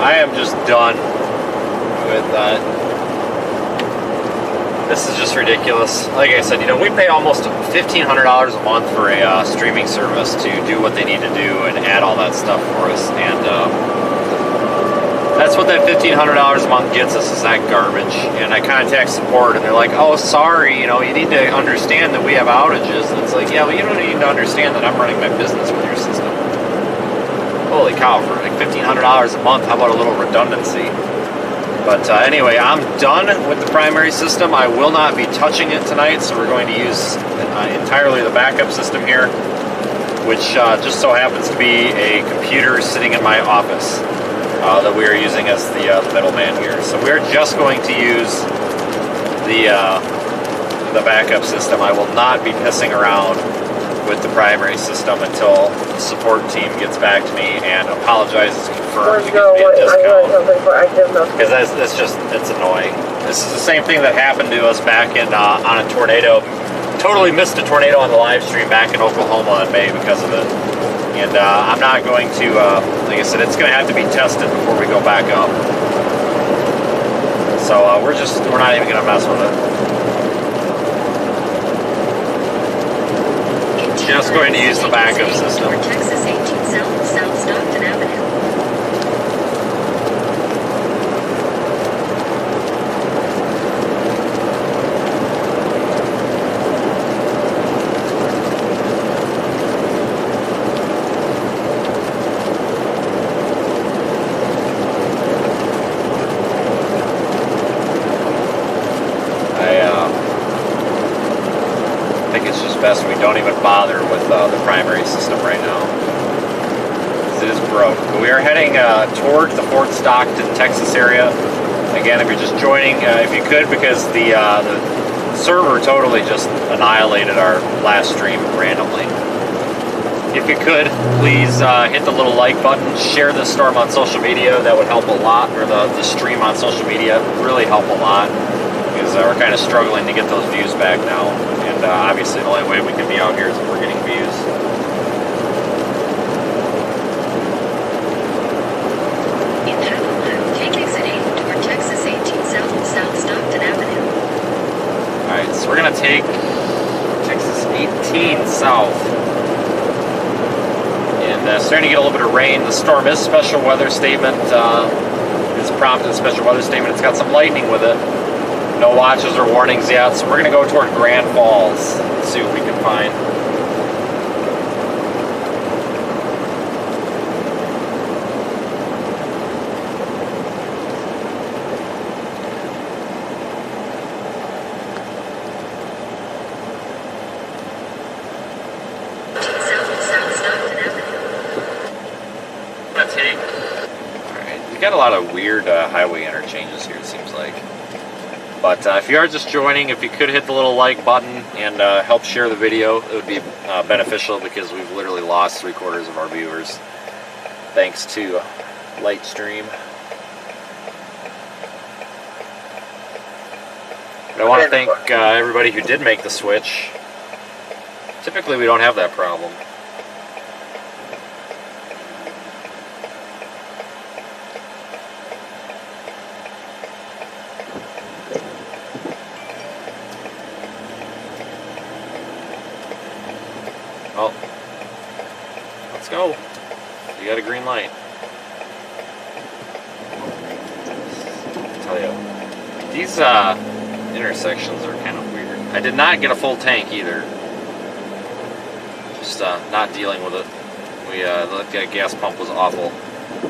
I am just done with that. This is just ridiculous. Like I said, you know, we pay almost $1,500 a month for a streaming service to do what they need to do and add all that stuff for us. And that's what that $1,500 a month gets us, is that garbage. And I contact support and they're like, oh, sorry, you know, you need to understand that we have outages. And it's like, yeah, well, you don't need to understand that I'm running my business with your system. Holy cow, for like $1,500 a month, how about a little redundancy? But anyway, I'm done with the primary system. I will not be touching it tonight, so we're going to use entirely the backup system here, which just so happens to be a computer sitting in my office that we are using as the middleman here. So we're just going to use the backup system. I will not be pissing around with the primary system until the support team gets back to me and apologizes, confirms, and gives me a discount. Because it's annoying. This is the same thing that happened to us back in on a tornado. Totally missed a tornado on the live stream back in Oklahoma in May because of it. And I'm not going to, like I said, it's going to have to be tested before we go back up. So we're not even going to mess with it. Just going to use the backup system. Texas 18 South, South Stockton Avenue. I think it's just best we don't even bother with the primary system right now, because it is broke. But we are heading toward the Fort Stockton, Texas area. Again, if you're just joining, if you could, because the server totally just annihilated our last stream randomly. If you could, please hit the little like button, share this storm on social media. That would help a lot, or the stream on social media really help a lot, because we're kind of struggling to get those views back now. And obviously the only way we can be out here is if we're getting views. In half a mile, take exit 8 toward Texas 18 South, South Stockton Avenue. Alright, so we're going to take Texas 18 South. And starting to get a little bit of rain. The storm is special weather statement. It's prompted a special weather statement. It's got some lightning with it. No watches or warnings yet, so we're going to go toward Grand Falls. Let's see what we can find. South Stockton Avenue. Let's take. Alright, we've got a lot of weird highway interchanges here, it seems like. But if you are just joining, if you could hit the little like button and help share the video, it would be beneficial, because we've literally lost 3/4 of our viewers thanks to Lightstream. But I want to thank everybody who did make the switch. Typically we don't have that problem. Oh, let's go. You got a green light. I tell you, these intersections are kind of weird. I did not get a full tank either. Just not dealing with it. The gas pump was awful.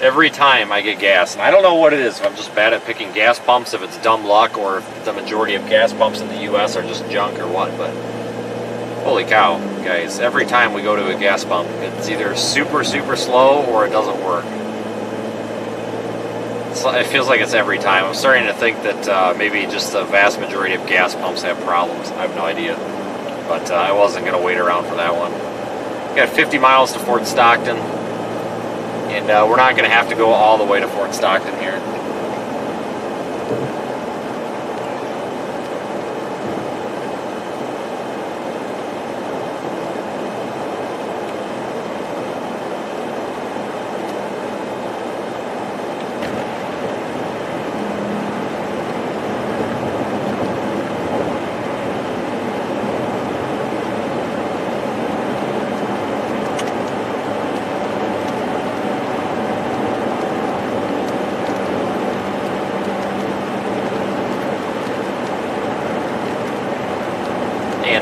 Every time I get gas, and I don't know what it is, if I'm just bad at picking gas pumps, if it's dumb luck, or if the majority of gas pumps in the US are just junk or what, but holy cow, guys, every time we go to a gas pump, it's either super slow or it doesn't work. It feels like it's every time. I'm starting to think that maybe just the vast majority of gas pumps have problems. I have no idea. But I wasn't going to wait around for that one. We got 50 miles to Fort Stockton, and we're not going to have to go all the way to Fort Stockton here.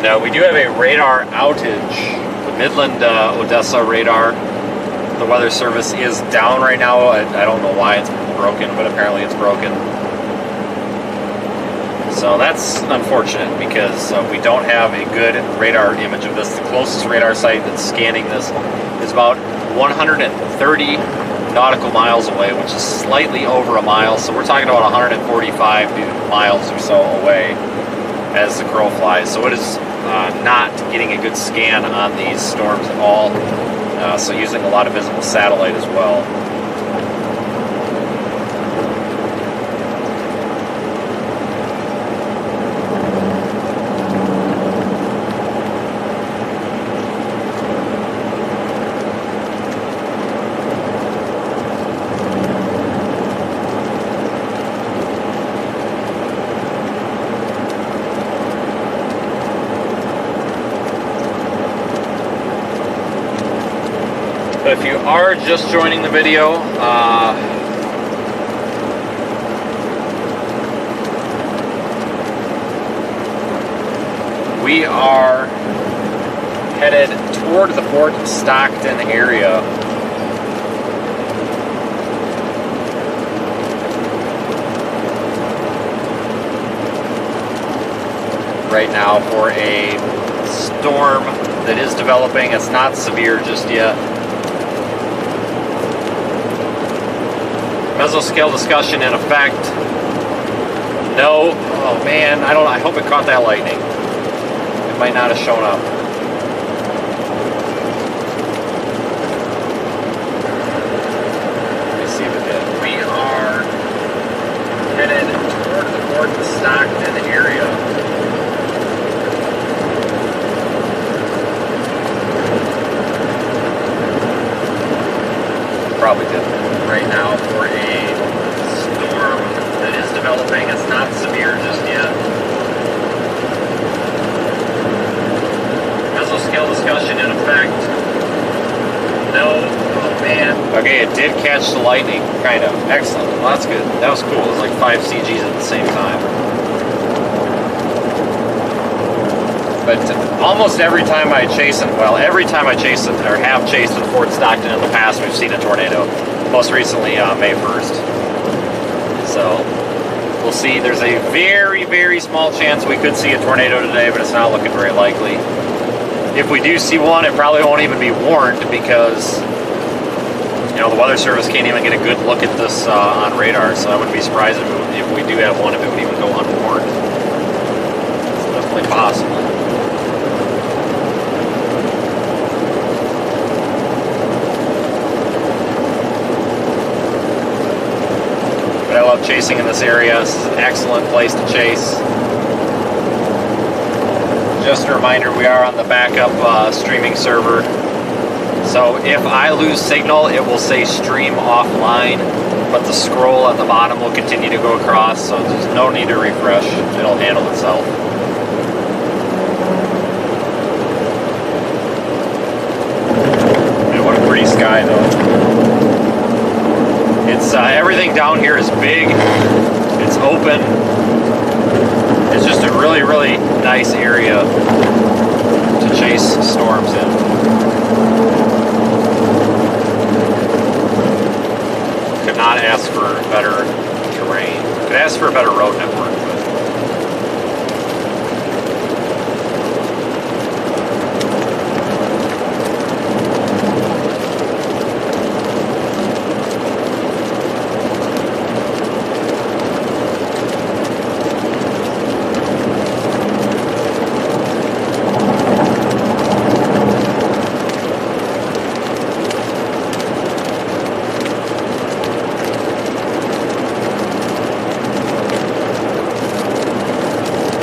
And we do have a radar outage. The Midland Odessa radar, the Weather Service is down right now. I don't know why it's broken, but apparently it's broken. So that's unfortunate because we don't have a good radar image of this. The closest radar site that's scanning this is about 130 nautical miles away, which is slightly over a mile. So we're talking about 145 miles or so away as the crow flies. So it is not getting a good scan on these storms at all. So using a lot of visible satellite as well. But if you are just joining the video, we are headed toward the Fort Stockton area. Right now for a storm that is developing. It's not severe just yet. Mesoscale discussion in effect. No. Oh man, I hope it caught that lightning. It might not have shown up. Let me see if it did. We are headed toward the Fort Stockton area. Probably did. Right now for a storm that is developing. It's not severe just yet. Mesoscale discussion in effect. No. Oh man. Okay, it did catch the lightning, kind of. Excellent. Well, that's good. That was cool. It was like 5 CGs at the same time. But almost every time I chase it, well, every time I chase it, or have chased in Fort Stockton in the past, we've seen a tornado. Most recently, May 1st. So, we'll see. There's a very, very small chance we could see a tornado today, but it's not looking very likely. If we do see one, it probably won't even be warned because, you know, the Weather Service can't even get a good look at this on radar, so I wouldn't be surprised if we do have one, if it would even go unwarned. It's definitely possible. But I love chasing in this area. This is an excellent place to chase. Just a reminder, we are on the backup streaming server. So if I lose signal, it will say stream offline, but the scroll at the bottom will continue to go across, so there's no need to refresh. It'll handle itself. Man, what a pretty sky though. It's everything down here is big. It's open. It's just a really, really nice area to chase storms in. Could not ask for better terrain. Could ask for a better road network.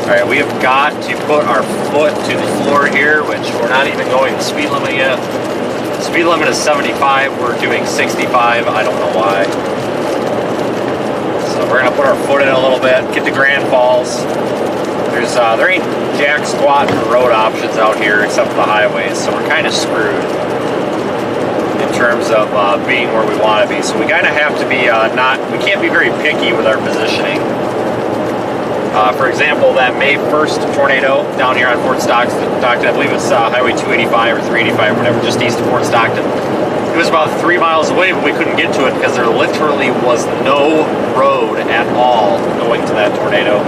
Alright, we have got to put our foot to the floor here, which we're not even going the speed limit yet. The speed limit is 75, we're doing 65, I don't know why. So we're going to put our foot in a little bit, get to Grand Falls. There ain't jack squat for road options out here except for the highways, so we're kind of screwed in terms of being where we want to be. So we kind of have to be we can't be very picky with our positioning. For example, that May 1st tornado down here on Fort Stockton, I believe it's Highway 285 or 385 or whatever, just east of Fort Stockton. It was about 3 miles away, but we couldn't get to it because there literally was no road at all going to that tornado.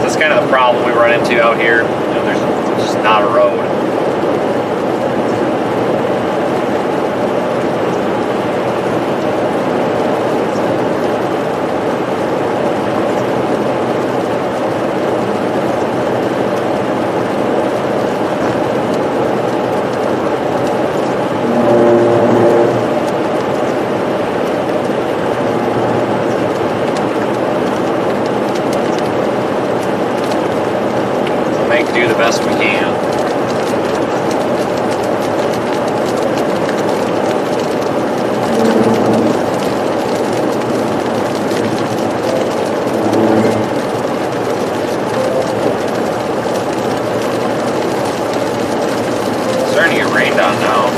That's kind of the problem we run into out here. You know, there's just not a road. Do the best we can. It's starting to get rained on now.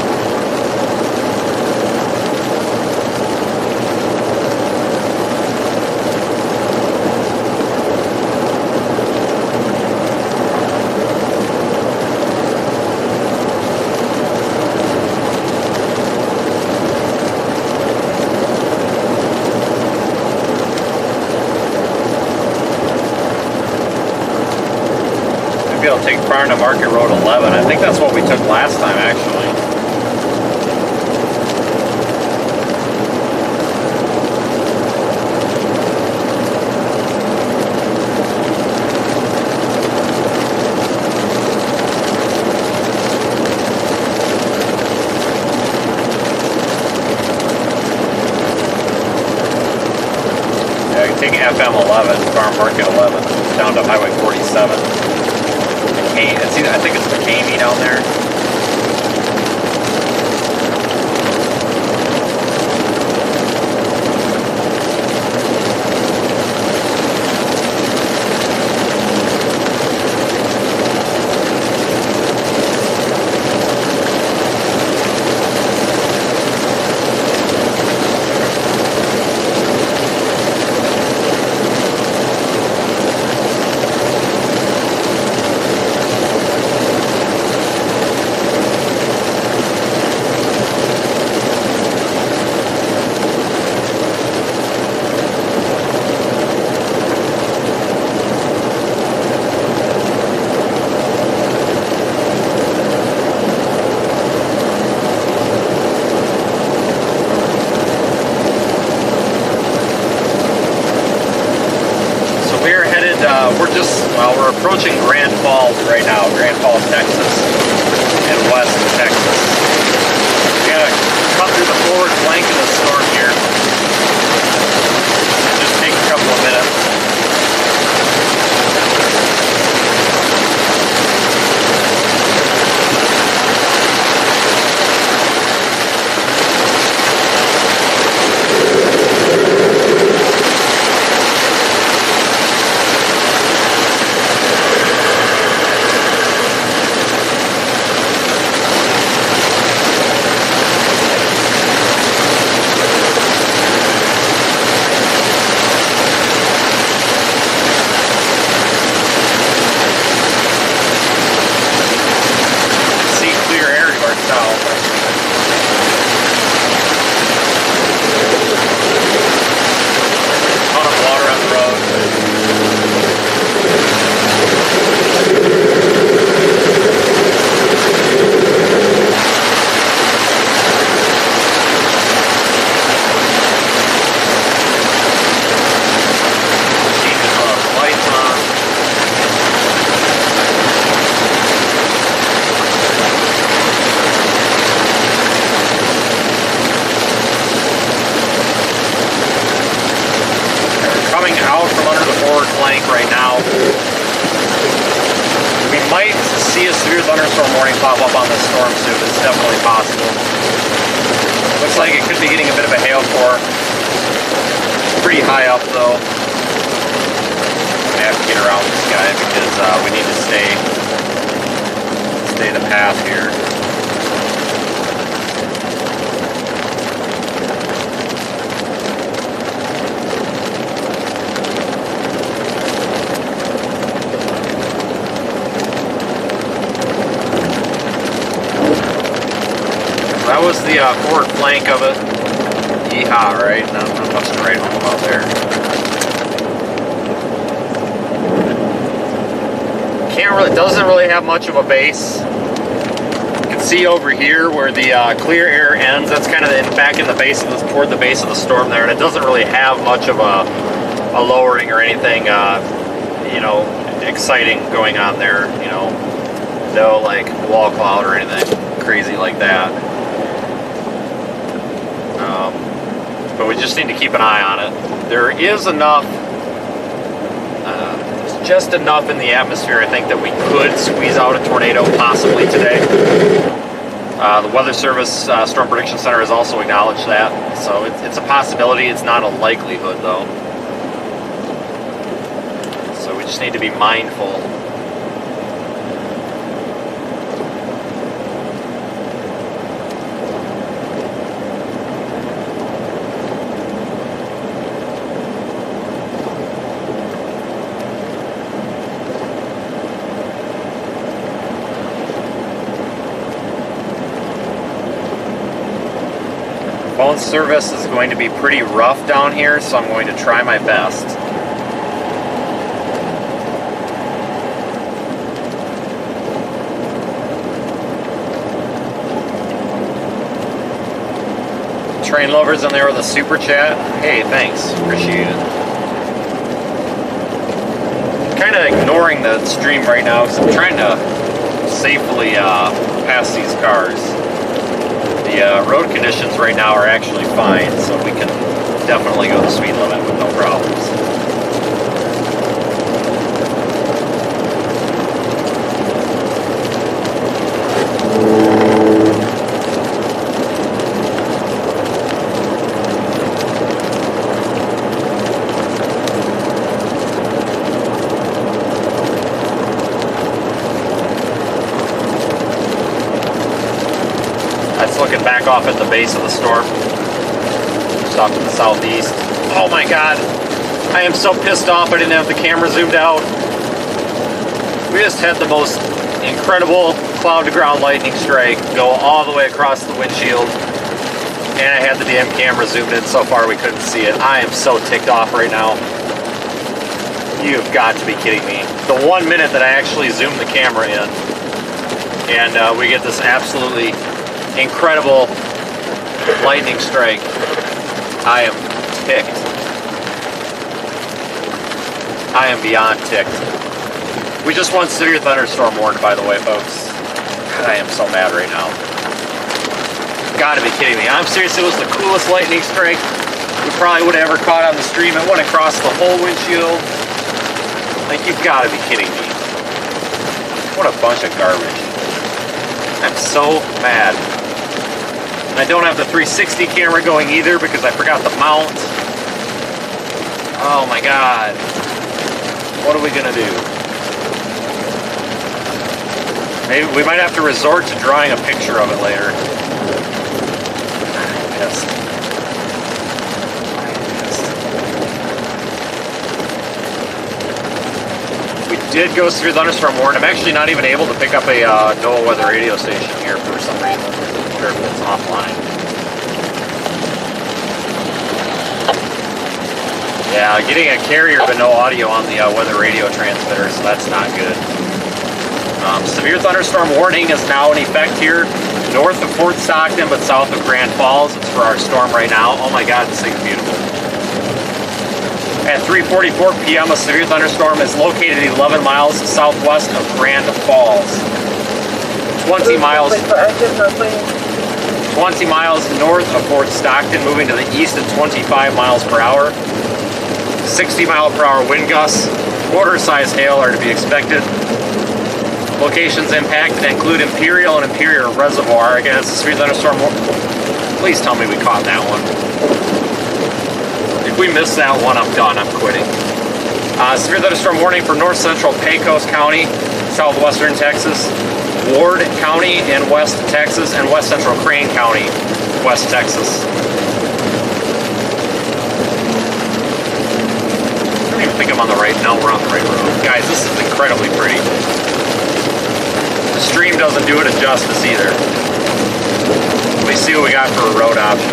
I'll take Farm to Market Road 11. I think that's what we took last time, actually. Yeah, I can take FM 11, Farm Market 11, down to Highway 47. I think it's McCamey down there. We're approaching Grand Falls right now, Grand Falls, Texas, and west Texas. We gotta cut through the forward flank of the storm here. It'll just take a couple of minutes. Right now, we might see a severe thunderstorm warning pop up on this storm soup. It's definitely possible. Looks like it could be getting a bit of a hail core. Pretty high up though. I have to get around this guy because we need to stay the path here. was the forward flank of it. Yeehaw, right? Not much to write home about there. Doesn't really have much of a base. You can see over here where the clear air ends. That's kind of back in the base of toward the base of the storm there, and it doesn't really have much of a lowering or anything, you know, exciting going on there. You know, no like wall cloud or anything crazy like that. But we just need to keep an eye on it. There is enough. Just enough in the atmosphere, I think, that we could squeeze out a tornado possibly today. The Weather Service Storm Prediction Center has also acknowledged that, so it's a possibility. It's not a likelihood, though. So we just need to be mindful. Phone service is going to be pretty rough down here, so I'm going to try my best. Train lovers in there with a super chat. Hey, thanks. Appreciate it. Kind of ignoring the stream right now because I'm trying to safely pass these cars. The road conditions right now are actually fine, so we can definitely go the speed limit with no problems. Looking back off at the base of the storm, just off to the southeast. Oh my god, I am so pissed off I didn't have the camera zoomed out. We just had the most incredible cloud to ground lightning strike go all the way across the windshield, and I had the damn camera zoomed in so far we couldn't see it. I am so ticked off right now. You've got to be kidding me. The 1 minute that I actually zoomed the camera in, and we get this absolutely incredible lightning strike. I am ticked. I am beyond ticked. We just won severe thunderstorm warning, by the way, folks. God, I am so mad right now. Gotta be kidding me. I'm serious, it was the coolest lightning strike we probably would have ever caught on the stream. It went across the whole windshield. Like, you've gotta be kidding me. What a bunch of garbage. I'm so mad. I don't have the 360 camera going either because I forgot the mount. Oh my god. What are we gonna do? Maybe we might have to resort to drawing a picture of it later. I'm pissed. We did go severe thunderstorm warning. I'm actually not even able to pick up a NOAA weather radio station here for some reason. If it's offline. Yeah, getting a carrier but no audio on the weather radio transmitter, so that's not good. Severe thunderstorm warning is now in effect here, north of Fort Stockton but south of Grand Falls. It's for our storm right now. Oh my god, this thing's beautiful. At 3:44 p.m., a severe thunderstorm is located 11 miles southwest of Grand Falls. 20 miles north of Fort Stockton, moving to the east at 25 miles per hour. 60 mile per hour wind gusts, quarter-size hail are to be expected. Locations impacted include Imperial and Imperial Reservoir. Again, it's a severe thunderstorm. Please tell me we caught that one. If we miss that one, I'm done. I'm quitting. Severe thunderstorm warning for north central Pecos County, southwestern Texas, Ward County in West Texas, and west central Crane County, West Texas. I don't even think I'm on the right. No, we're on the right road. Guys, this is incredibly pretty. The stream doesn't do it justice either. We see what we got for a road option.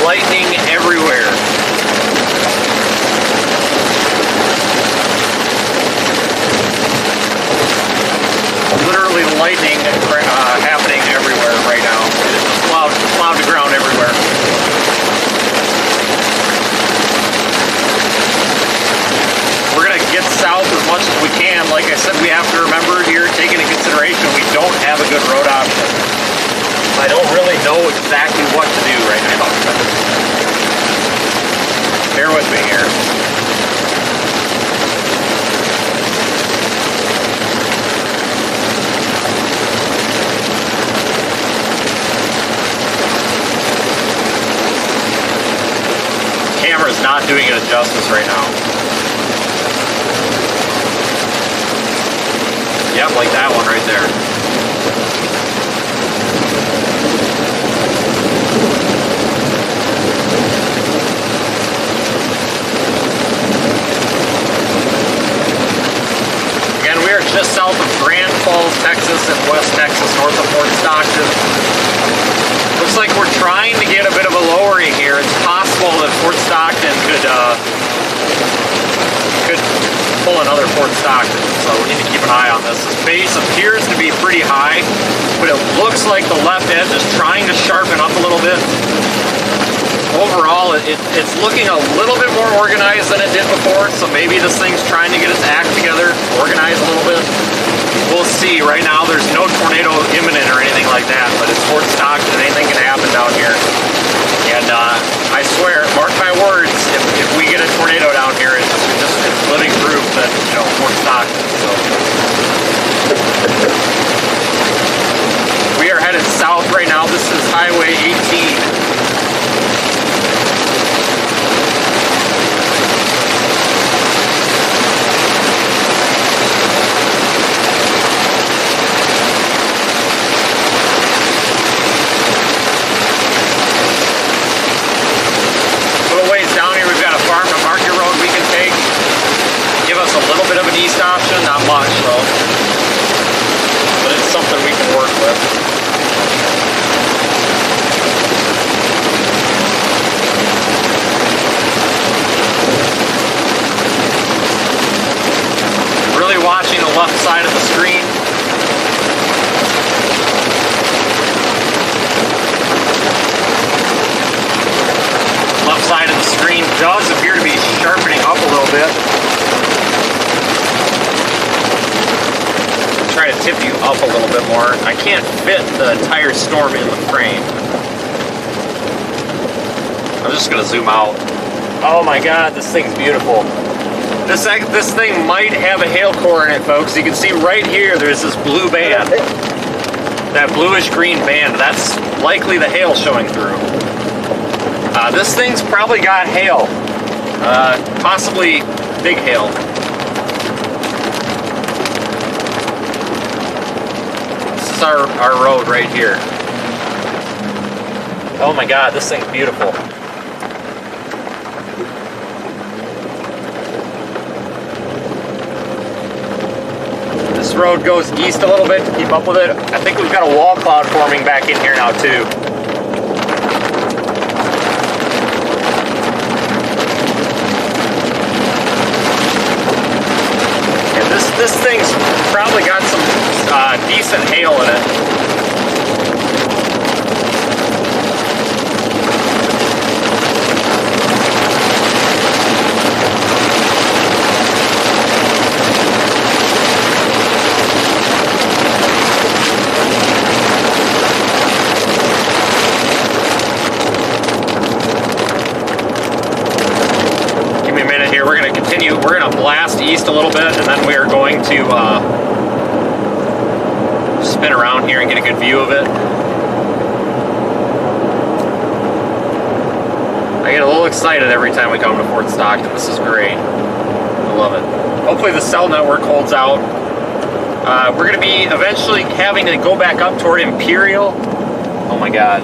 Lightning everywhere. Literally lightning happening everywhere right now. It's cloud to ground everywhere. We're going to get south as much as we can. Like I said, we have to remember here, taking into consideration, we don't have a good road option. I don't really know exactly what to do right now. Bear with me here. Camera's not doing it justice right now. Yep, like that one right there. Just south of Grand Falls, Texas, and West Texas, north of Fort Stockton. Looks like we're trying to get a bit of a lowering here. It's possible that Fort Stockton could pull another Fort Stockton, so we need to keep an eye on this. This base appears to be pretty high, but it looks like the left edge is trying to sharpen up a little bit. Overall, it's looking a little bit more organized than it did before, so maybe this thing's trying to get its act together, organize a little bit. We'll see. Right now, there's no tornado imminent or anything like that, but it's Fort Stockton, anything can happen down here. And I swear, mark my words, if we get a tornado down here, it's living proof that, you know, Fort Stockton. So we are headed south right now. This is Highway 18. East option, not much though, but it's something we can work with. Really watching the left side of the screen. Left side of the screen does appear to be sharpening up a little bit. Try to tip you up a little bit more. I can't fit the entire storm in the frame. I'm just gonna zoom out. Oh my God, this thing's beautiful. This thing might have a hail core in it, folks. You can see right here, there's this blue band. That bluish green band, that's likely the hail showing through. This thing's probably got hail. Possibly big hail. Our road right here. Oh my God, this thing's beautiful. This road goes east a little bit to keep up with it. I think we've got a wall cloud forming back in here now too. And this thing's probably got some decent hail in it. southeast a little bit, and then we are going to spin around here and get a good view of it. I get a little excited every time we come to Fort Stockton. This is great. I love it. Hopefully the cell network holds out. We're going to be eventually having to go back up toward Imperial. Oh my god.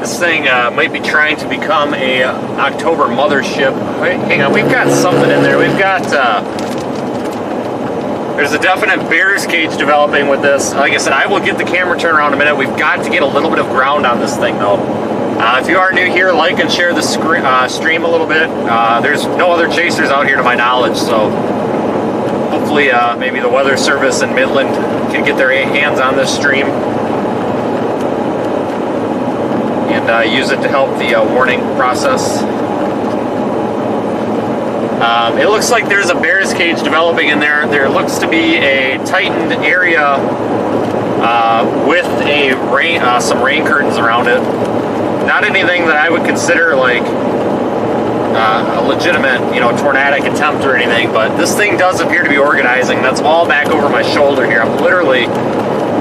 This thing might be trying to become a October mothership. Wait, hang on, we've got something in there. We've got, there's a definite bear's cage developing with this. Like I said, I will get the camera turned around in a minute. We've got to get a little bit of ground on this thing though. If you are new here, like and share the stream a little bit. There's no other chasers out here to my knowledge, so hopefully maybe the Weather Service in Midland can get their hands on this stream and use it to help the warning process. It looks like there's a bear's cage developing in there. There looks to be a tightened area with a some rain curtains around it. Not anything that I would consider like a legitimate, tornadic attempt or anything, but this thing does appear to be organizing. That's all back over my shoulder here. I'm literally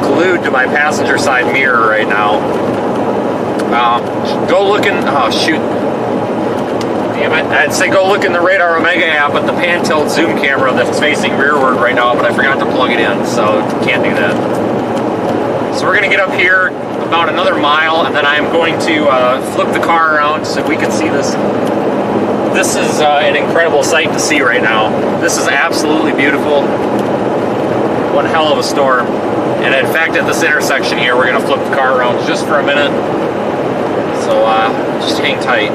glued to my passenger side mirror right now. Go look in, oh shoot. Damn it. I'd say go look in the Radar Omega app at the pan-tilt zoom camera that's facing rearward right now, but I forgot to plug it in, so can't do that. So we're going to get up here about another mile, and then I'm going to flip the car around so we can see this. This is an incredible sight to see right now. This is absolutely beautiful. One hell of a storm. And in fact, at this intersection here, we're going to flip the car around just for a minute. So just hang tight.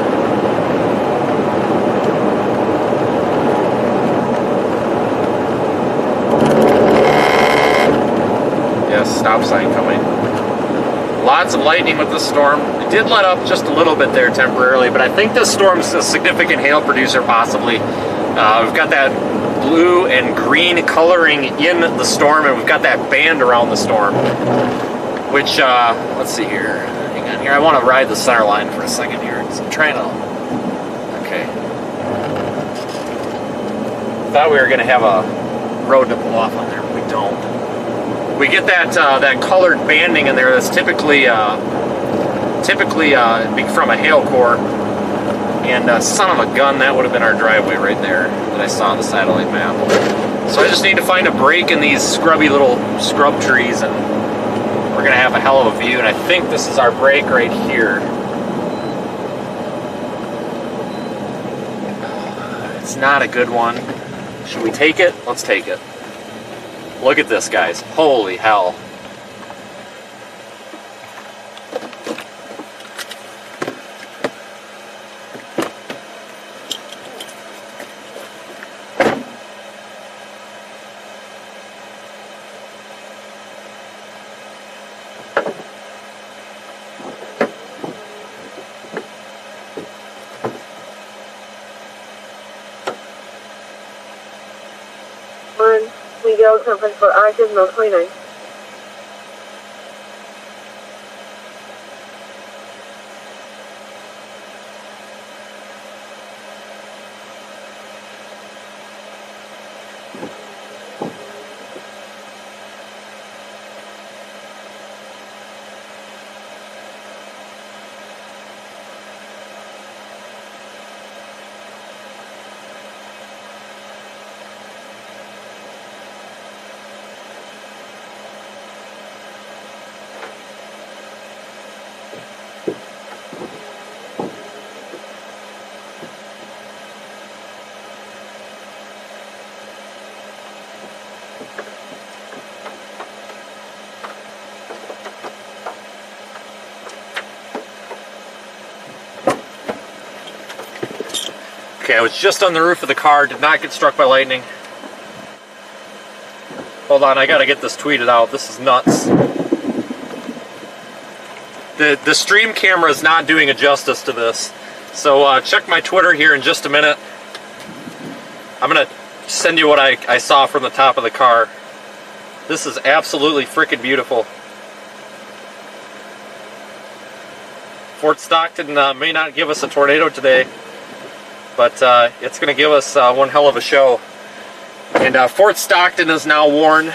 Yes, stop sign coming. Lots of lightning with the storm. It did let up just a little bit there temporarily, but I think this storm's a significant hail producer possibly. We've got that blue and green coloring in the storm, and we've got that band around the storm, which, let's see here. Hang on here. I want to ride the center line for a second here. So I'm trying to... Okay. Thought we were going to have a road to pull off on there, but we don't. We get that that colored banding in there that's typically from a hail core. And son of a gun, that would have been our driveway right there that I saw on the satellite map. So I just need to find a break in these scrubby little scrub trees, and we're gonna have a hell of a view. And I think this is our break right here. It's not a good one. Should we take it? Let's take it. Look at this, guys. Holy hell. Miguel conference for active no 29. Okay, I was just on the roof of the car, did not get struck by lightning. Hold on, I gotta get this tweeted out. This is nuts. The stream camera is not doing a justice to this. So check my Twitter here in just a minute. I'm gonna send you what I saw from the top of the car. This is absolutely freaking beautiful. Fort Stockton may not give us a tornado today. but it's going to give us one hell of a show. And Fort Stockton is now warned.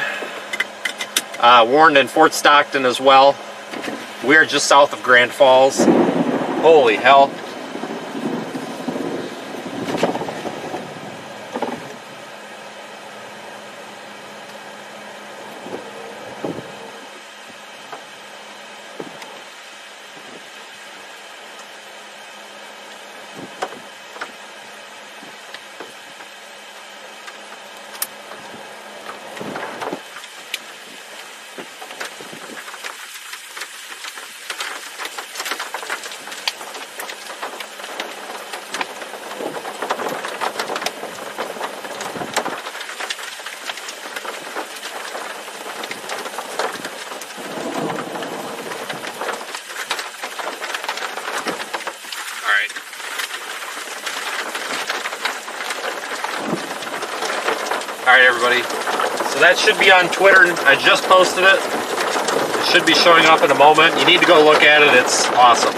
Warned in Fort Stockton as well. We are just south of Grand Falls. Holy hell. Alright everybody, so that should be on Twitter. I just posted it. It should be showing up in a moment. You need to go look at it, it's awesome.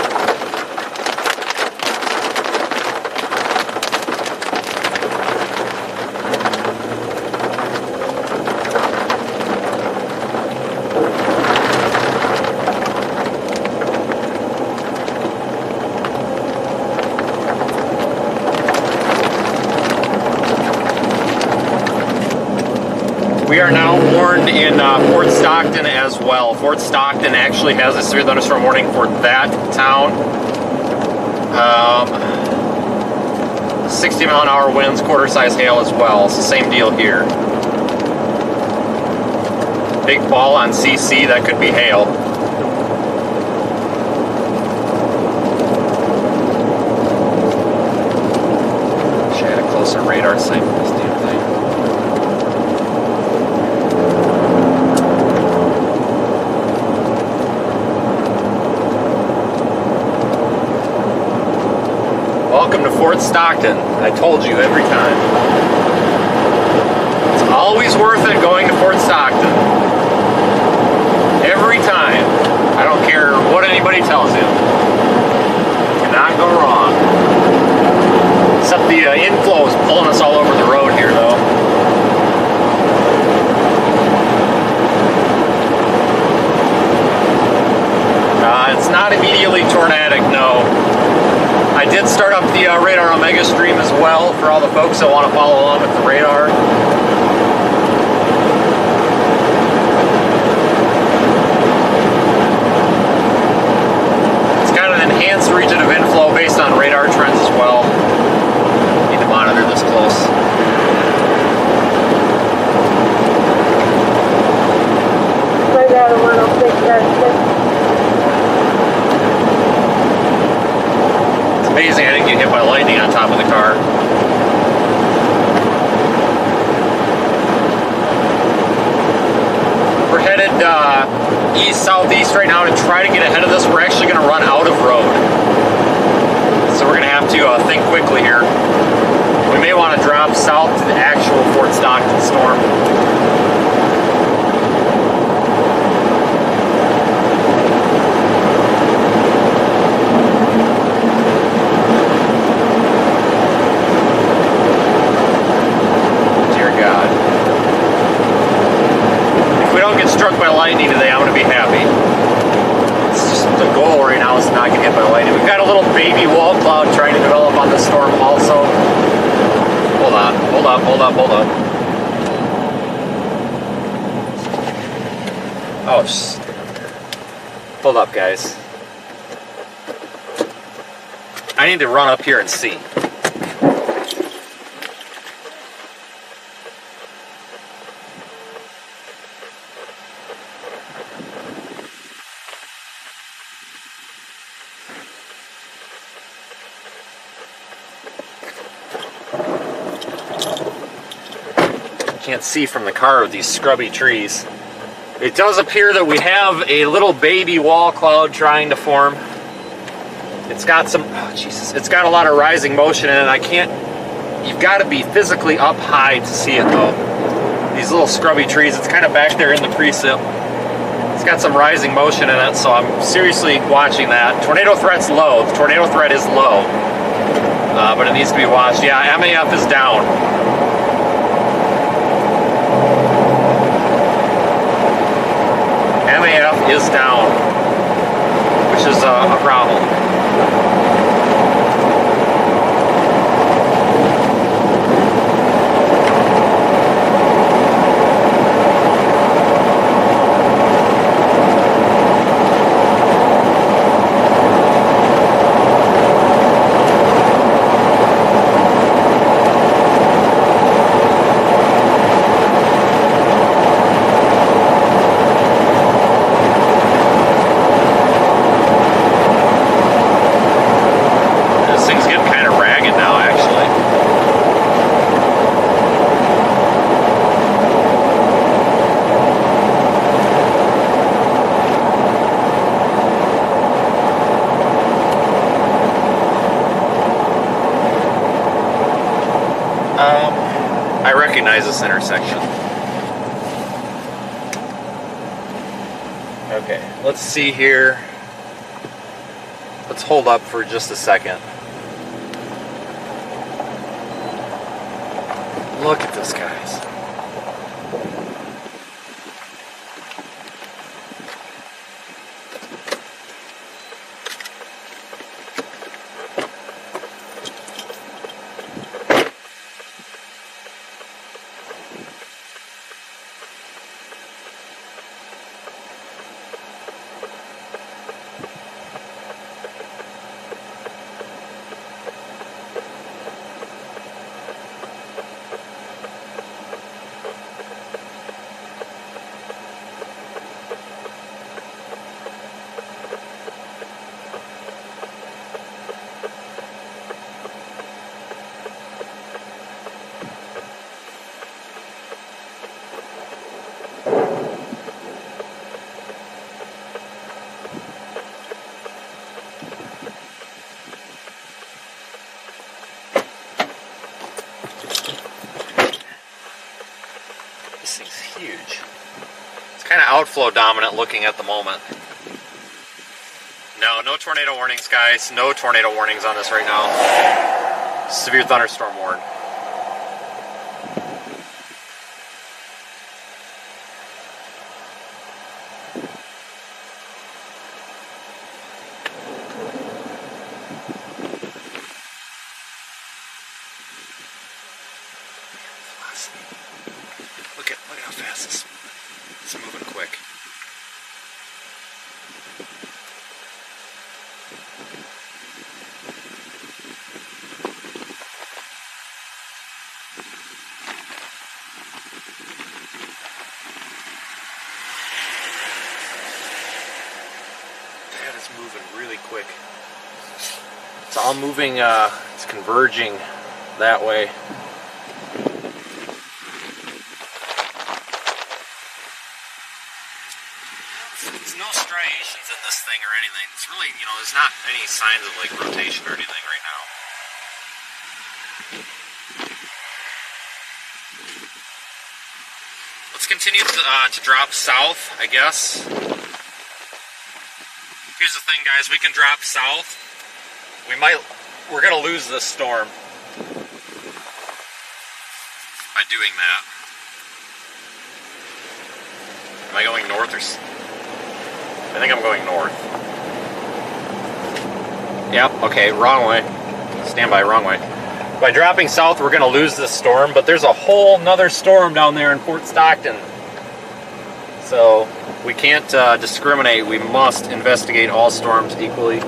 We are now warned in Fort Stockton as well. Fort Stockton actually has a severe thunderstorm warning for that town. 60-mile-an-hour winds, quarter-size hail as well. It's the same deal here. Big ball on CC, that could be hail. Should I had a closer radar sight for this damn thing. Welcome to Fort Stockton. I told you every time. It's always worth it going to Fort Stockton. Every time. I don't care what anybody tells you. Cannot go wrong. Except the inflow is pulling us all over the road here, though. It's not immediately tornadic, no. I did start up the radar Omega stream as well for all the folks that want to follow along with the radar. It's kind of an enhanced region of inflow based on radar trends as well. Need to monitor this close. Radar 106.6. Amazing I didn't get hit by lightning on top of the car. We're headed east-southeast right now to try to get ahead of this. We're actually going to run out of road. So we're going to have to think quickly here. We may want to drop south to the actual Fort Stockton storm. Struck by lightning today, I'm going to be happy. It's just the goal right now is to not get hit by lightning. We've got a little baby wall cloud trying to develop on the storm also. Hold on, hold up, hold up, hold up. Oh, hold up, guys. I need to run up here and see. Can't see from the car with these scrubby trees. It does appear that we have a little baby wall cloud trying to form. It's got some, oh Jesus, it's got a lot of rising motion in it. I can't, you've got to be physically up high to see it though. These little scrubby trees, it's kind of back there in the precip. It's got some rising motion in it, so I'm seriously watching that. Tornado threat's low. The tornado threat is low. but it needs to be watched. Yeah, MAF is down. MAF is down, which is a problem. I recognize this intersection. Okay, let's see here. Let's hold up for just a second. Look at this, guys. This thing's huge. It's kind of outflow dominant looking at the moment. No tornado warnings, guys. No tornado warnings on this right now. Severe thunderstorm warned. Look how fast this is moving quick. That is moving really quick. It's all moving, it's converging that way. There's no striations in this thing or anything. It's really, there's not any signs of like rotation or anything right now. Let's continue to drop south, I guess. Here's the thing, guys. We can drop south. We're gonna lose this storm by doing that. Am I going north or? I think I'm going north. Yep, okay, wrong way. Stand by, wrong way. By dropping south, we're gonna lose this storm, but there's a whole nother storm down there in Fort Stockton. So, we can't discriminate. We must investigate all storms equally.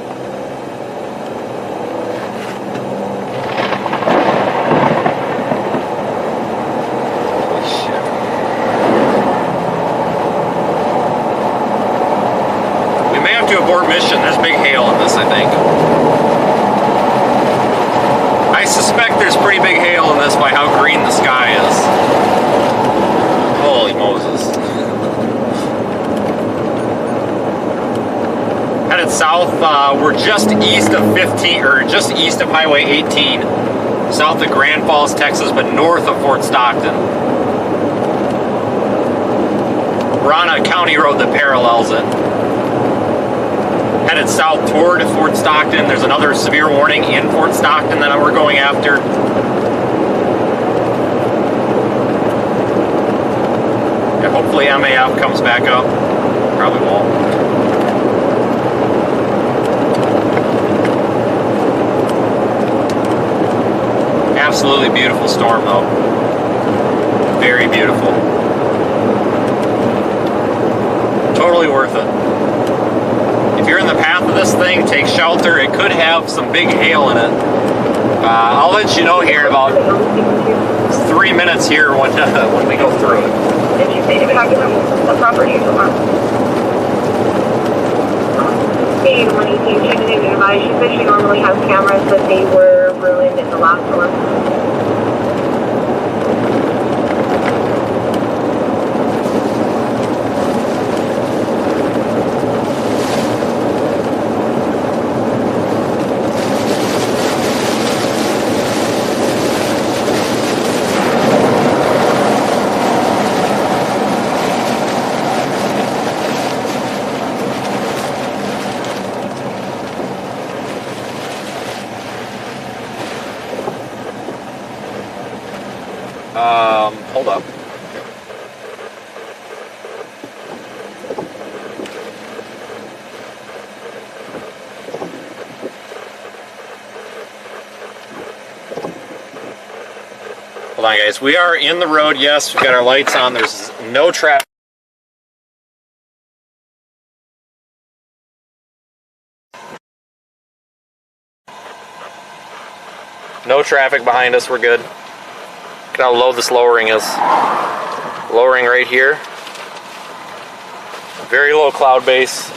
Mission. There's big hail in this, I think. I suspect there's pretty big hail in this by how green the sky is. Holy Moses. Headed south, we're just east of 15, or just east of Highway 18, south of Grand Falls, Texas, but north of Fort Stockton. We're on a county road that parallels it. headed south toward Fort Stockton. There's another severe warning in Fort Stockton that we're going after. Yeah, hopefully MAF comes back up. Probably won't. Absolutely beautiful storm though. Very beautiful. Totally worth it. If you're in the path of this thing, take shelter. It could have some big hail in it. I'll let you know here in about 3 minutes here when we go through it. Did you say to pack it the property or not? Being when you came to the nearby, she said she normally has cameras, but they were ruined in the last one. Hold up. Hold on, guys. We are in the road. Yes, we've got our lights on. There's no traffic. No traffic behind us. We're good. Look how low this lowering is. Lowering right here. Very low cloud base.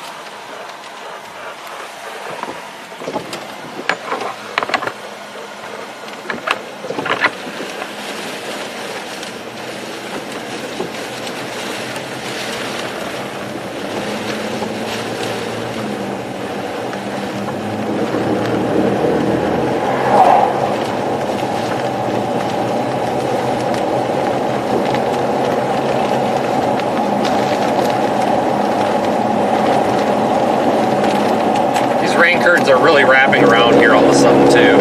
Are really wrapping around here all of a sudden too.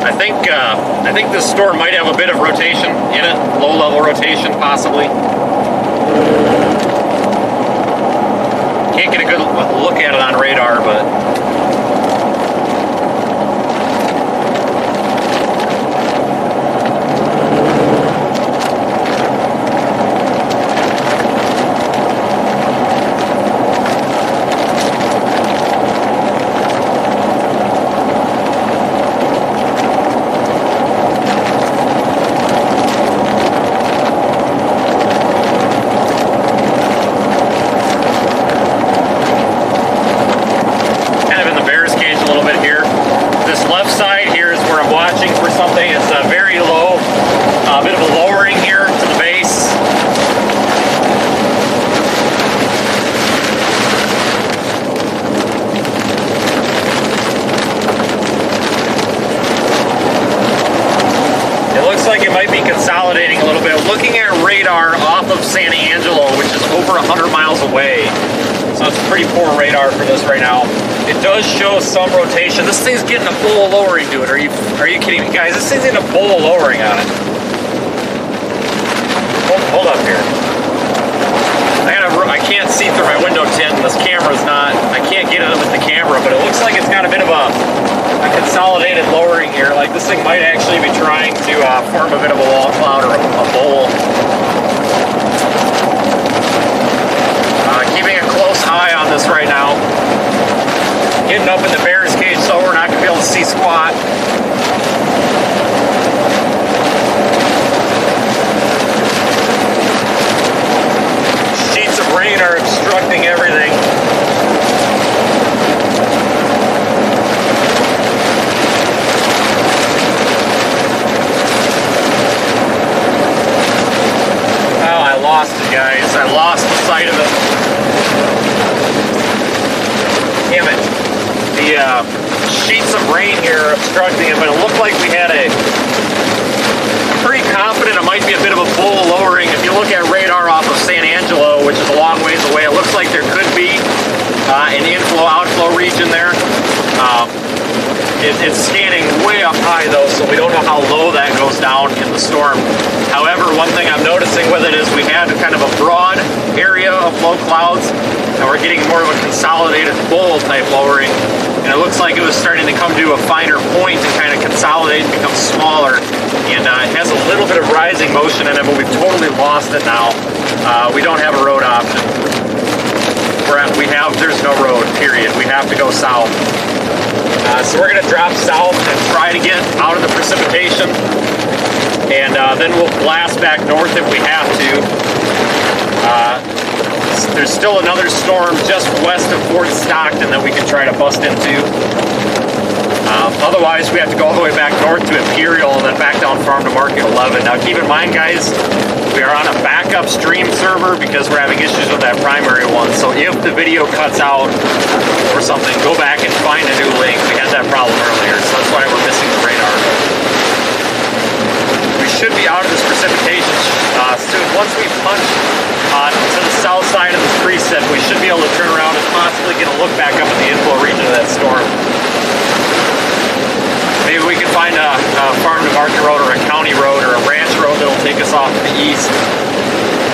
I think this storm might have a bit of rotation in it, low level rotation possibly. Can't get a good look at it on radar, but consolidating a little bit. Looking at radar off of San Angelo, which is over 100 miles away. So it's pretty poor radar for this right now. It does show some rotation. This thing's getting a full lowering to it. Are you kidding me? Guys, this thing's getting a full lowering on it. Hold up here. I can't see through my window tint. This camera's not, I can't get it with the camera, but it looks like it's got a bit of a consolidated lowering here. Like this thing might actually be trying to form a bit of a wall cloud or a bowl. Keeping a close eye on this right now. Getting up in the bear's cage so we're not going to be able to see squat. Sheets of rain are obstructing everything. Lost it, guys. I lost the sight of it. Damn it. The sheets of rain here are obstructing it, but it looked like we had a... I'm pretty confident it might be a bit of a bull lowering. If you look at radar off of San Angelo, which is a long ways away, it looks like there could be an inflow-outflow region. It's scanning way up high though, so we don't know how low that goes down in the storm. However, one thing I'm noticing with it is we had kind of a broad area of low clouds, and we're getting more of a consolidated bowl type lowering. And it looks like it was starting to come to a finer point and kind of consolidate and become smaller. And it has a little bit of rising motion in it, but we've totally lost it now. We don't have a road option. There's no road, period. We have to go south. So we're going to drop south and try to get out of the precipitation. And then we'll blast back north if we have to. There's still another storm just west of Fort Stockton that we can try to bust into. Otherwise, we have to go all the way back north to Imperial and then back down Farm to Market 11. Now, keep in mind, guys, we are on a backup stream server because we're having issues with that primary one. So if the video cuts out or something, go back and find a new link. We had that problem earlier, so that's why we're missing the radar. We should be out of this precipitation soon. Once we punch to the south side of this precip, we should be able to turn around and possibly get a look back up in the inflow region of that storm. Maybe we can find a farm to market road or a county road or a ranch road that'll take us off to the east.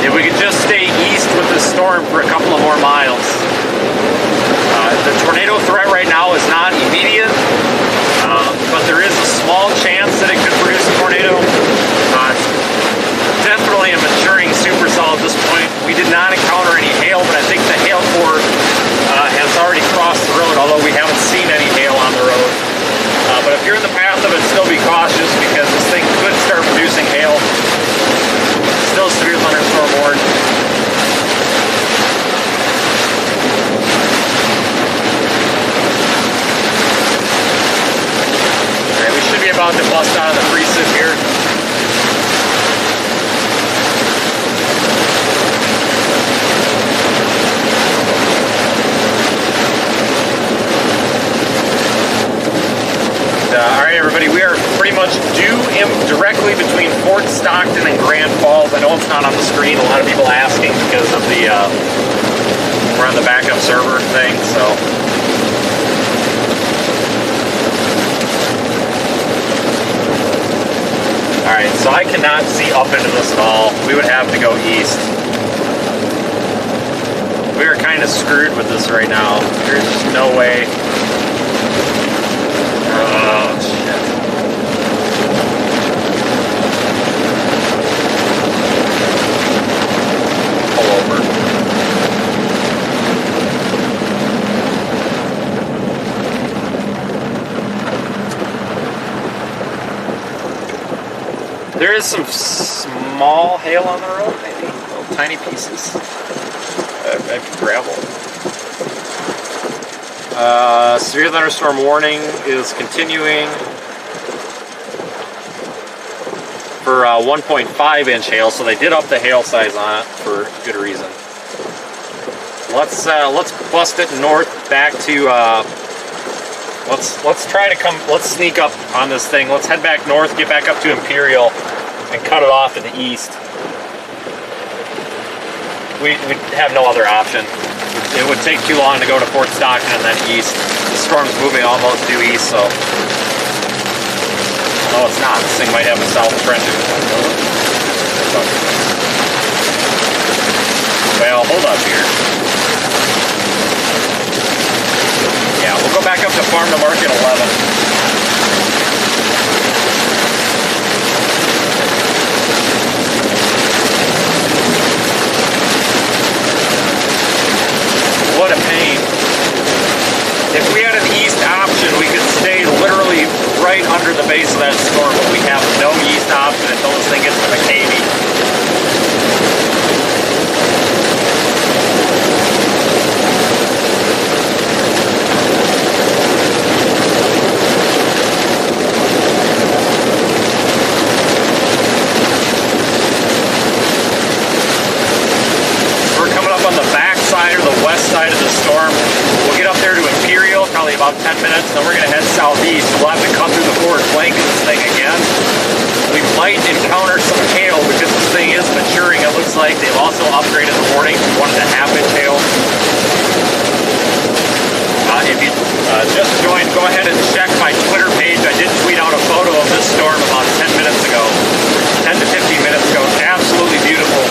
If we could just stay east with the storm for a couple of more miles. The tornado threat right now is not immediate, but there is a small chance that it could produce a tornado. Definitely a maturing supercell at this point. We did not encounter any hail, but I think the hail core has already crossed the road, although we haven't seen any hail on the road. But if you're in the path of it, still be cautious because this thing could start producing hail. Still severe thunderstorm warned. Okay, we should be about to bust out of the precip here. Alright everybody, we are pretty much due directly between Fort Stockton and Grand Falls. I know it's not on the screen, a lot of people asking because of the, we're on the backup server thing, so. Alright, so I cannot see up into this at all. We would have to go east. We are kind of screwed with this right now. There's just no way. Oh, shit. Pull over. There is some small hail on the road, maybe. Little tiny pieces. Maybe gravel. Severe thunderstorm warning is continuing for 1.5 inch hail, so they did up the hail size on it for good reason. Let's bust it north back to let's sneak up on this thing. Let's head back north, get back up to Imperial, and cut it off to the east. We have no other option. It would take too long to go to Fort Stockton and then east. The storm's moving almost due east, so. No, it's not. This thing might have a south trend. Well, hold up here. Yeah, we'll go back up to Farm to Market 11. What a pain. If we had an east option, we could stay literally right under the base of that storm, but we have no east option until this thing gets to McCavey. Side of the storm. We'll get up there to Imperial, probably about 10 minutes, then we're going to head southeast. We'll have to cut through the forward flank of this thing again. We might encounter some hail because this thing is maturing. It looks like they've also upgraded the warning to 1.5 inch hail. if you just joined, go ahead and check my Twitter page. I did tweet out a photo of this storm about 10 minutes ago, 10 to 15 minutes ago. Absolutely beautiful.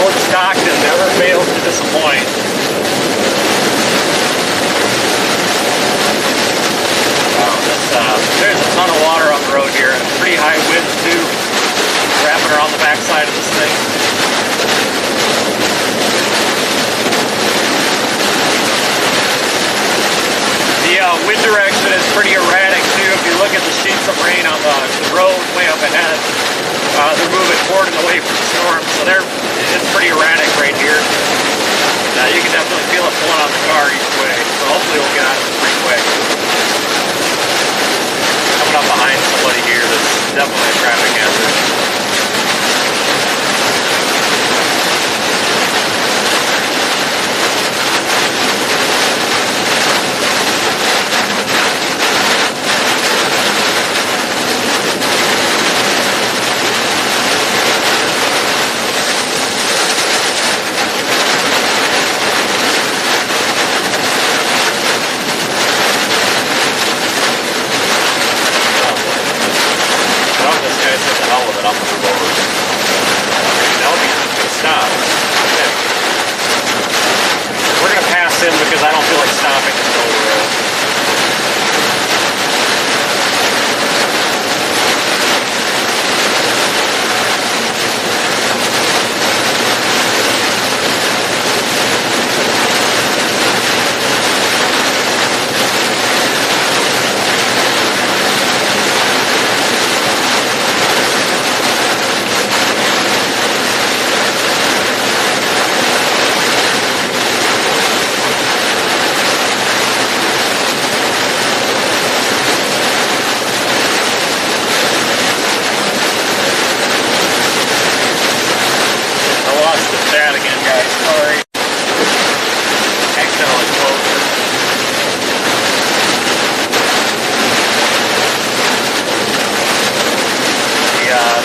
Fort Stockton never fails to disappoint. Wow, there's a ton of water on the road here. Pretty high winds too, wrapping around the backside of this thing. The wind direction is pretty erratic too. If you look at the sheets of rain on the road way up ahead, they're moving toward and away from the storm, so it's pretty erratic right here. You can definitely feel it pulling on the car each way, so hopefully we'll get out of this pretty quick. Coming up behind somebody here that's definitely a traffic hazard. Because I don't feel like stopping until we're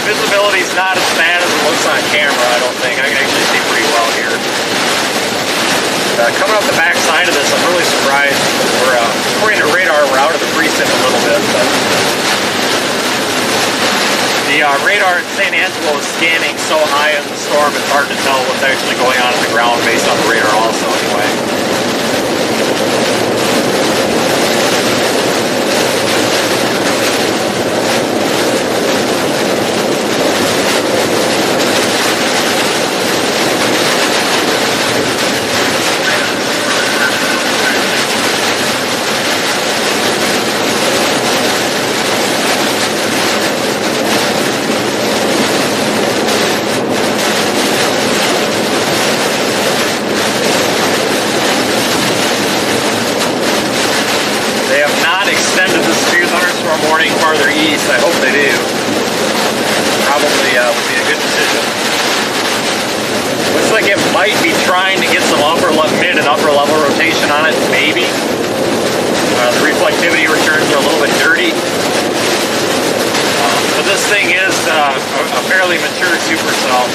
visibility's not as bad as it looks on camera, I don't think. I can actually see pretty well here. Coming up the back side of this, I'm really surprised. We're, according to radar, we're out of the precinct a little bit, but the radar in San Angelo is scanning so high in the storm, it's hard to tell what's actually going on the ground based on the radar also, anyway. Warning farther east. I hope they do. Probably would be a good decision. Looks like it might be trying to get some mid and upper level rotation on it, maybe. The reflectivity returns are a little bit dirty. But this thing is a fairly mature supercell.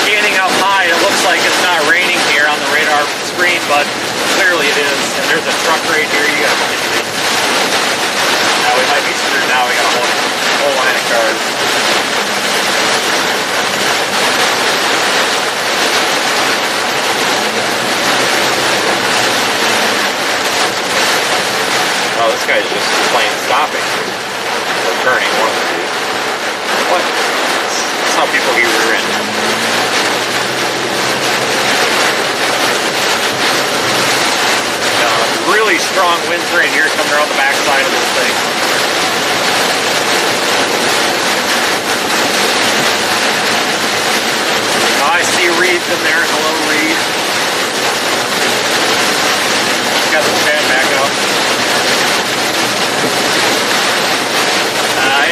Scanning up high, it looks like it's not raining here on the radar screen, but clearly it is. And there's a truck right here. You gotta look at it. Now we might be screwed. Now we got a whole oh, this guy's just plain stopping or turning, one of the two. What? That's how people get rear-ended. Really strong winds right here coming around the backside of this thing. I see Reed's in there. Hello, Reed. Got the stand back up.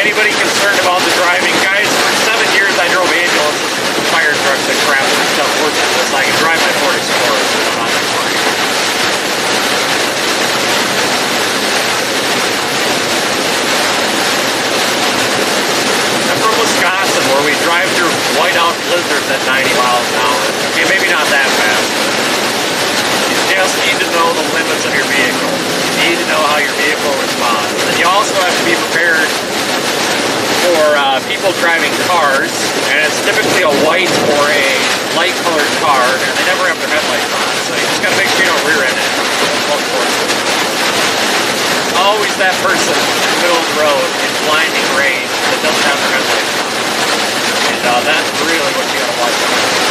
Anybody concerned about the driving? Guys, for 7 years I drove ambulances, fire trucks, and crap and stuff worse than this. I can drive my Ford Explorer, so I'm not that worried. I'm from Wisconsin, where we drive through whiteout blizzards at 90 miles an hour. Okay, maybe not that fast. You just need to know the limits of your vehicle. You need to know how your vehicle responds. And you also have to be prepared for people driving cars, and it's typically a white or a light colored car, and they never have their headlights on, so you just gotta make sure you don't rear end it. That's most important. Always that person in the middle of the road in blinding range that doesn't have their headlights on. And that's really what you gotta watch out for.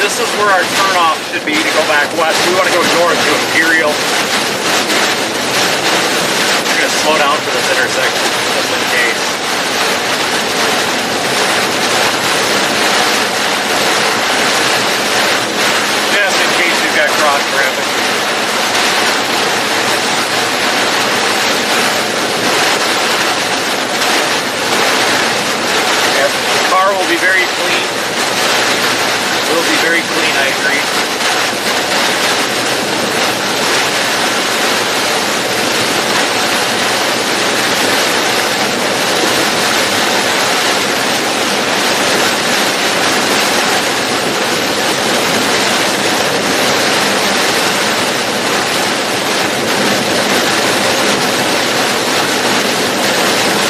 This is where our turnoff should be to go back west. We want to go north to Imperial. We're going to slow down for this intersection, just in case. Just in case we've got cross traffic. Yes, the car will be very clean. Will be very clean, I agree.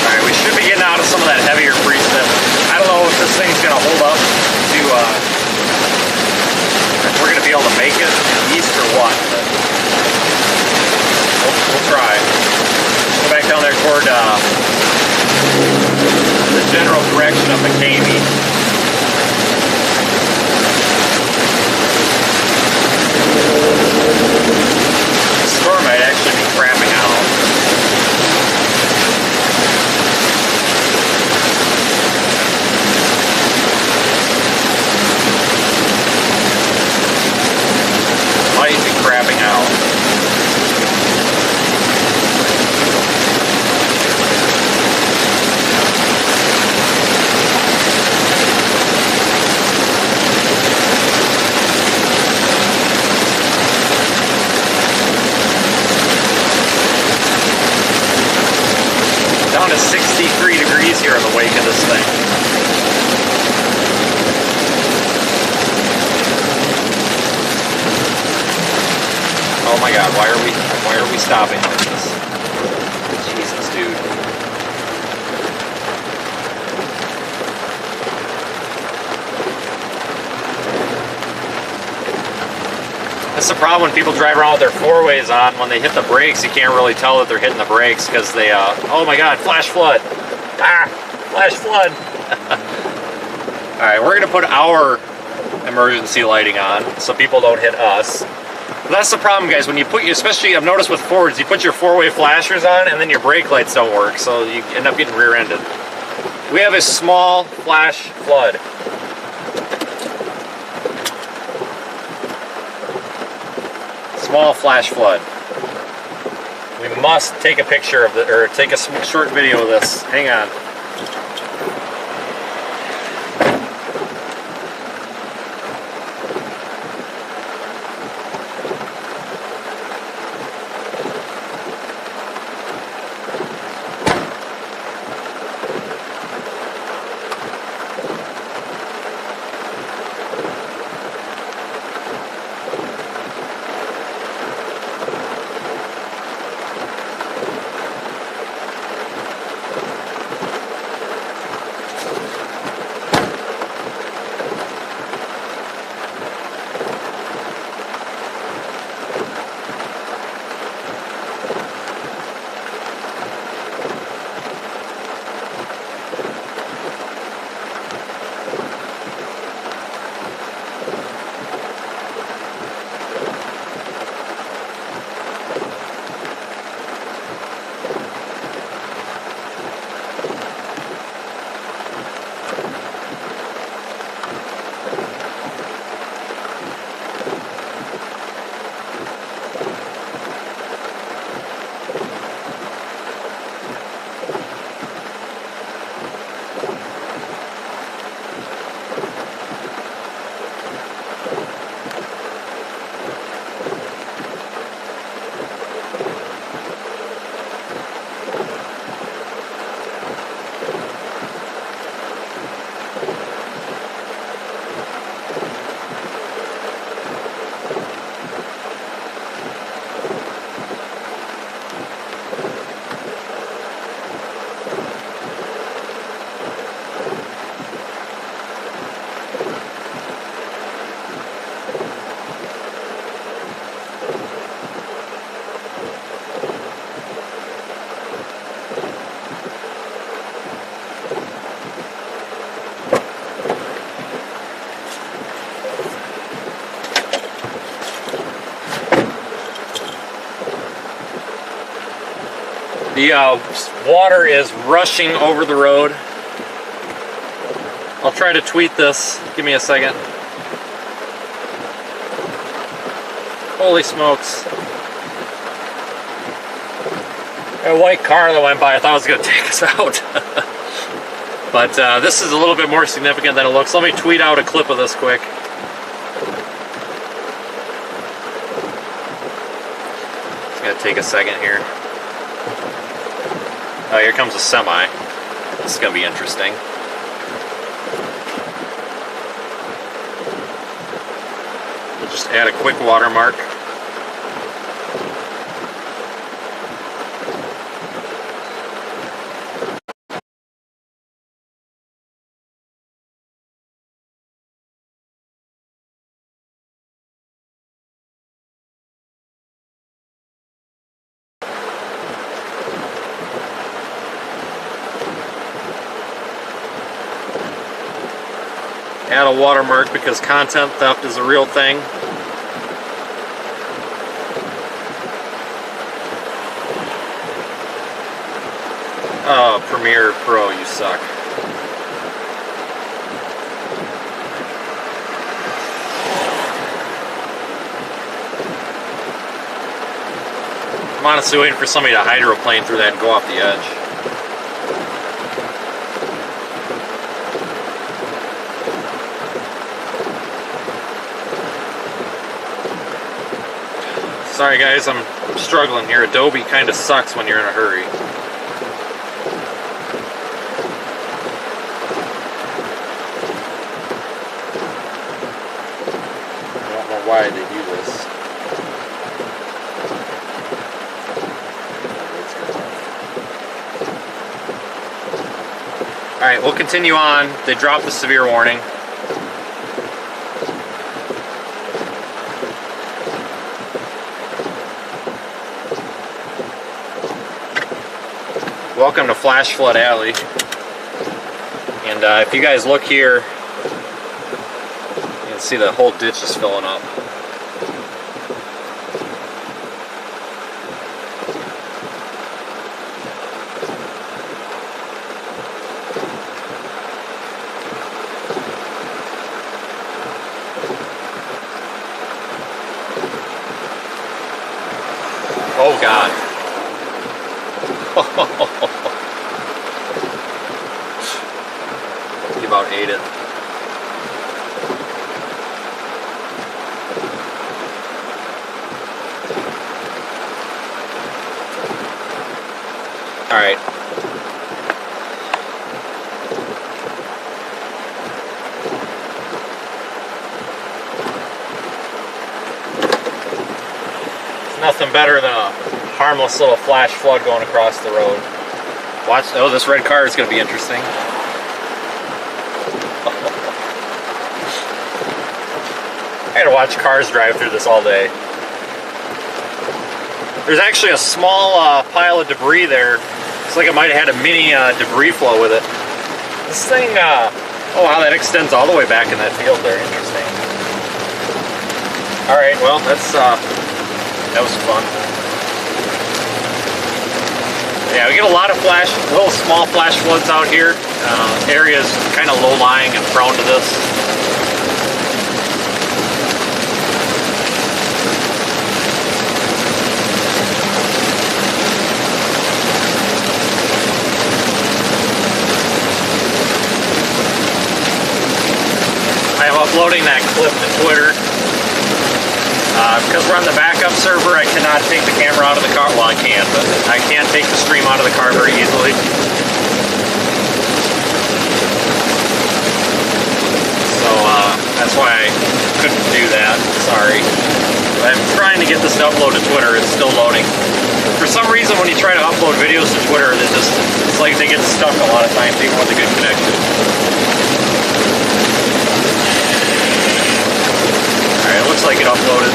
Alright, we should be getting out of some of that heavier precip. I don't know if this thing's going to hold up to if we're going to be able to make it east or what, but we'll try. Go back down there toward the general direction of McCamey. The storm might actually be crapping out. Might be crapping out. Down to 63 degrees here in the wake of this thing. Oh my God, why are we stopping like this? Jesus, dude. That's the problem when people drive around with their four-ways on. When they hit the brakes, you can't really tell that they're hitting the brakes because they, oh my God, flash flood. Ah, flash flood. All right, we're gonna put our emergency lighting on so people don't hit us. But that's the problem, guys. When you put, especially I've noticed with Fords, you put your four-way flashers on and then your brake lights don't work, so you end up getting rear-ended. We have a small flash flood. Small flash flood. We must take a picture of it, or take a short video of this. Hang on. The water is rushing over the road. I'll try to tweet this. Give me a second. Holy smokes. A white car that went by, I thought it was going to take us out. But this is a little bit more significant than it looks. Let me tweet out a clip of this quick. It's going to take a second here. Oh, here comes a semi. This is going to be interesting. We'll just add a quick watermark. Add a watermark because content theft is a real thing. Oh, Premiere Pro, you suck. I'm honestly waiting for somebody to hydroplane through that and go off the edge. Sorry guys, I'm struggling here. Adobe kind of sucks when you're in a hurry. I don't know why they do this. Alright, we'll continue on. They dropped the severe warning. Welcome to Flash Flood Alley. And if you guys look here, you can see the whole ditch is filling up. Oh God. He about ate it. All right. It's nothing better than a harmless little flash flood going across the road. Watch, oh, this red car is going to be interesting. I gotta watch cars drive through this all day. There's actually a small pile of debris there. Looks like it might have had a mini debris flow with it. This thing, oh wow, that extends all the way back in that field there. Interesting. All right, well, that was fun. Yeah, we get a lot of little small flash floods out here. Areas kind of low-lying and prone to this. I am uploading that clip to Twitter. Because we're on the backup server, I cannot take the camera out of the car. Well, I can, but I can't take the stream out of the car very easily. So, that's why I couldn't do that. Sorry. I'm trying to get this to upload to Twitter. It's still loading. For some reason, when you try to upload videos to Twitter, it's like they get stuck a lot of times, even with a good connection. Alright, it looks like it uploaded.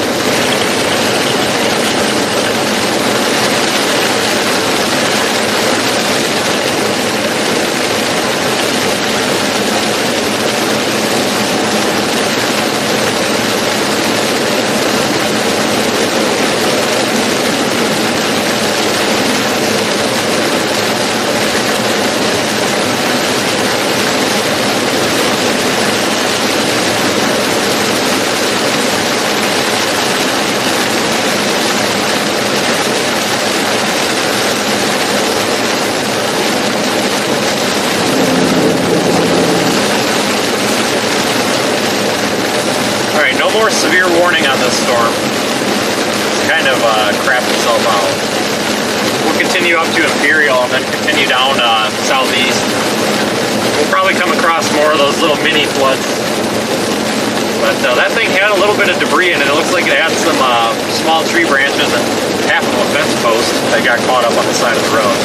no more severe warning on this storm. It's kind of crapped itself out. We'll continue up to Imperial and then continue down southeast. We'll probably come across more of those little mini floods. But that thing had a little bit of debris in it. It looks like it had some small tree branches and half of a fence post that got caught up on the side of the road.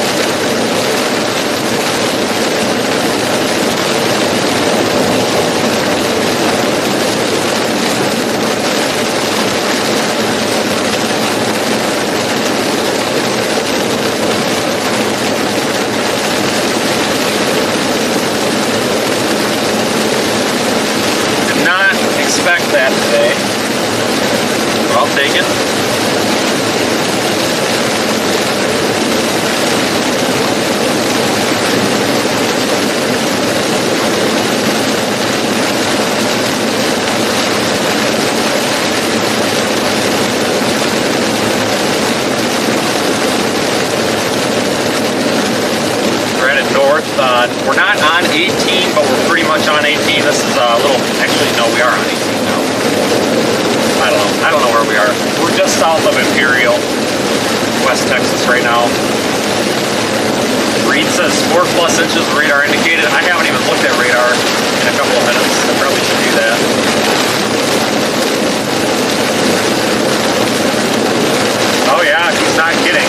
Expect that today, but I'll take it. We're headed north. We're not on 18, but we're pretty much on 18. This is a little, actually, no, we are on 18 now. I don't know where we are. We're just south of Imperial, West Texas right now. Reed says 4+ inches of radar indicated. I haven't even looked at radar in a couple of minutes. I probably should do that. Oh yeah, he's not kidding.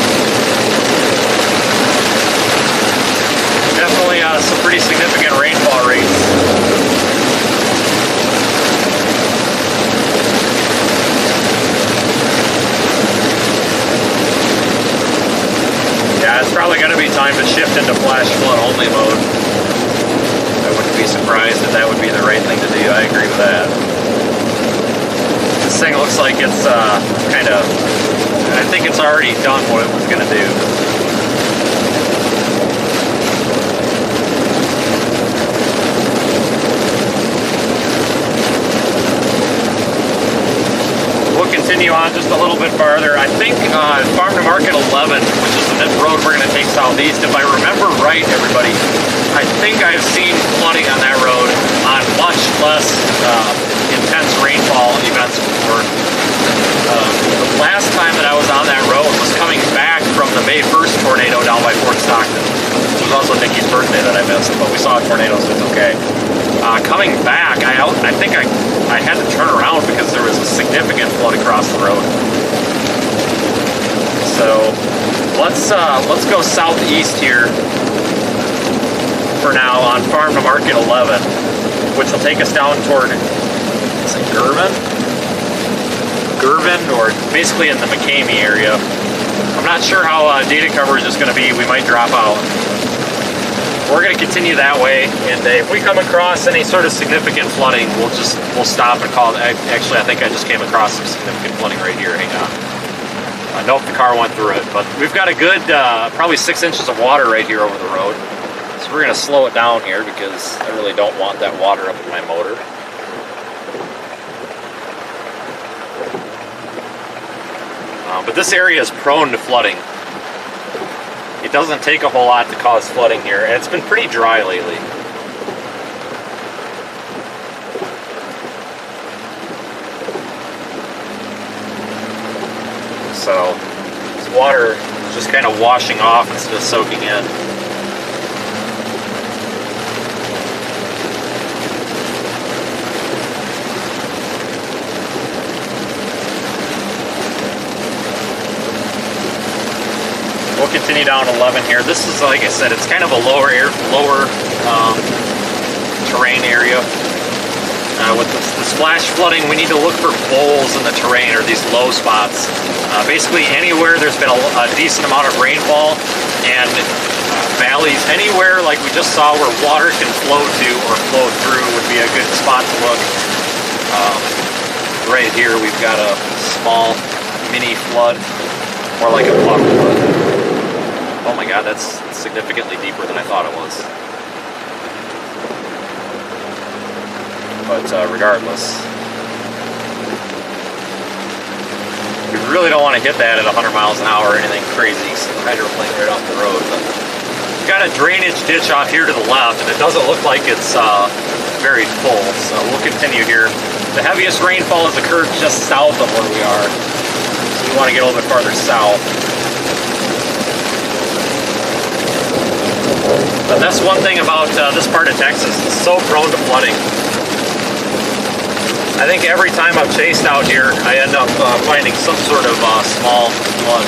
Definitely some pretty significant rainfall rates. Yeah, it's probably going to be time to shift into flash flood only mode. I wouldn't be surprised if that would be the right thing to do. I agree with that. This thing looks like it's kind of, I think it's already done what it was going to do. We'll continue on just a little bit farther. I think Farm to Market 11, which is the road we're going to take southeast, if I remember right, everybody, I think I've seen flooding on that road on much less intense rainfall events before. The last time that I was on that road was coming back from the May 1st tornado down by Fort Stockton. It was also Nikki's birthday that I missed, but we saw a tornado, so it's okay. Coming back, I think I had to turn around because there was a significant flood across the road. So let's go southeast here for now on Farm to Market 11, which will take us down toward, is it Girvan, or basically in the McCamey area. I'm not sure how data coverage is going to be. We might drop out. We're going to continue that way, and if we come across any sort of significant flooding, we'll stop and call. Actually, I think I just came across some significant flooding right here. Hang on. Nope, the car went through it, but we've got a good probably 6 inches of water right here over the road. So we're going to slow it down here because I really don't want that water up in my motor. But this area is prone to flooding. It doesn't take a whole lot to cause flooding here, and it's been pretty dry lately. So this water is just kind of washing off instead of soaking in. We'll continue down 11 here. This is, like I said, it's kind of a lower terrain area. With this flash flooding, we need to look for bowls in the terrain, or these low spots. Basically, anywhere there's been a decent amount of rainfall, and valleys, anywhere like we just saw where water can flow to or flow through would be a good spot to look. Right here, we've got a small mini flood, more like a puck flood. Oh my God, that's significantly deeper than I thought it was. But regardless, we really don't want to hit that at 100 miles an hour or anything crazy, so the hydroplane right off the road. But we've got a drainage ditch off here to the left, and it doesn't look like it's very full, so we'll continue here. The heaviest rainfall has occurred just south of where we are. So we want to get a little bit farther south. But that's one thing about this part of Texas. It's so prone to flooding. I think every time I've chased out here, I end up finding some sort of small flood.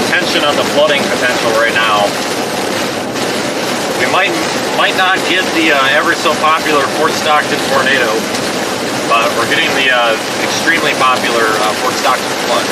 Attention on the flooding potential right now. We might not get the ever so popular Fort Stockton tornado, but we're getting the extremely popular Fort Stockton flood.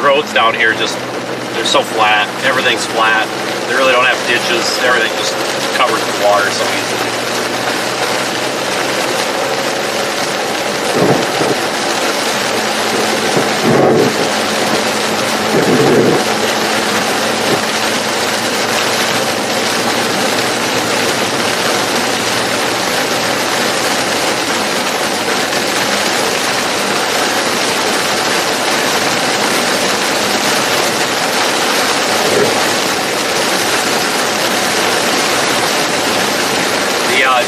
Roads down here they're so flat. Everything's flat. They really don't have ditches. Everything just covers with water so easily.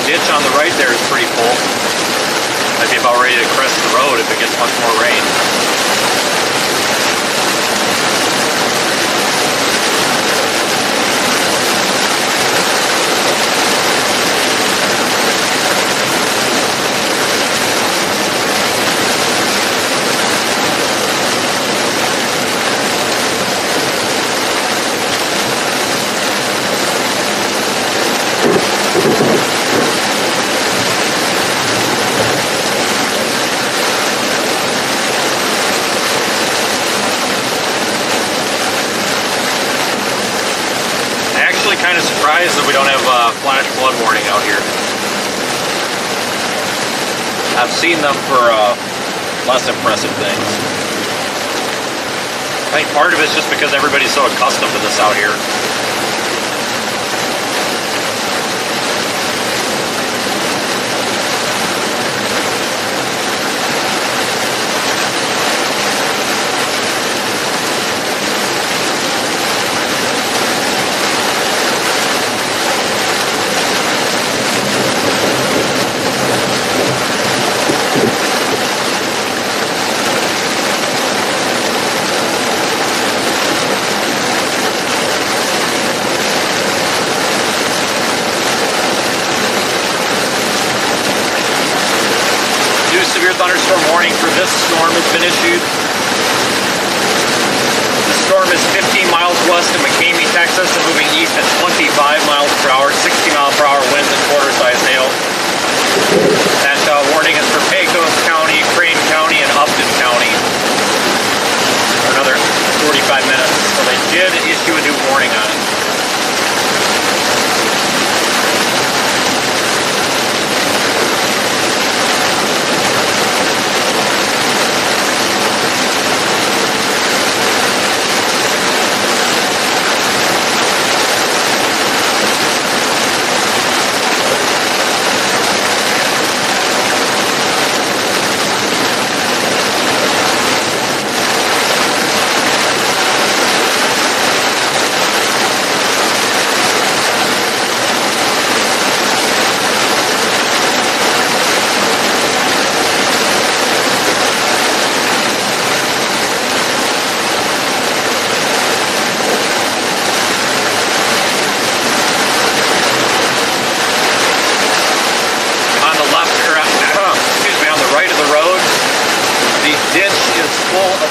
Ditch on the right there is pretty full. Might be about ready to crest the road if it gets much more rain. flood warning out here. I've seen them for less impressive things. I think part of it's just because everybody's so accustomed to this out here. Severe thunderstorm warning for this storm has been issued. The storm is 15 miles west of McCamey, Texas, and moving east at 25 miles per hour, 60 mile per hour winds and quarter-size hail. That warning is for Pecos County, Crane County, and Upton County for another 45 minutes. So they did issue a new warning on it.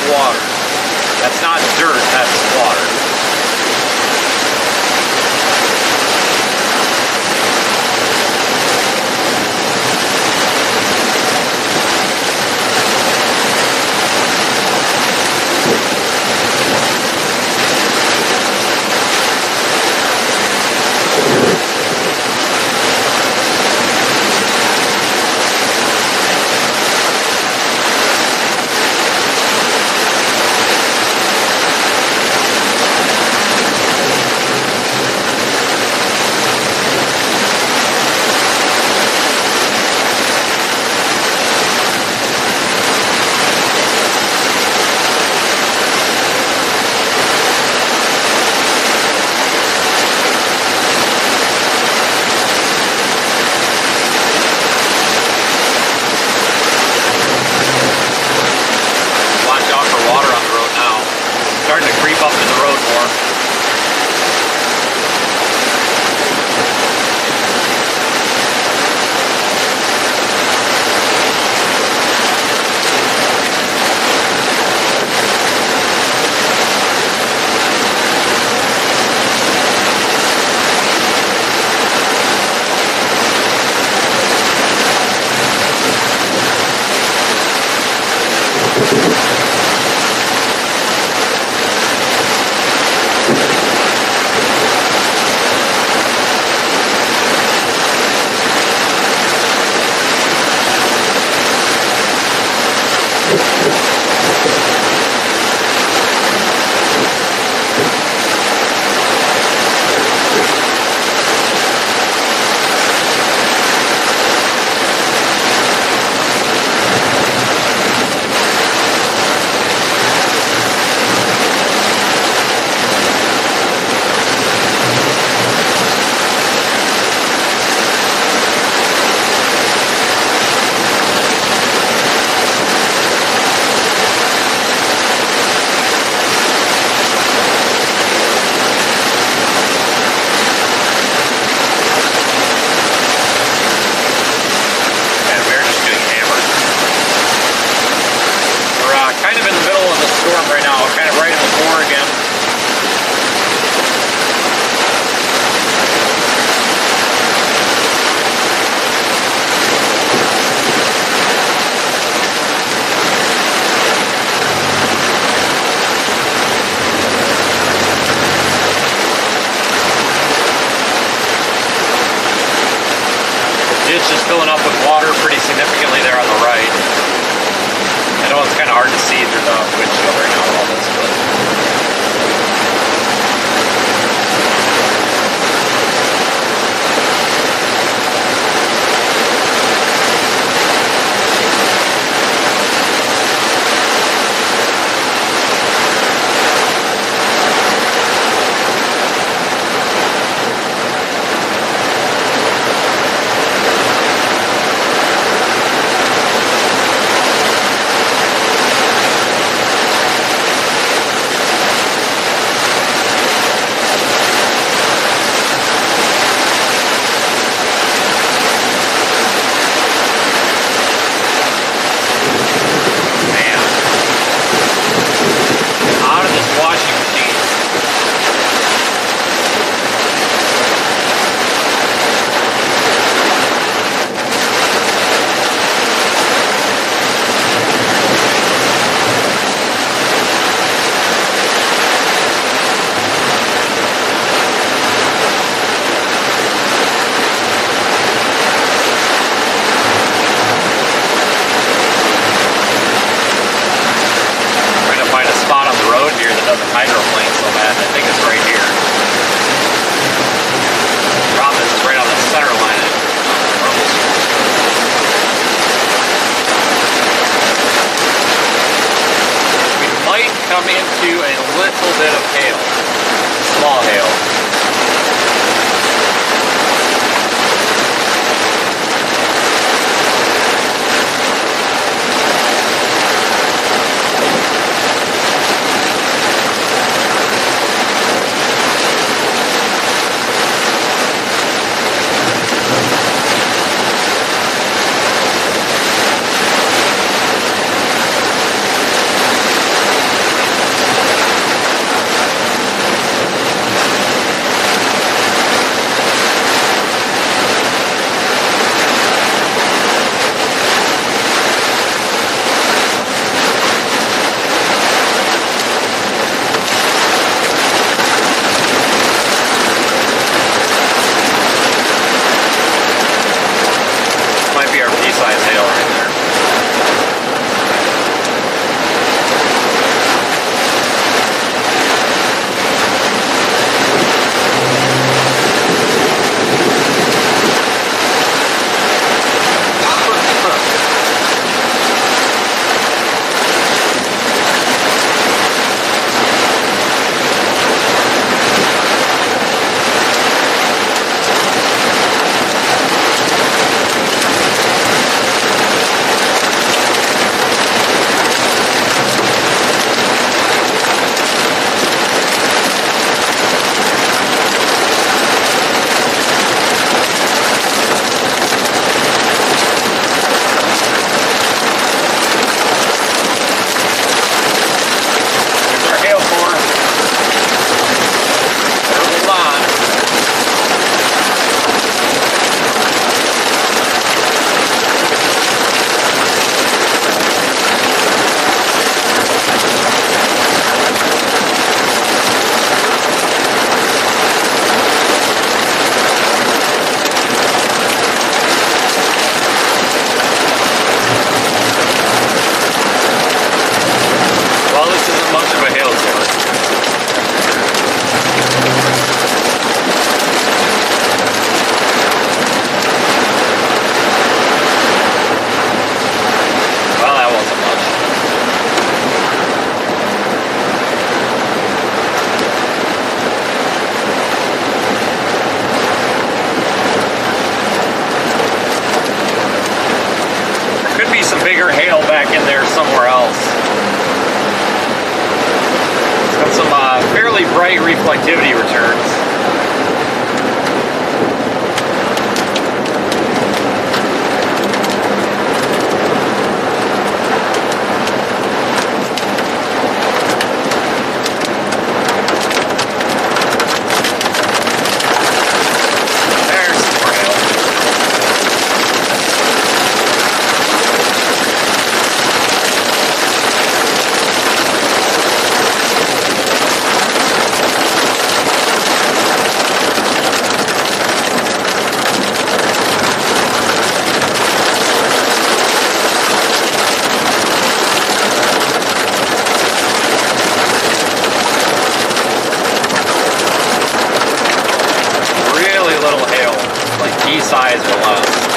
Water. That's not dirt, that's water. it's just filling up with water pretty significantly there on the right. I know it's kind of hard to see through the windshield right now with all this, but... hydroplane so bad. I think it's right here. Problem is, it's right on the center line. We might come into a little bit of hail. Small hail. Bigger hail back in there somewhere else. It's got some fairly bright reflectivity returns. size or less.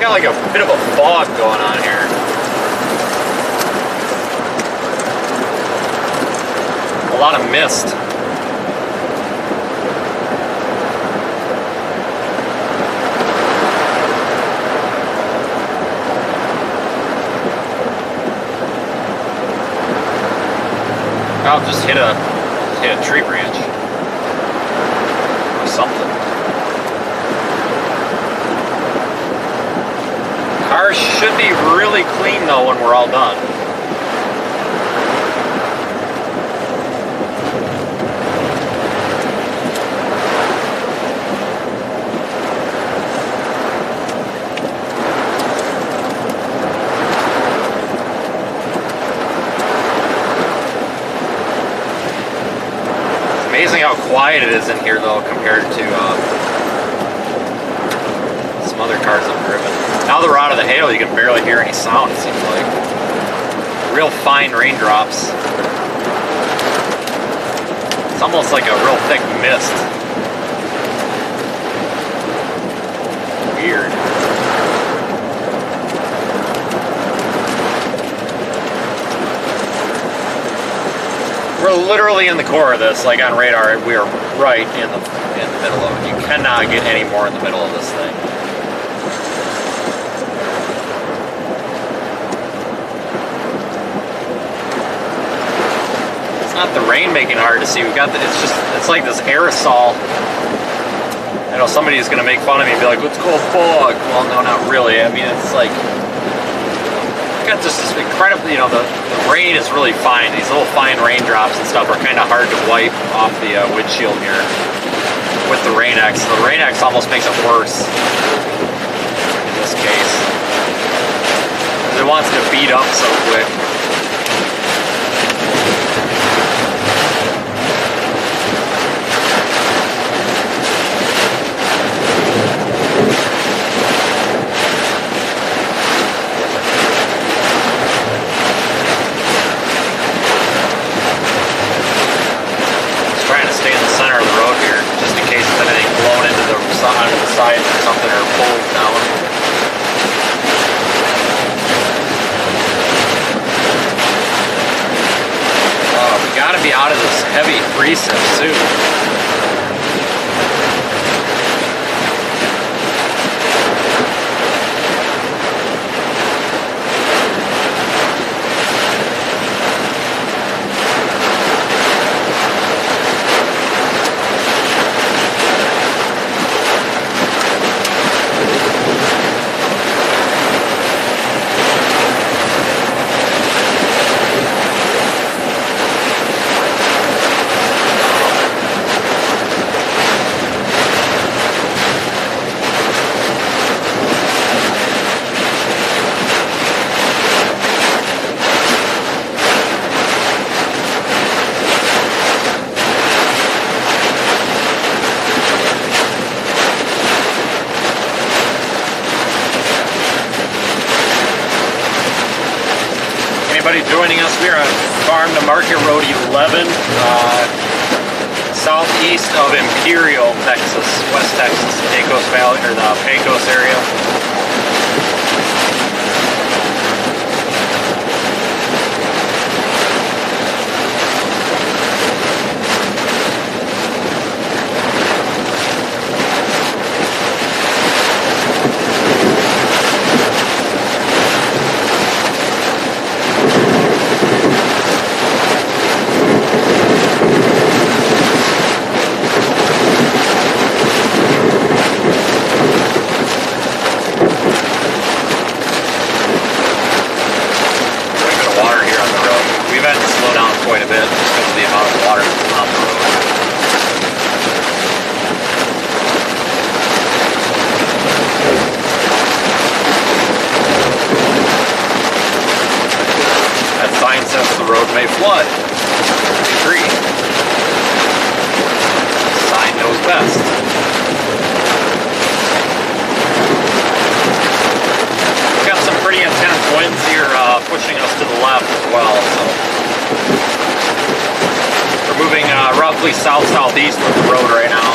Like a bit of a fog going on here. A lot of mist. I'll just hit a tree branch or something. Cars should be really clean though when we're all done. It's amazing how quiet it is in here though compared to some other cars I've driven. Now that we're out of the hail, you can barely hear any sound, it seems like. Real fine raindrops. It's almost like a real thick mist. Weird. We're literally in the core of this, like on radar, we are right in the middle of it. You cannot get any more in the middle of this thing. Not the rain making it hard to see. We got it's like this aerosol. I know somebody's gonna make fun of me and be like, let's go fog. Well, no, not really. I mean, it's like, got this incredible, you know, the rain is really fine. These little fine raindrops and stuff are kind of hard to wipe off the windshield here with the Rain X. The Rain X almost makes it worse in this case. It wants to beat up so quick. Onto the sides or something, or pulled down. Oh, we gotta be out of this heavy precip soon. Joining us, we are on Farm to Market Road 11, southeast of Imperial, Texas, West Texas, Pecos Valley, or the Pecos area. what? I agree. Sign knows best. We've got some pretty intense winds here pushing us to the left as well, so we're moving roughly south-southeast with the road right now.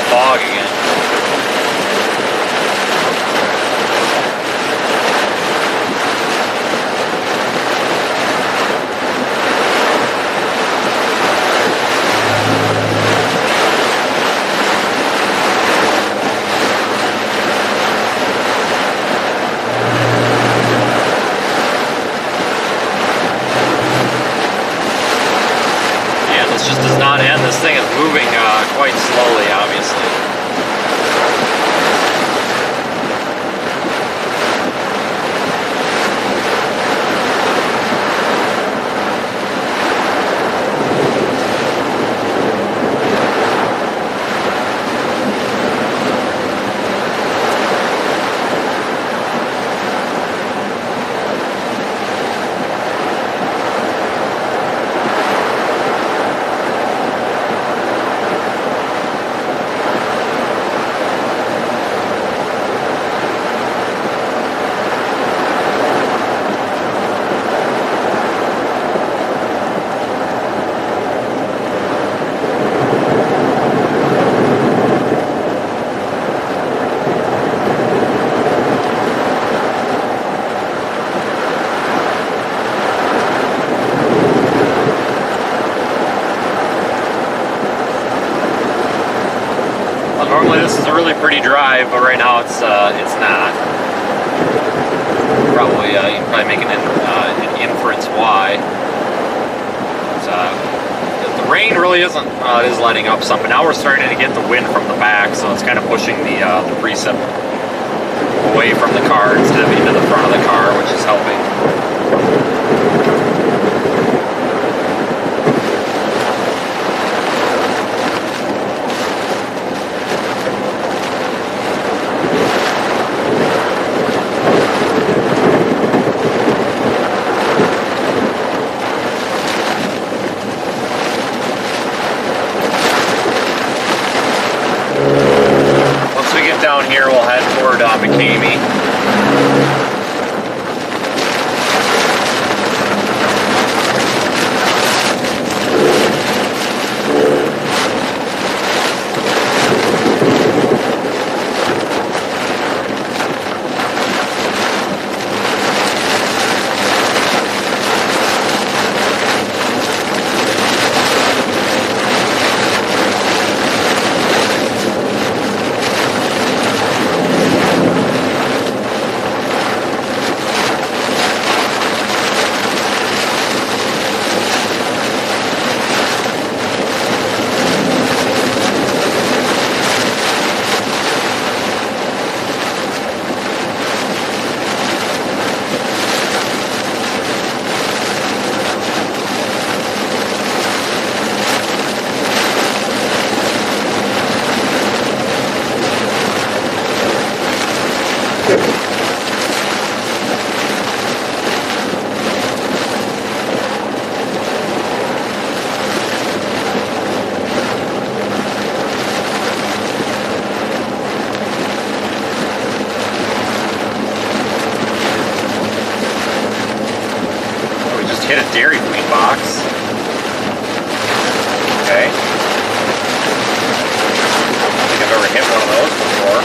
Fog again. Yeah, this just does not end. This thing is moving quite slowly, obviously. Normally this is a really pretty drive, but right now it's not. Probably you can probably make an inference why. The rain really isn't is letting up some, but now we're starting to get the wind from the back, so it's kind of pushing the precip away from the car instead of into the front of the car, which is helping. Down here, we'll head toward McCamey. Hit a Dairy Queen box. Okay. I don't think I've ever hit one of those before.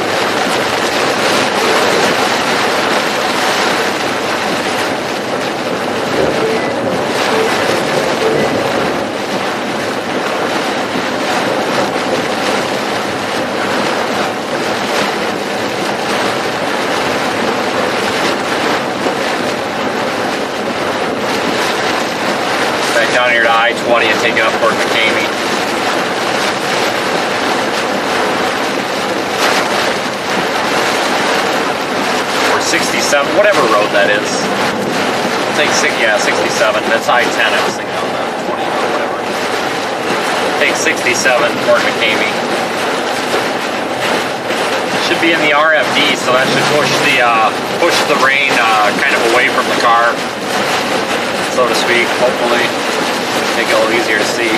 20 and take it up toward McCamey. Or 67, whatever road that is. Take 67. That's I-10. I was thinking on the 20 or whatever. Take 67 toward McCamey. Should be in the RFD, so that should push the rain kind of away from the car, so to speak. Hopefully, make it a little easier to see.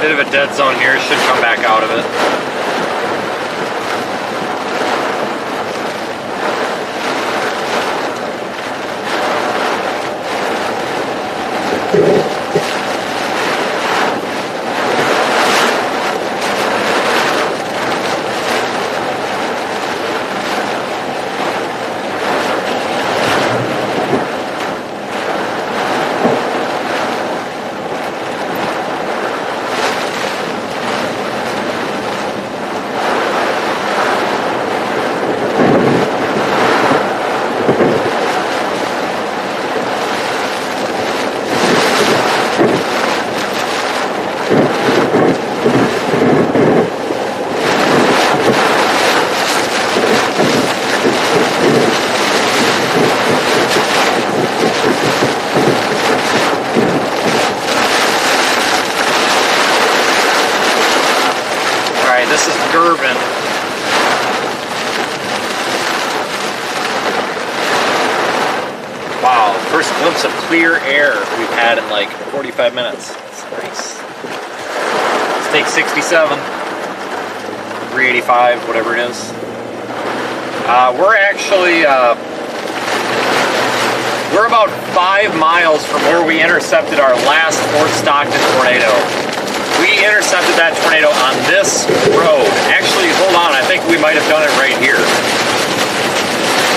Bit of a dead zone here, should come back out of it. This is Girvan. Wow, first glimpse of clear air we've had in like 45 minutes. It's nice. Let's take 67, 385, whatever it is. We're actually, we're about 5 miles from where we intercepted our last Fort Stockton tornado. We intercepted that tornado on this road. Actually, hold on, I think we might have done it right here.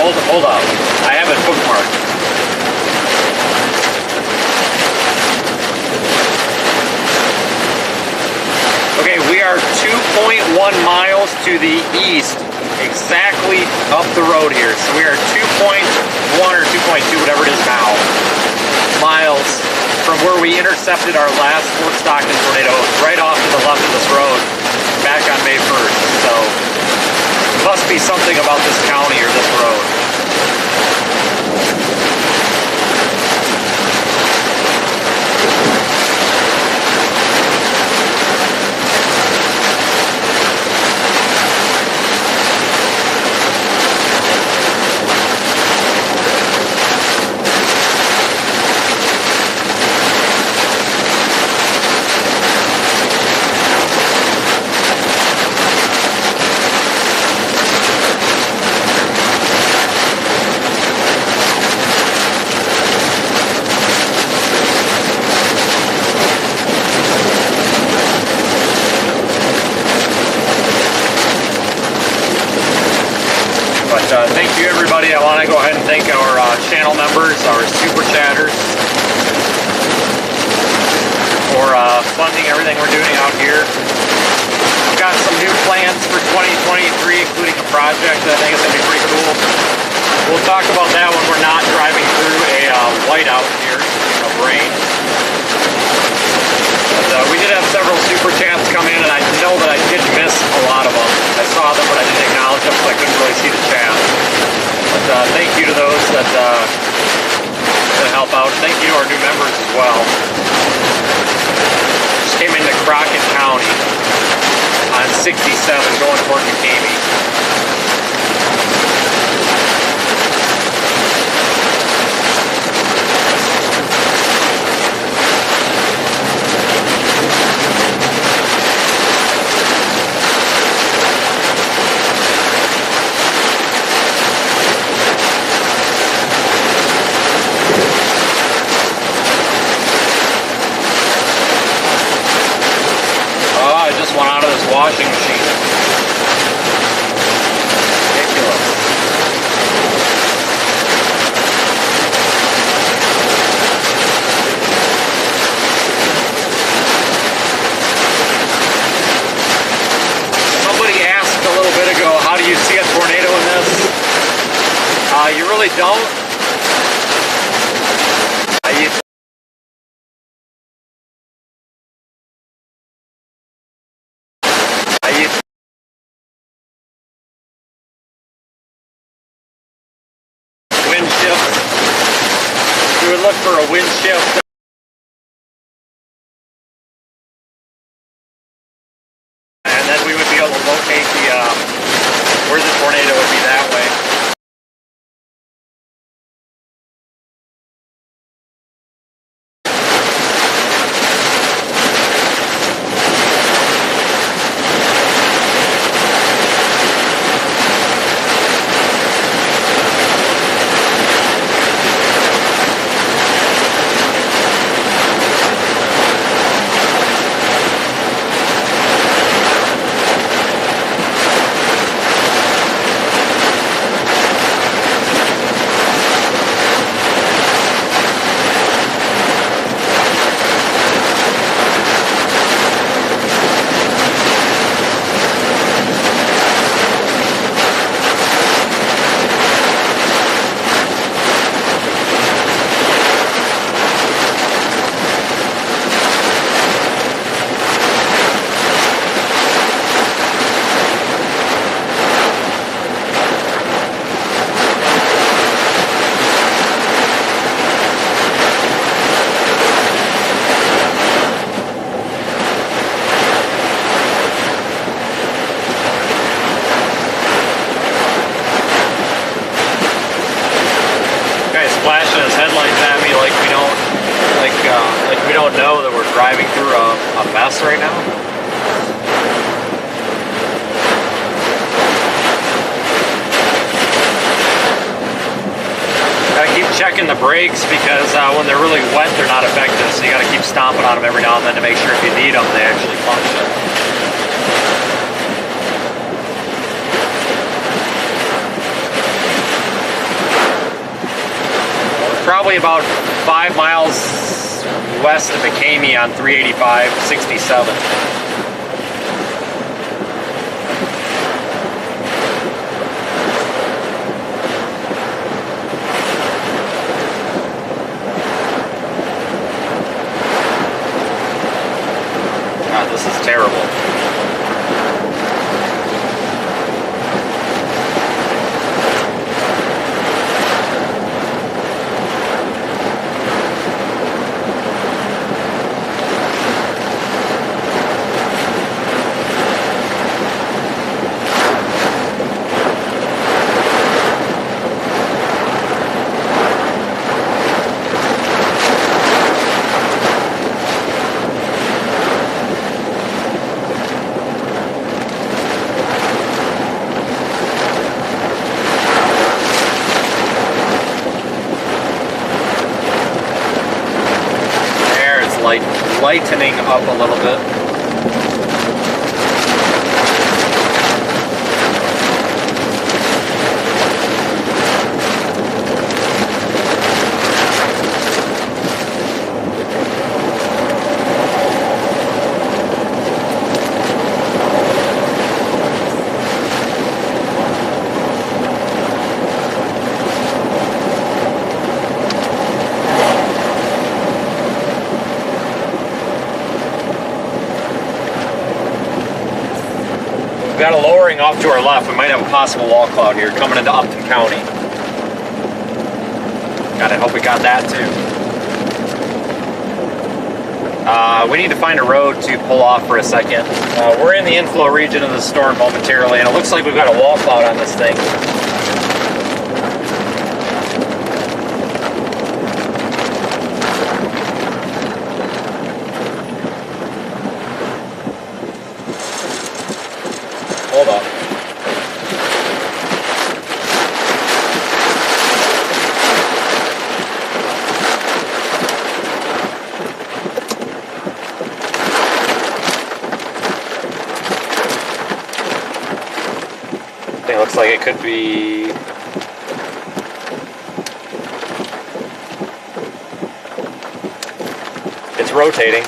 Hold up. I have it bookmarked. Okay, we are 2.1 miles to the east, exactly up the road here. So we are 2.1 or 2.2, whatever it is now, miles from where we intercepted our last Fort Stockton tornado, right off to the left of this road, back on May 1st. So, must be something about this county or this road. Thank you, everybody. I want to go ahead and thank our channel members, our super chatters, for funding everything we're doing out here. We've got some new plans for 2023, including a project that I think is going to be pretty cool. We'll talk about that when we're not driving through a whiteout here of rain. But we did have several super chats come in, and I know that I did miss a lot of them. I saw them, but I didn't acknowledge them, so I couldn't really see the chat. But thank you to those that help out. Thank you to our new members as well. Just came into Crockett County. 67 going toward McCamey. One out of this washing machine. Ridiculous. Somebody asked a little bit ago, how do you see a tornado in this? You really don't. Wind shift. You would look for a wind shift. And then we would be able to locate where the tornado would be that way. Flashing his headlights at me like we don't know that we're driving through a mess right now. Gotta keep checking the brakes because when they're really wet, they're not effective. So you gotta keep stomping on them every now and then to make sure if you need them, they actually function. Probably about 5 miles west of McCamey on 385, 67. God, this is terrible. Lightening up a little bit. We've got a lowering off to our left. We might have a possible wall cloud here coming into Upton County. God, I hope we got that too. We need to find a road to pull off for a second. We're in the inflow region of the storm momentarily, and it looks like we've got a wall cloud on this thing. Hold up. It looks like it could be... It's rotating.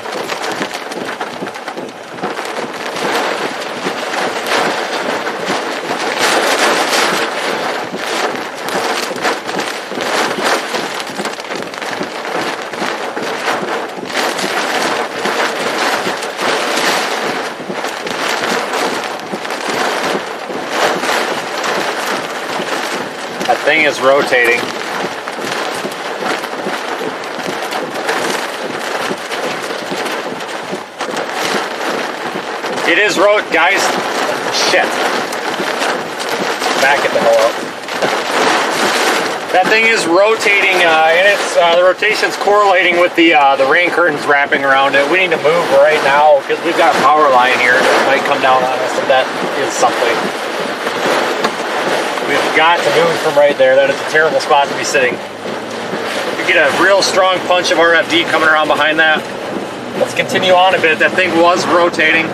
That thing is rotating. It is guys. Shit. Back it the hell up. That thing is rotating, and it's the rotation's correlating with the rain curtains wrapping around it. We need to move right now because we've got a power line here that might come down on us, and that is something. We've got to move from right there. That is a terrible spot to be sitting. You get a real strong punch of RFD coming around behind that. Let's continue on a bit. That thing was rotating.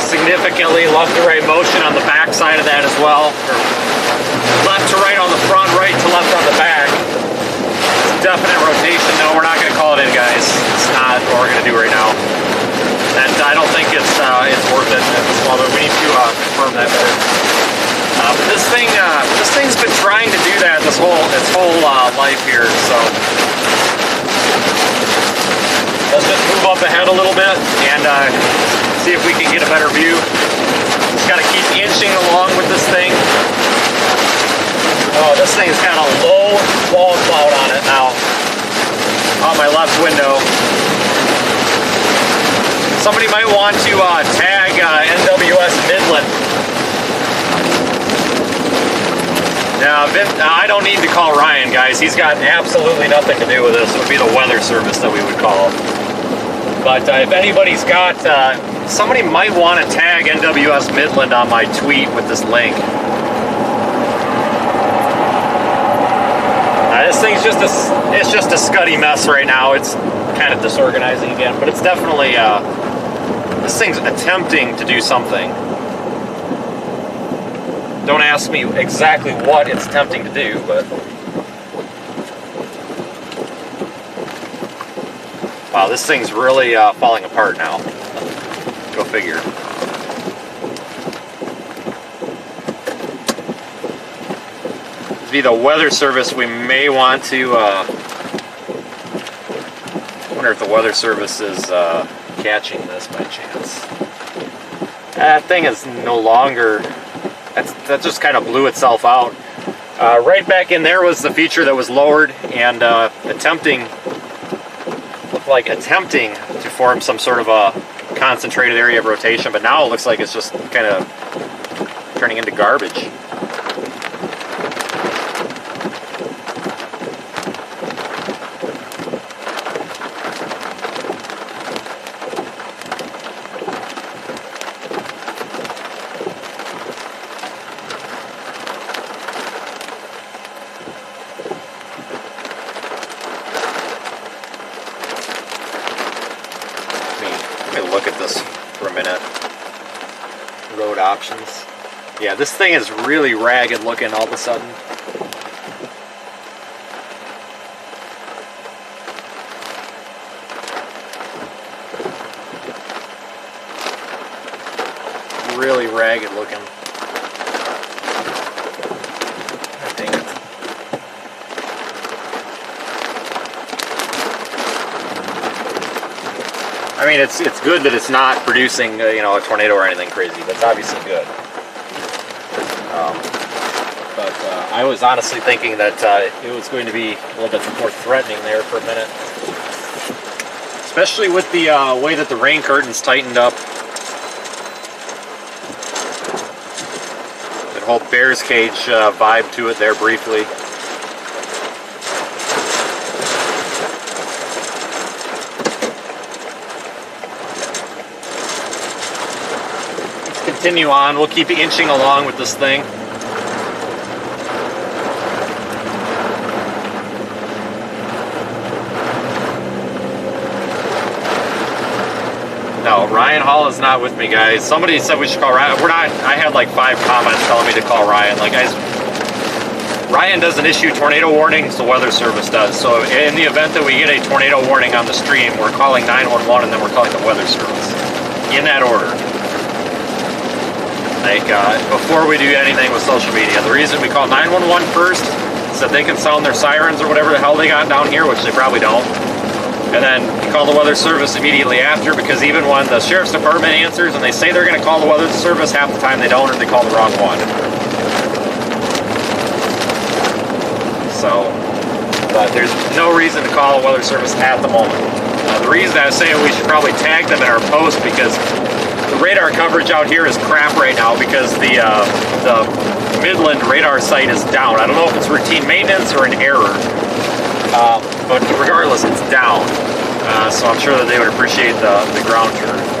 Significantly left to right motion on the back side of that as well. Or left to right on the front, right to left on the back. It's definite rotation. No, we're not going to call it in, guys. It's not what we're going to do right now. And I don't think it's worth it. Well, we need to confirm that better. But this thing's been trying to do that its whole life here. So let's just move up ahead a little bit and see if we can get a better view. Just got to keep inching along with this thing. Oh, this thing's got a low wall cloud on it now. On my left window. Somebody might want to tag NWS Midland. Now, I don't need to call Ryan, guys. He's got absolutely nothing to do with this. It would be the weather service that we would call. But if anybody's got, somebody might want to tag NWS Midland on my tweet with this link. This thing's just it's just a scuddy mess right now. It's kind of disorganizing again, but it's definitely, this thing's attempting to do something. Don't ask me exactly what it's attempting to do, but... Wow, this thing's really falling apart now. Go figure. This be the weather service. We may want to... wonder if the weather service is catching this by chance. That thing is no longer... That just kind of blew itself out. Right back in there was the feature that was lowered and attempting to form some sort of a concentrated area of rotation, but now it looks like it's just kind of turning into garbage. Look at this for a minute. Road options. Yeah, this thing is really ragged looking all of a sudden. Really ragged looking. Dang it. I mean, it's good that it's not producing, you know, a tornado or anything crazy. That's obviously good. But I was honestly thinking that it was going to be a little bit more threatening there for a minute. especially with the way that the rain curtain's tightened up. That whole bear's cage vibe to it there briefly. Let's continue on. We'll keep inching along with this thing. No, Ryan Hall is not with me, guys. Somebody said we should call Ryan. We're not. I had like 5 comments telling me to call Ryan. Like, guys, Ryan doesn't issue tornado warnings, the Weather Service does. So in the event that we get a tornado warning on the stream, we're calling 911 and then we're calling the Weather Service. In that order. Like, before we do anything with social media. The reason we call 911 first is that they can sound their sirens or whatever the hell they got down here, which they probably don't. And then you call the Weather Service immediately after, because even when the Sheriff's Department answers and they say they're going to call the Weather Service, half the time they don't, or they call the wrong one. So, but there's no reason to call the Weather Service at the moment. The reason I was saying we should probably tag them in our post, because the radar coverage out here is crap right now, because the Midland radar site is down. I don't know if it's routine maintenance or an error. But regardless, it's down. So I'm sure that they would appreciate the ground truth.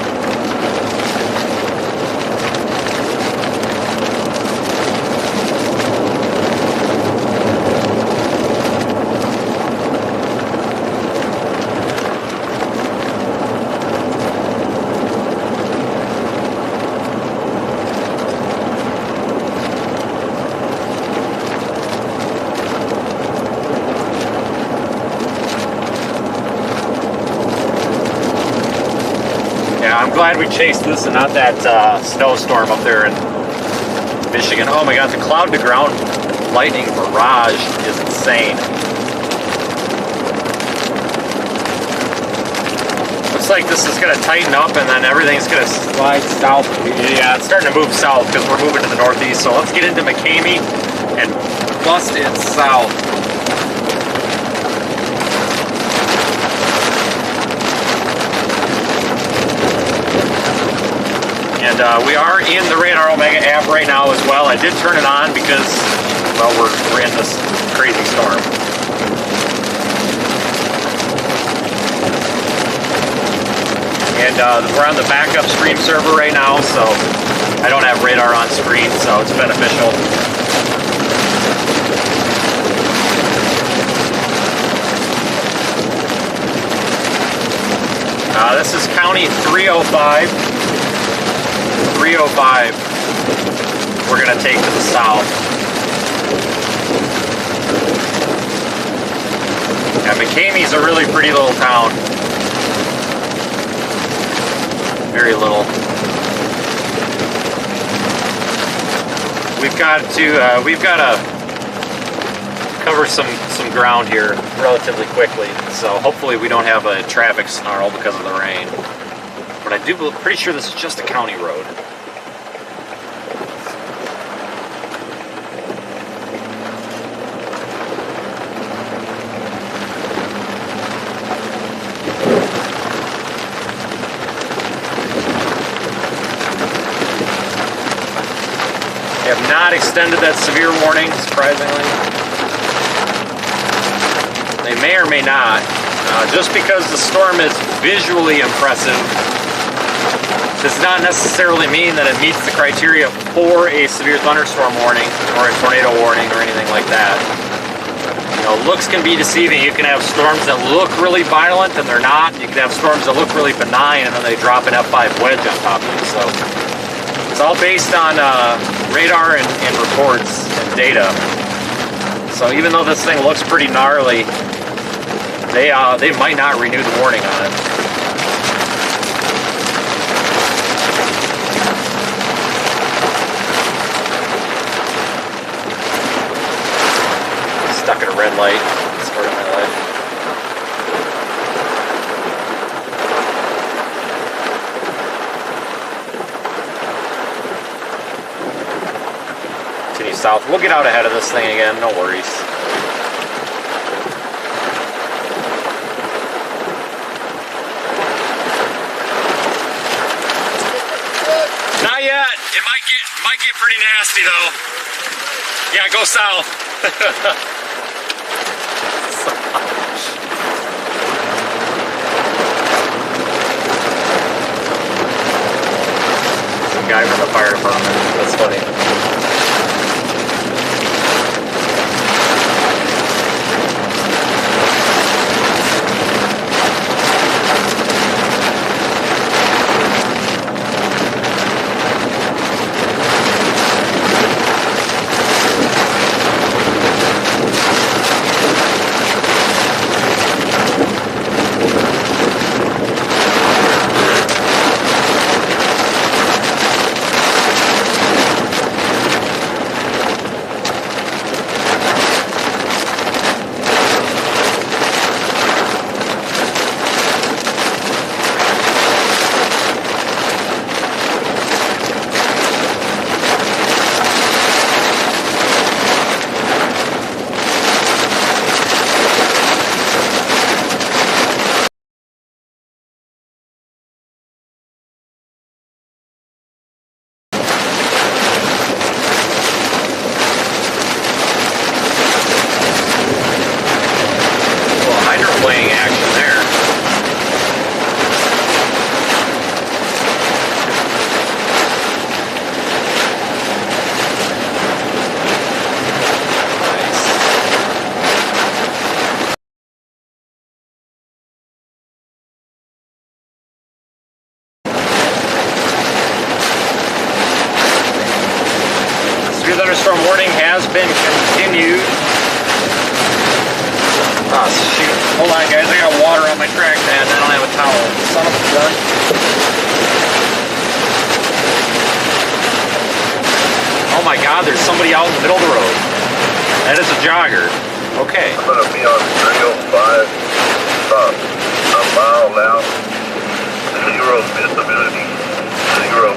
I'm glad we chased this and not that snowstorm up there in Michigan. Oh my god, the cloud to ground lightning barrage is insane. Looks like this is going to tighten up and then everything's going to slide south. Yeah, it's starting to move south because we're moving to the northeast. So let's get into McCamey and bust it south. And we are in the Radar Omega app right now as well. I did turn it on because, well, we're in this crazy storm. And we're on the backup stream server right now, so I don't have radar on screen, so it's beneficial. This is County 305. 305 we're going to take to the south. Yeah, McCamey's a really pretty little town. Very little. We've got to cover some ground here relatively quickly, so hopefully we don't have a traffic snarl because of the rain. But I'm pretty sure this is just a county road. They have not extended that severe warning, surprisingly. They may or may not. Just because the storm is visually impressive does not necessarily mean that it meets the criteria for a severe thunderstorm warning or a tornado warning or anything like that. You know, looks can be deceiving. You can have storms that look really violent and they're not. You can have storms that look really benign and then they drop an F5 wedge on top of you. So it's all based on radar and reports and data. So even though this thing looks pretty gnarly, they might not renew the warning on it. Stuck at a red light. Start my light. Continue south. We'll get out ahead of this thing again, no worries. might get pretty nasty though. Yeah, go south. Some guy from the fire department. That's funny. Hydroplane action there. Severe thunderstorm warning has been continued. Oh, shoot. Hold on, guys. I got water on my track, man. I don't have a towel. Son of a gun. Oh my god, there's somebody out in the middle of the road. That is a jogger. Okay. I'm going to be on 305, about a mile now. 0 visibility. 0.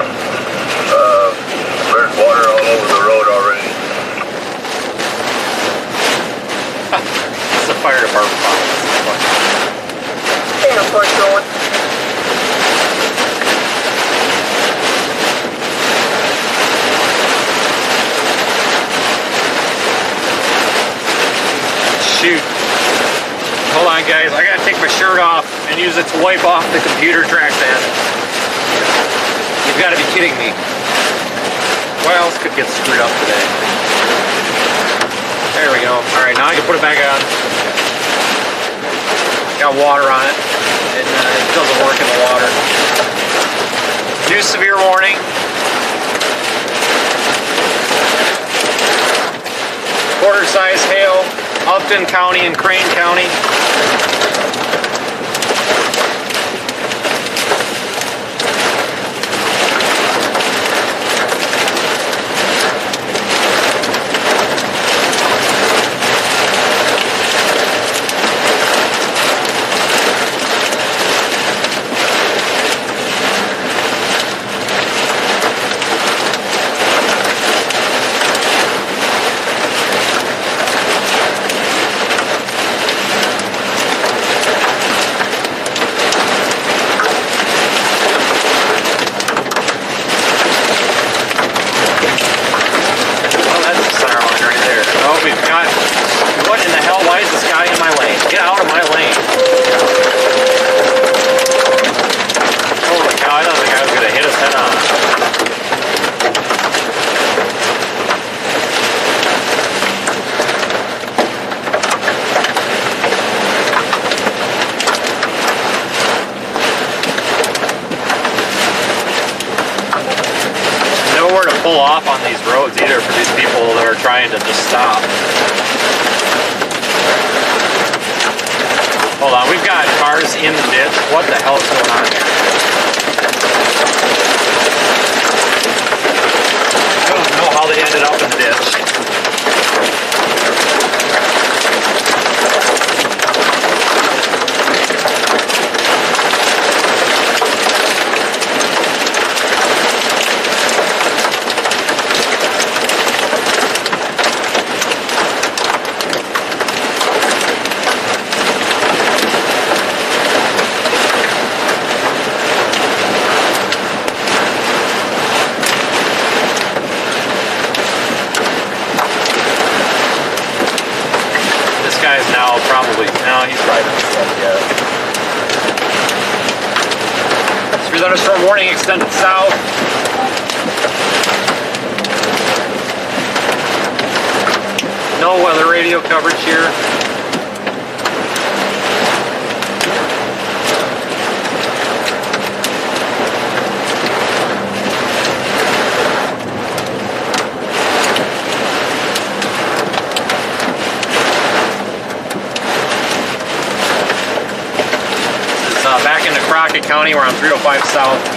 There's water all over the road already. It's a fire department problem. Airport going. Shoot. Hold on, guys. I gotta take my shirt off and use it to wipe off the computer trackpad. You've got to be kidding me. What else could get screwed up today? There we go. Alright, now I can put it back on. Got water on it. It doesn't work in the water. New severe warning. Quarter size hail, Upton County and Crane County. Get out of my lane. Holy cow, I thought the guy was going to hit us head on. Nowhere to pull off on these roads either for these people that are trying to just stop. Hold on, we've got cars in the ditch. What the hell is going on here? I don't know how they ended up in the ditch. probably, no, he's probably not set yet. 3 thunderstorm warning extended south. No weather radio coverage here. Back into Crockett County, we're on 305 south.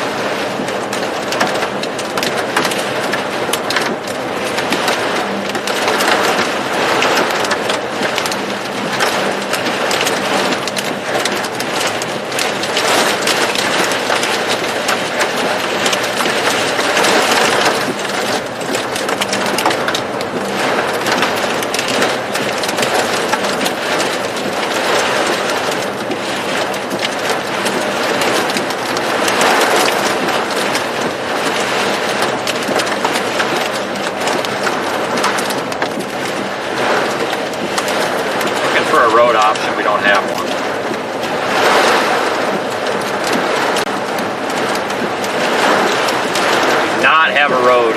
Option, we don't have one. Do not have a road.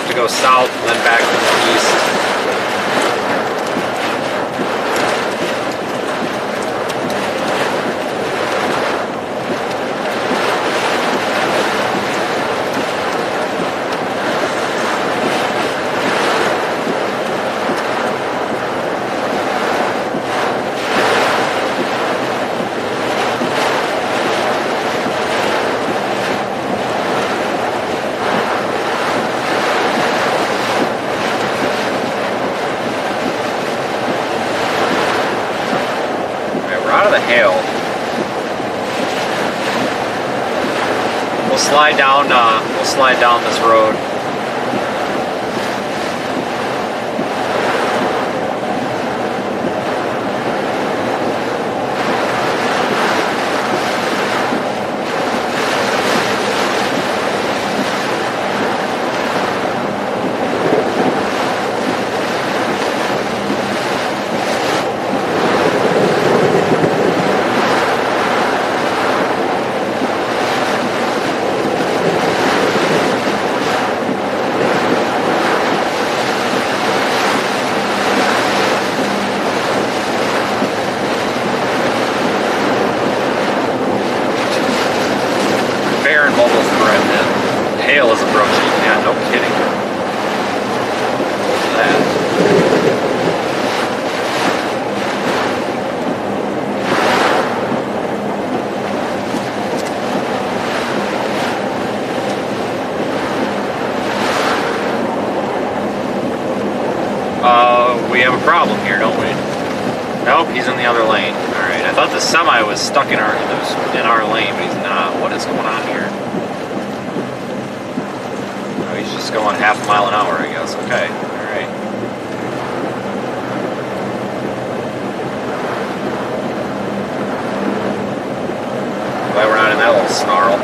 To go south and then back to the east. Hail. We'll slide down this road. Hail is approaching. Yeah, no kidding. That. We have a problem here, don't we? Nope, he's in the other lane. Alright, I thought the semi was stuck in our lane, but he's not. What is going on here? He's just going half a mile an hour, I guess. Okay, alright. Glad we're not in that little snarl.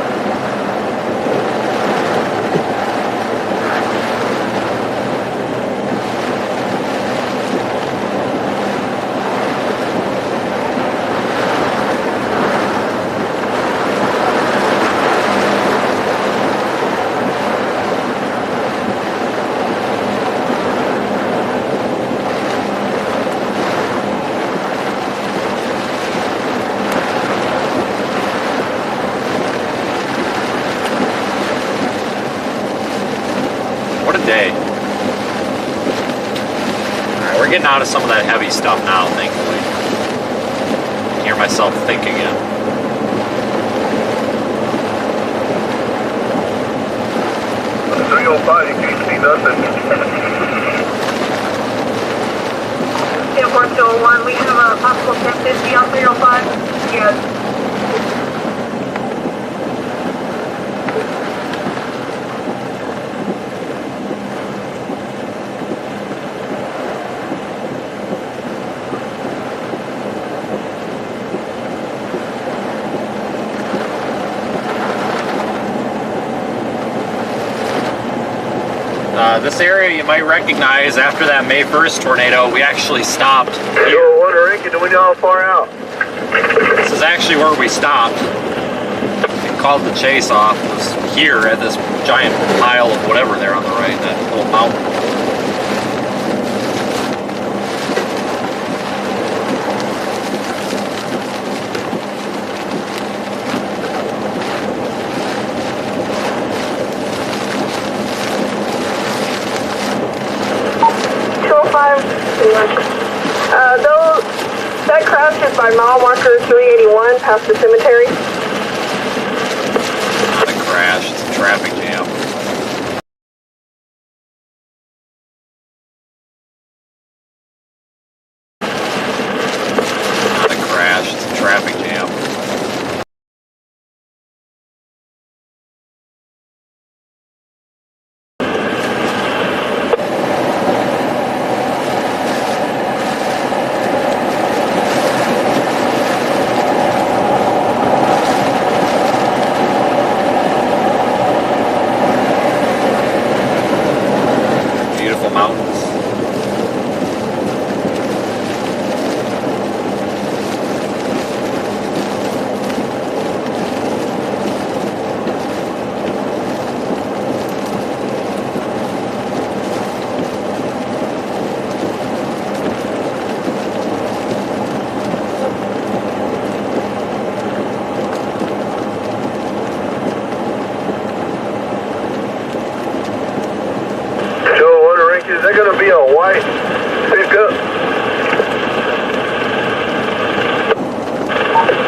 Day. Alright, we're getting out of some of that heavy stuff now, thankfully. I can hear myself think again. $305, you can't see nothing. Airport 201, we have a possible 1050 on 305. Yes. This area you might recognize after that May 1st tornado. We actually stopped here. Yo, Wonder Rican, do we know how far out? This is actually where we stopped and called the chase off. It was here at this giant pile of whatever there on the right, that little mountain. That crash is by mile marker 381 past the cemetery. Not a crash, it's a traffic jam. Not a crash, it's a traffic jam. Mountains. Is that going to be a white pickup?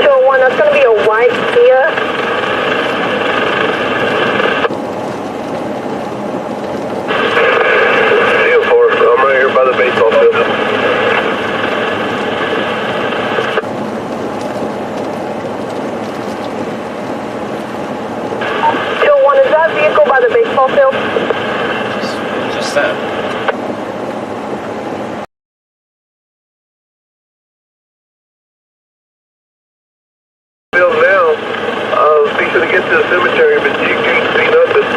Show 1, that's going to be a white Kia. Deal for it. I'm right here by the baseball field. Show 1, is that vehicle by the baseball field? Just that. Now, fixing to get to the cemetery, but you can't see nothing.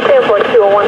10.201.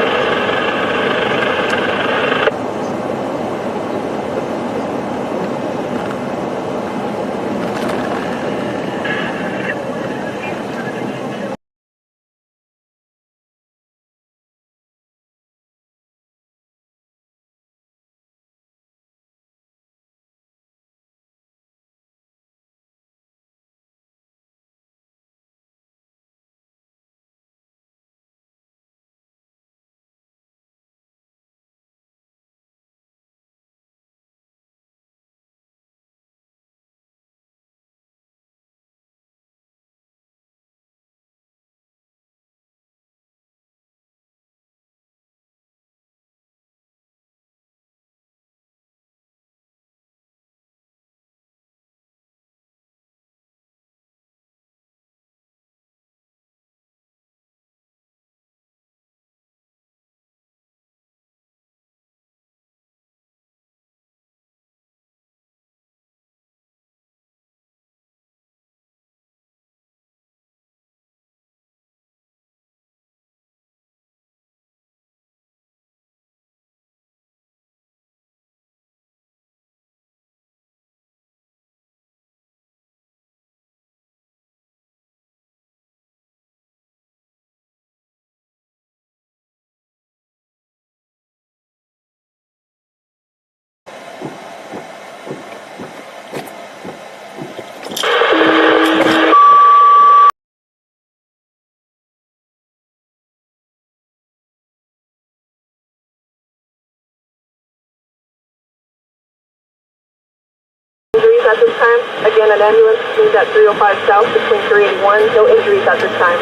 At this time, again, an ambulance needs at 305 South between 381. No injuries at this time.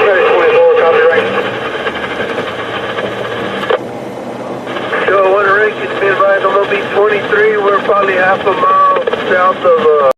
Ready, 24, copy, right. So, Wonder Rican, be advised, I'm going to be 23. We're probably half a mile south of,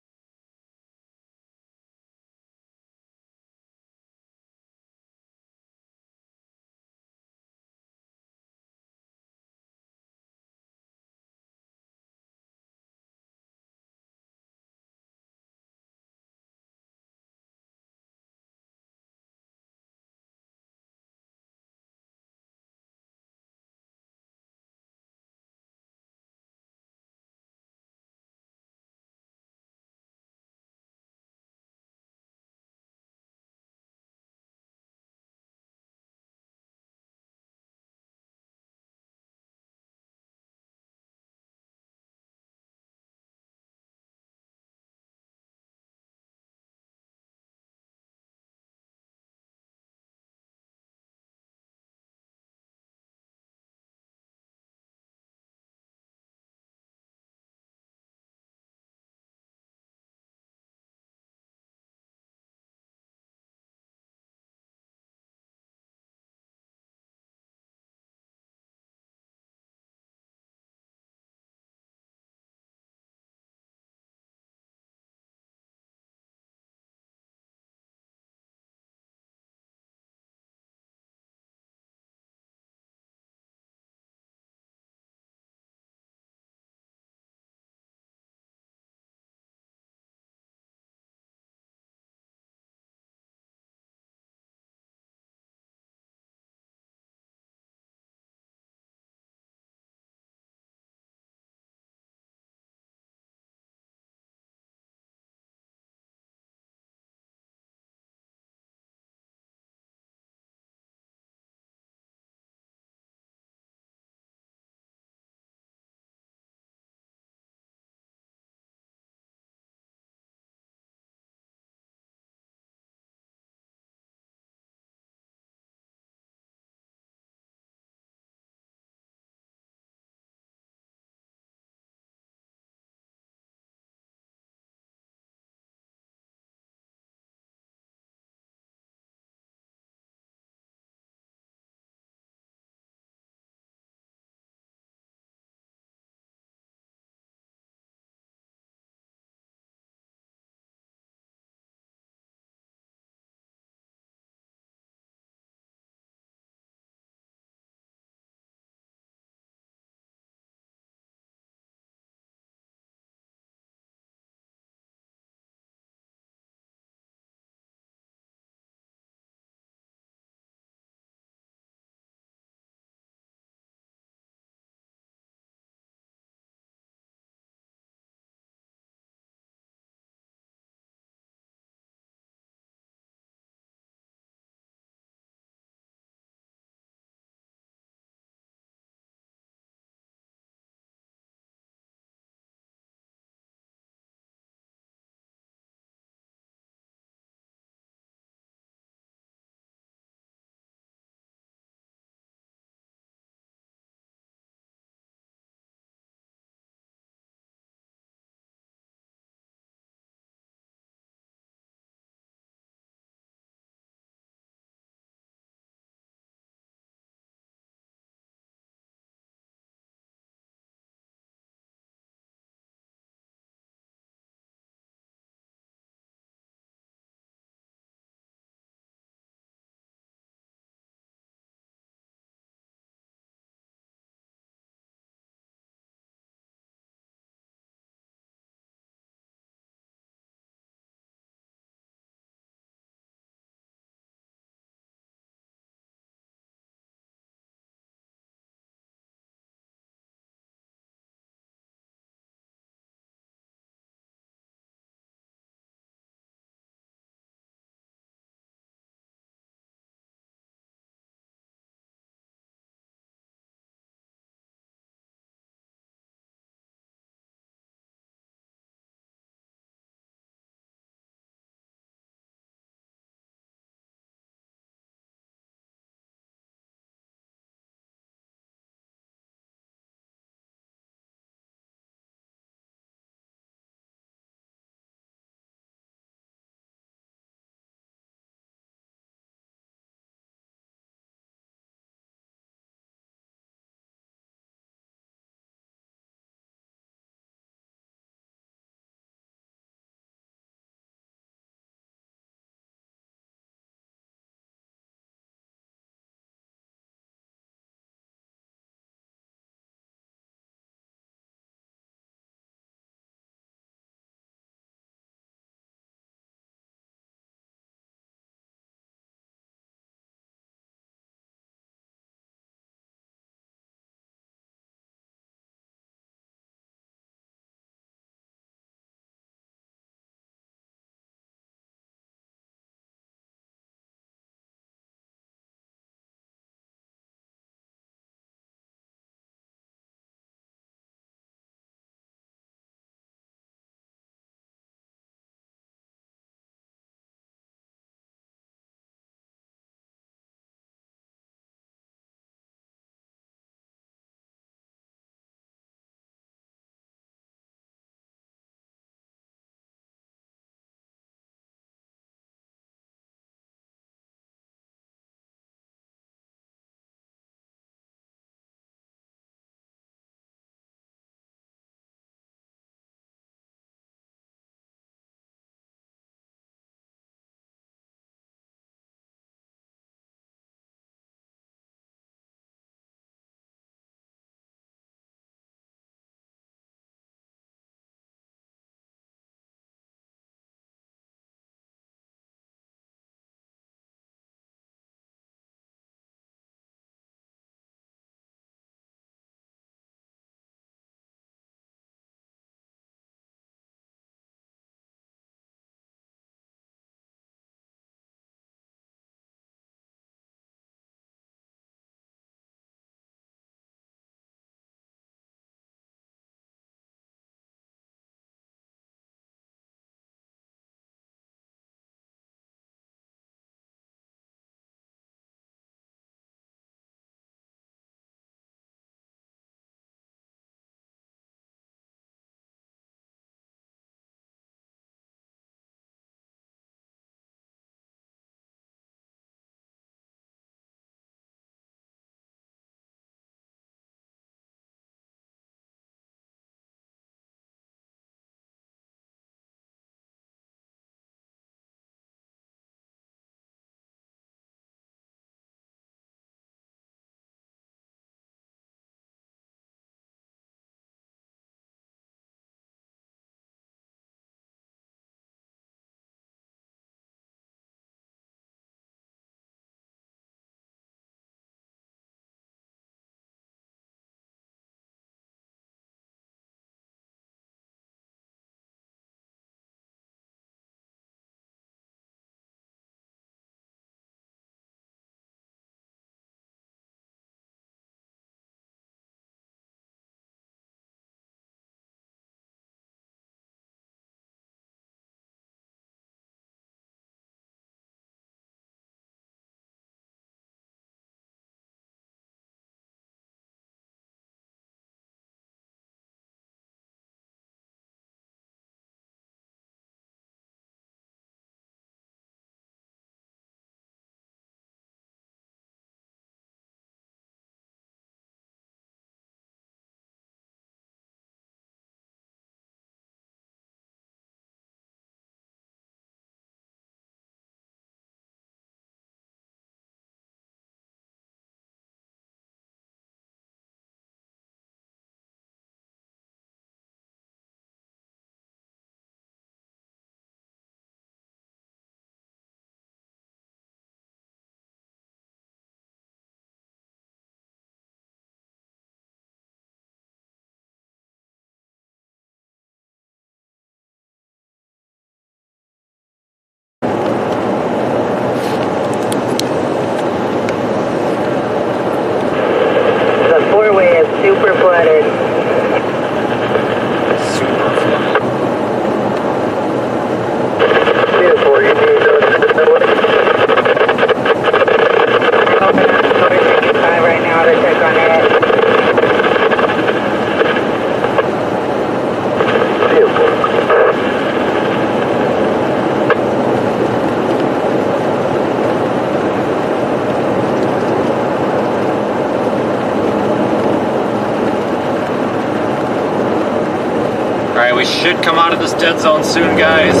should come out of this dead zone soon, guys.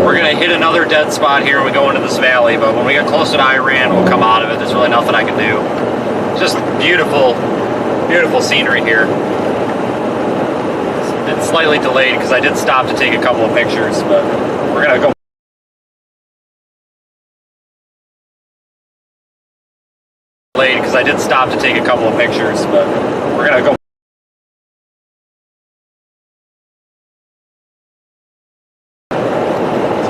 We're gonna hit another dead spot here when we go into this valley, but when we get closer to Iran, we'll come out of it. There's really nothing I can do. Just beautiful, beautiful scenery here. It's been slightly delayed because I did stop to take a couple of pictures, but we're gonna go. Delayed because I did stop to take a couple of pictures, but we're gonna go.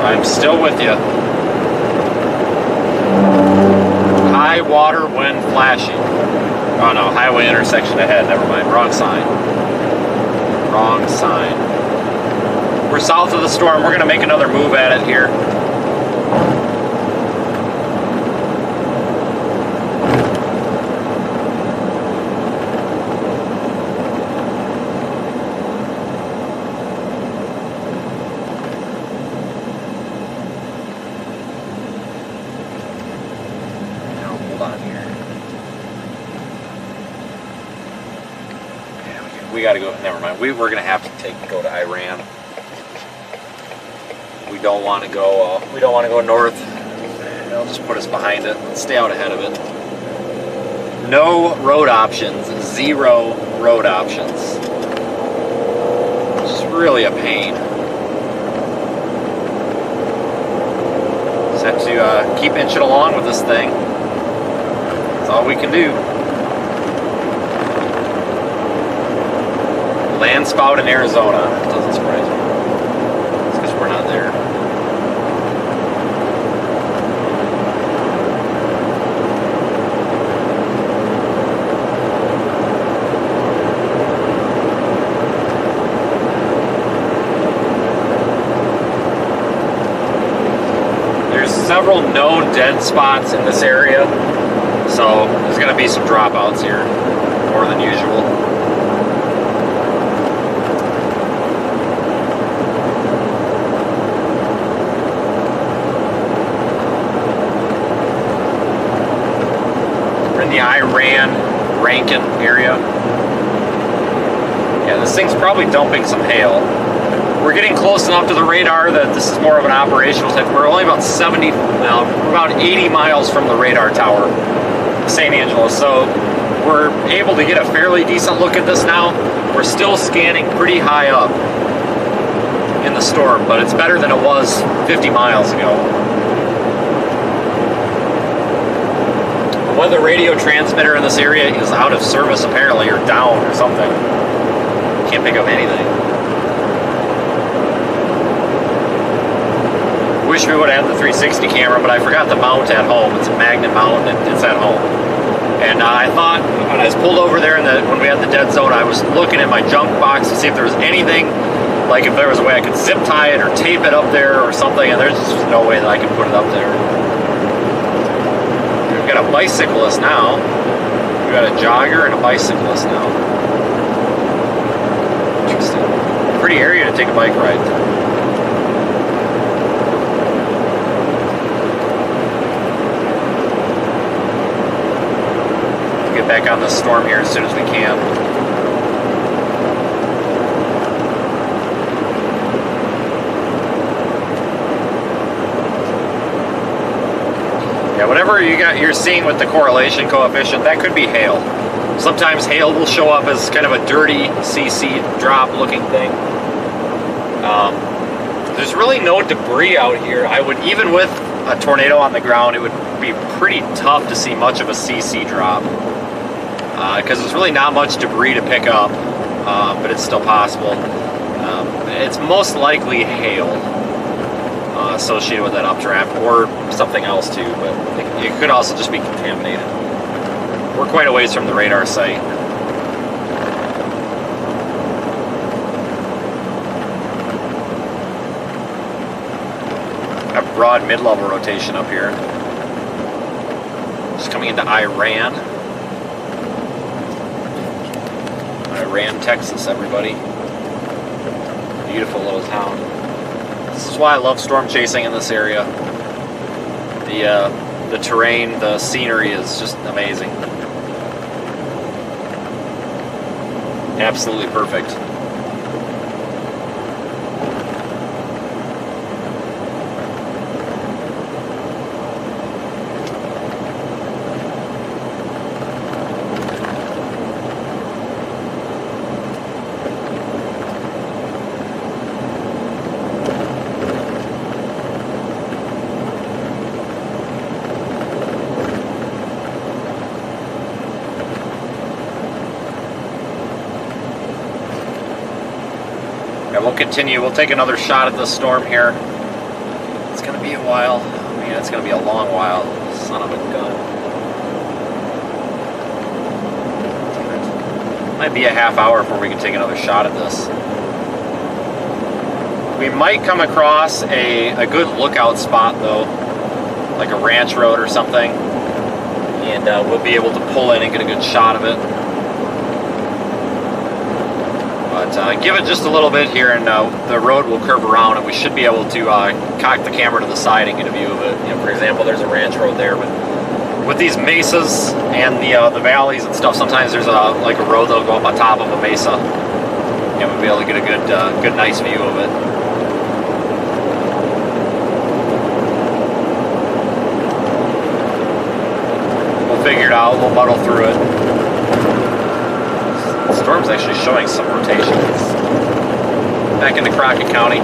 I'm still with you. High water when flashing. Oh no, highway intersection ahead. Never mind. Wrong sign. Wrong sign. We're south of the storm. We're going to make another move at it here. We got to go. Never mind. We're going to have to go to Iran. We don't want to go. We don't want to go north. They'll just put us behind it. Let's stay out ahead of it. No road options. 0 road options. It's just really a pain. Just have to keep inching along with this thing. That's all we can do. Land spout in Arizona. That doesn't surprise me. It's because we're not there. There's several known dead spots in this area, so there's going to be some dropouts here, more than usual. The Iran-Rankin area. Yeah, this thing's probably dumping some hail. We're getting close enough to the radar that this is more of an operational type. We're only about 70, well, we're about 80 miles from the radar tower, St. Angelo, so we're able to get a fairly decent look at this now. We're still scanning pretty high up in the storm, but it's better than it was 50 miles ago. Weather radio transmitter in this area is out of service apparently, or down or something. Can't pick up anything. Wish we would have had the 360 camera, but I forgot the mount at home. It's a magnet mount and it's at home. And I thought when I was pulled over there when we had the dead zone, I was looking at my junk box to see if there was anything, like if there was a way I could zip tie it or tape it up there or something, and there's just no way that I could put it up there. We've got a bicyclist now. We've got a jogger and a bicyclist now. Interesting. Pretty area to take a bike ride through. We'll get back on the storm here as soon as we can. Yeah, whatever you're seeing with the correlation coefficient, that could be hail. Sometimes hail will show up as kind of a dirty CC drop looking thing. There's really no debris out here. Even with a tornado on the ground, it would be pretty tough to see much of a CC drop. Because there's really not much debris to pick up, but it's still possible. It's most likely hail associated with that updraft, or something else too, but it could also just be contaminated. We're quite a ways from the radar site. A broad mid-level rotation up here. Just coming into Iran. Iran, Texas, everybody. Beautiful little town. This is why I love storm chasing in this area. The terrain, the scenery is just amazing. Absolutely perfect. we'll continue. We'll take another shot at this storm here. It's going to be a while. I mean, it's going to be a long while. Son of a gun. Might be a half hour before we can take another shot at this. We might come across a good lookout spot, though, like a ranch road or something, and we'll be able to pull in and get a good shot of it. But give it just a little bit here, and the road will curve around, and we should be able to cock the camera to the side and get a view of it. You know, for example, there's a ranch road there with these mesas and the valleys and stuff. Sometimes there's like a road that'll go up on top of a mesa, and we'll be able to get a good nice view of it. We'll figure it out. We'll muddle through it. The storm's actually showing some rotation. Back into Crockett County.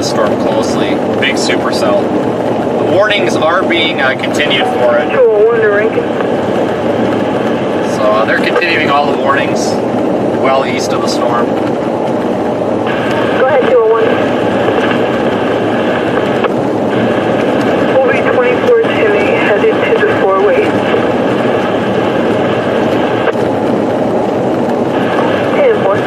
Storm closely. Big supercell. The warnings are being continued for it. So they're continuing all the warnings well east of the storm. Go ahead, 201. We'll be 24 Timmy, headed to the 4-way. 10-4.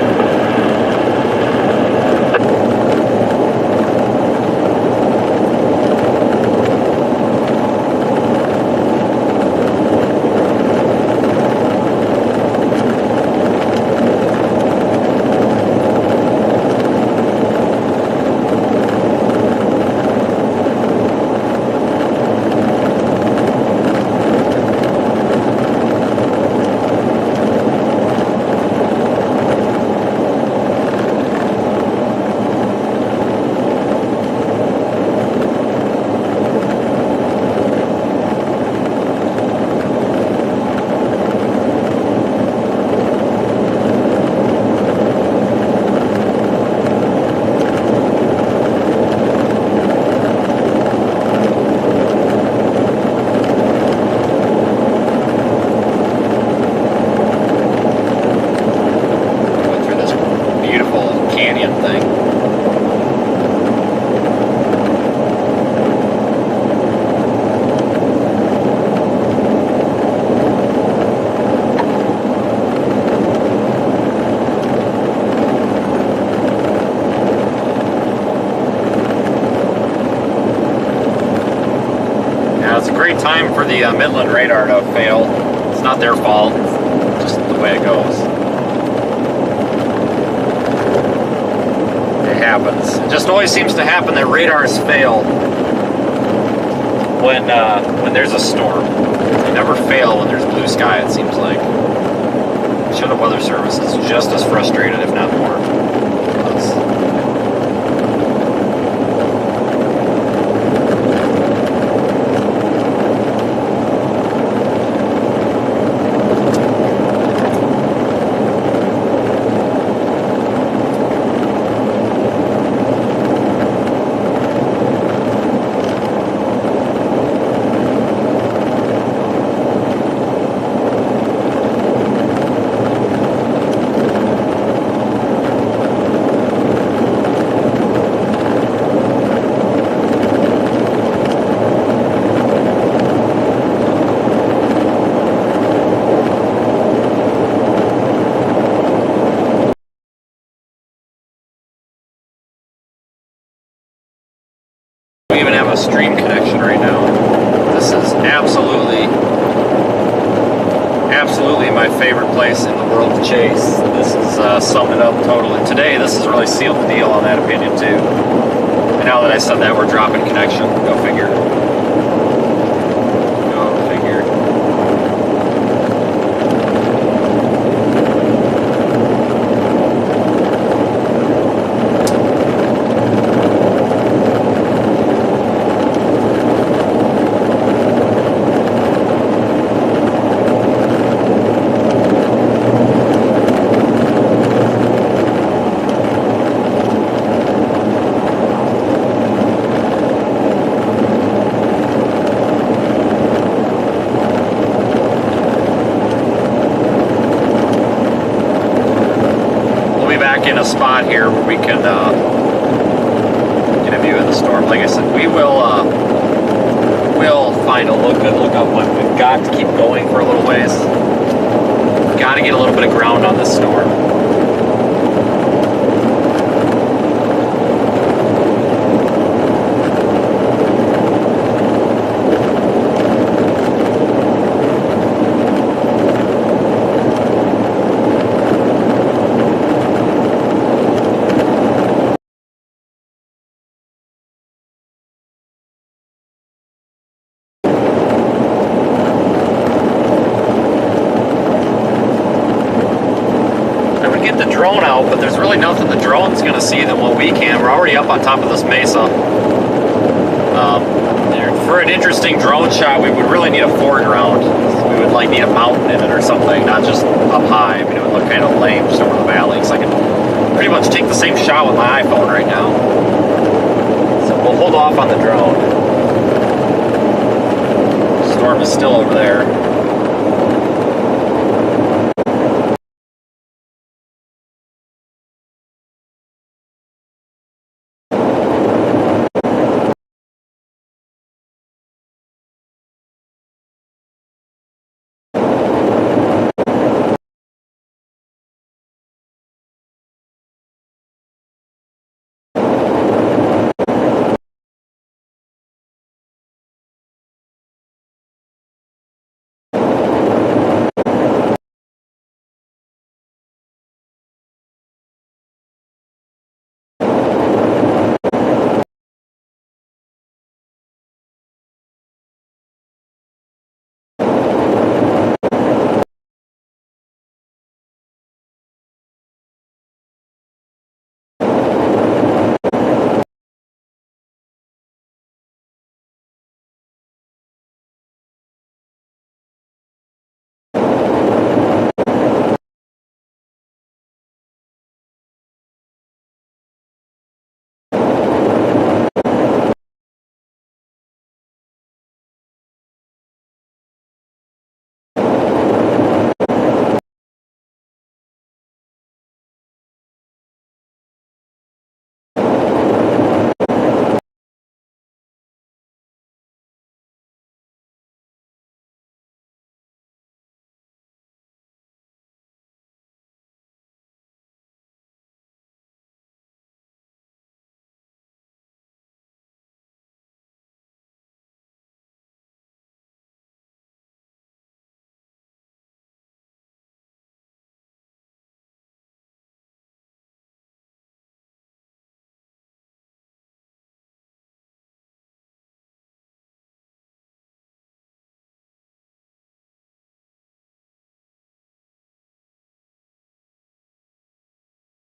Time for the Midland radar to fail. It's not their fault, it's just the way it goes. It happens. It just always seems to happen that radars fail when there's a storm. They never fail when there's blue sky, it seems like. Chinook Weather Service is just as frustrated, if not more. We even have a stream connection right now. This is absolutely, absolutely my favorite place in the world to chase. This is summed it up totally. Today, this has really sealed the deal on that opinion too. And now that I said that, we're dropping connection. Go figure. Go figure. In a spot here where we can get a view of the storm. Like I said, we'll find a good lookout point. We've got to keep going for a little ways. Got to get a little bit of ground on this storm. Drone out, but there's really nothing the drone's going to see than what we can. We're already up on top of this mesa. For an interesting drone shot, we would really need a foreground. We would like need a mountain in it or something, not just up high. I mean, it would look kind of lame just over the valley. Because I can pretty much take the same shot with my iPhone right now. So we'll hold off on the drone. Storm is still over there.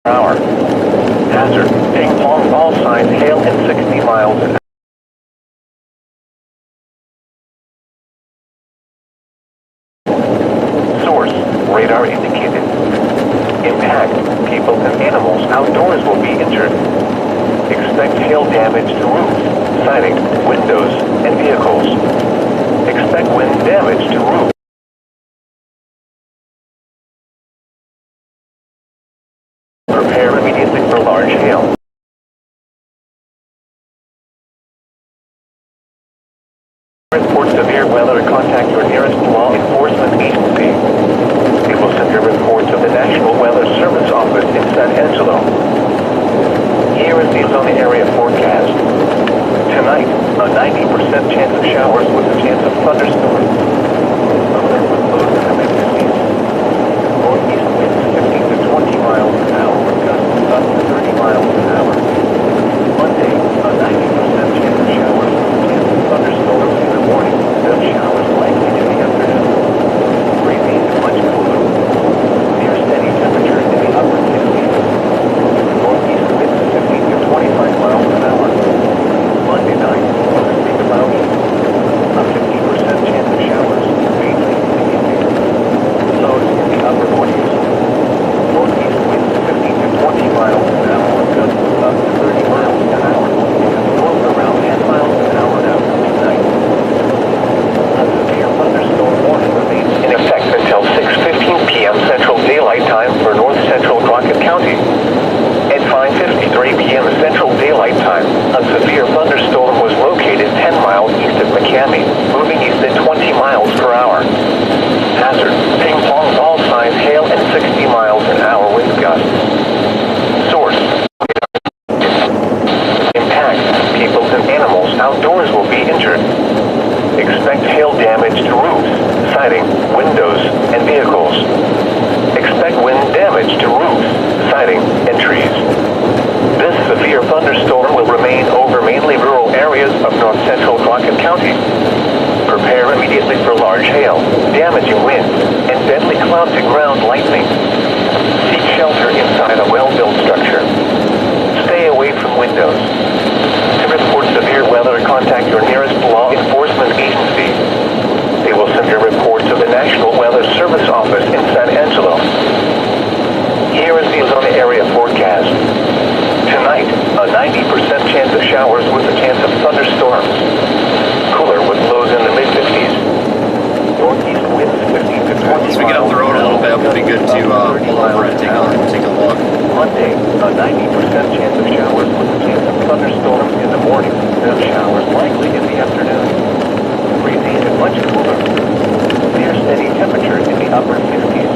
Hour. Hazard. Ping pong all signs hail in 60 miles an hour. Source. Radar indicated. Impact. People and animals outdoors will be injured. Expect hail damage to roofs, siding, windows, and vehicles. Expect wind damage to roofs. Prepare immediately for large hail. Report severe weather, contact your nearest law enforcement agency. It will send your report to the National Weather Service office in San Angelo. Here is the zone area forecast. Tonight, a 90% chance of showers with a chance of thunderstorms. areas of north central Crockett County. Prepare immediately for large hail, damaging winds, and deadly cloud-to-ground lightning. Seek shelter inside a well-built structure. Stay away from windows. To report severe weather, contact your nearest law enforcement agency. They will send your report to the National Weather Service office in San Angelo. Here is the Arizona area forecast. Tonight, a 90% chance of showers with a chance of thunderstorms. Cooler with lows in the mid-50s. Northeast winds 15 to 20 Once we get up the road a little bit, it'll be good to pull over and take a look. Monday, a 90% chance of showers with a chance of thunderstorms in the morning. No showers likely in the afternoon. Breezy and much cooler. Near steady temperatures in the upper 60s.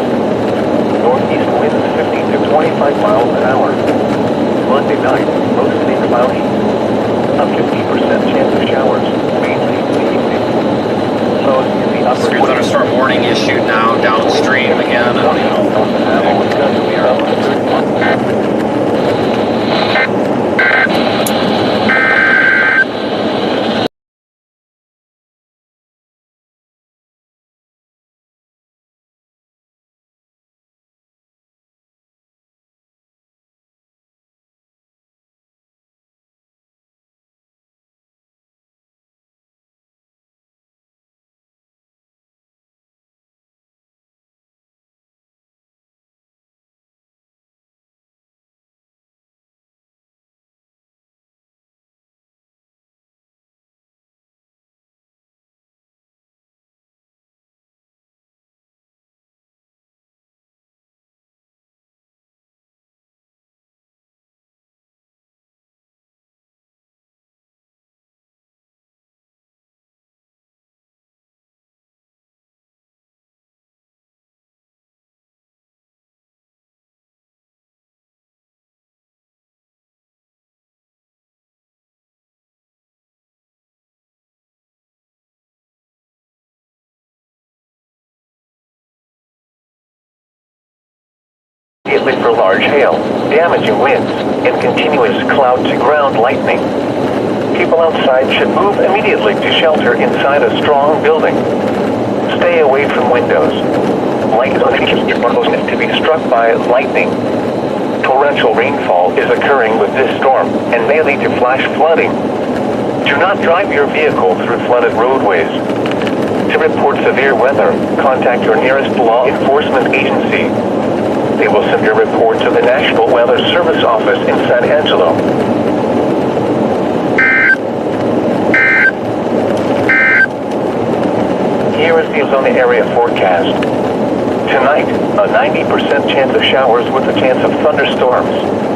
Northeast winds 15 to 25 miles an hour. Monday night, mostly cloudy. A 50% chance of showers, mainly in the evening. Lows in the upper Severe 40s. thunderstorm warning issued now downstream again. I don't know. We are. Immediately for large hail, damaging winds, and continuous cloud-to-ground lightning. People outside should move immediately to shelter inside a strong building. Stay away from windows. Light conditions are to be struck by lightning. Torrential rainfall is occurring with this storm and may lead to flash flooding. Do not drive your vehicle through flooded roadways. To report severe weather, contact your nearest law enforcement agency. They will send your report to the National Weather Service office in San Angelo. Here is the Arizona area forecast. Tonight, a 90% chance of showers with a chance of thunderstorms.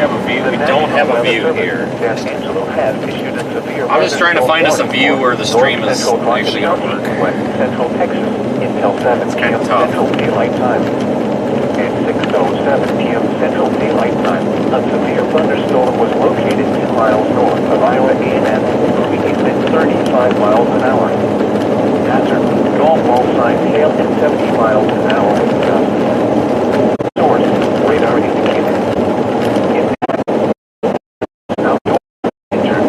have a view. We don't have a view here. I'm just trying to find us a view where the stream is actually going to work. Central Texas until 7 It's kinda p.m. tough. Central Daylight Time. At 6:07 p.m. Central Daylight Time, a severe thunderstorm was located 2 miles north of Iowa A&M, moving east at 35 miles an hour. Hazard: golf ball sign hail at 70 miles an hour with gusts. Source: radar indicated. Impact: outdoor injured.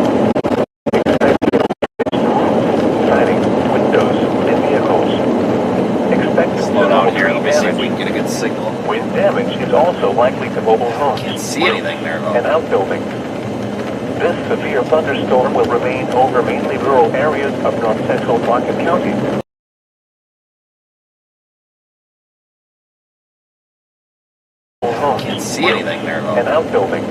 Expected siding, windows, and vehicles. Expected Slow down here. Let me see if damage. we can get a good signal. Wind damage is also likely to mobile homes. Can't see anything there And though. outbuildings. This severe thunderstorm will remain over mainly rural areas of north central Stockton County. Can't see anything there And though. outbuildings.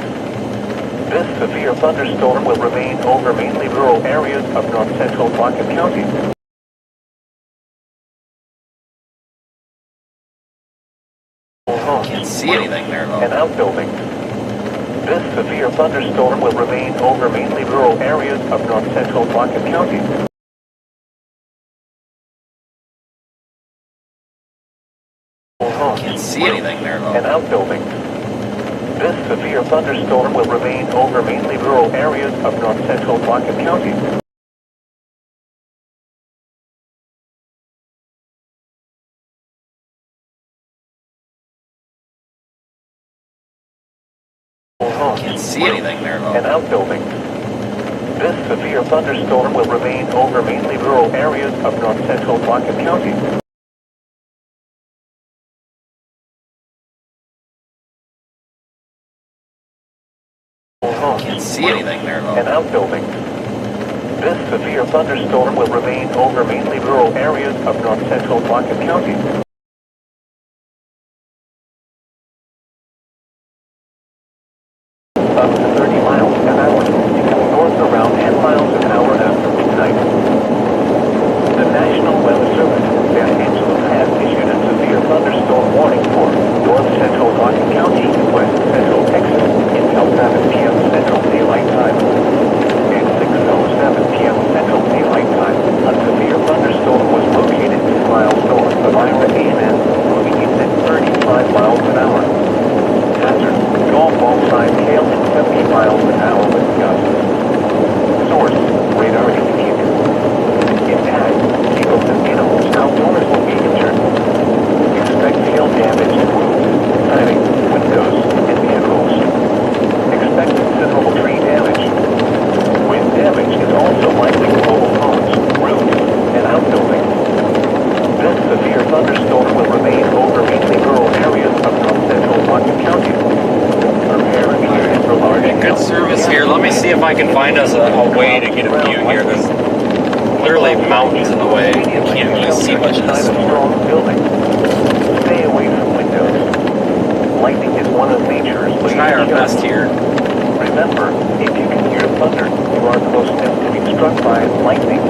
This severe thunderstorm will remain over mainly rural areas of north central Stockton County. Can't see anything there And though. outbuildings. This severe thunderstorm will remain over mainly rural areas of north central Stockton County. Can't see anything there And though. outbuildings. This severe thunderstorm will remain over mainly rural areas of north central Stockton County. Can't see anything there And though. outbuildings. This severe thunderstorm will remain over mainly rural areas of north central Stockton County. Can't see anything there And though. outbuildings. This severe thunderstorm will remain over mainly rural areas of north central Stockton County. Up to 30 miles an hour, north around 10 miles an hour after midnight. The National Weather Service San Angelo has issued a severe thunderstorm warning for north central Stockton County, west central Texas, until 7 p.m. Central Daylight Time. At 6:07 p.m. Central Daylight Time, a severe thunderstorm was located 2 miles north of Iowa A&M, moving east at 35 miles an hour. Hazard: golf ball sign hail at 70 miles an hour with gusts. Source: radar indicated. Impact: people and animals outdoors will be injured. Expect hail damage to roofs, siding, windows, and vehicles. Expect considerable tree damage. Wind damage is also likely to mobile homes, roofs, and outbuildings. This severe thunderstorm will remain over mainly rural areas of north central Stockton County. Prepare and plan for large Good service here. Let me see if I can find us a way to get a view here. There's literally mountains in the way. You can't really see much of this storm. Building. Stay away from windows. Lightning is one of nature's Try our best here. Remember, if you can hear thunder, you are close enough to be struck by lightning.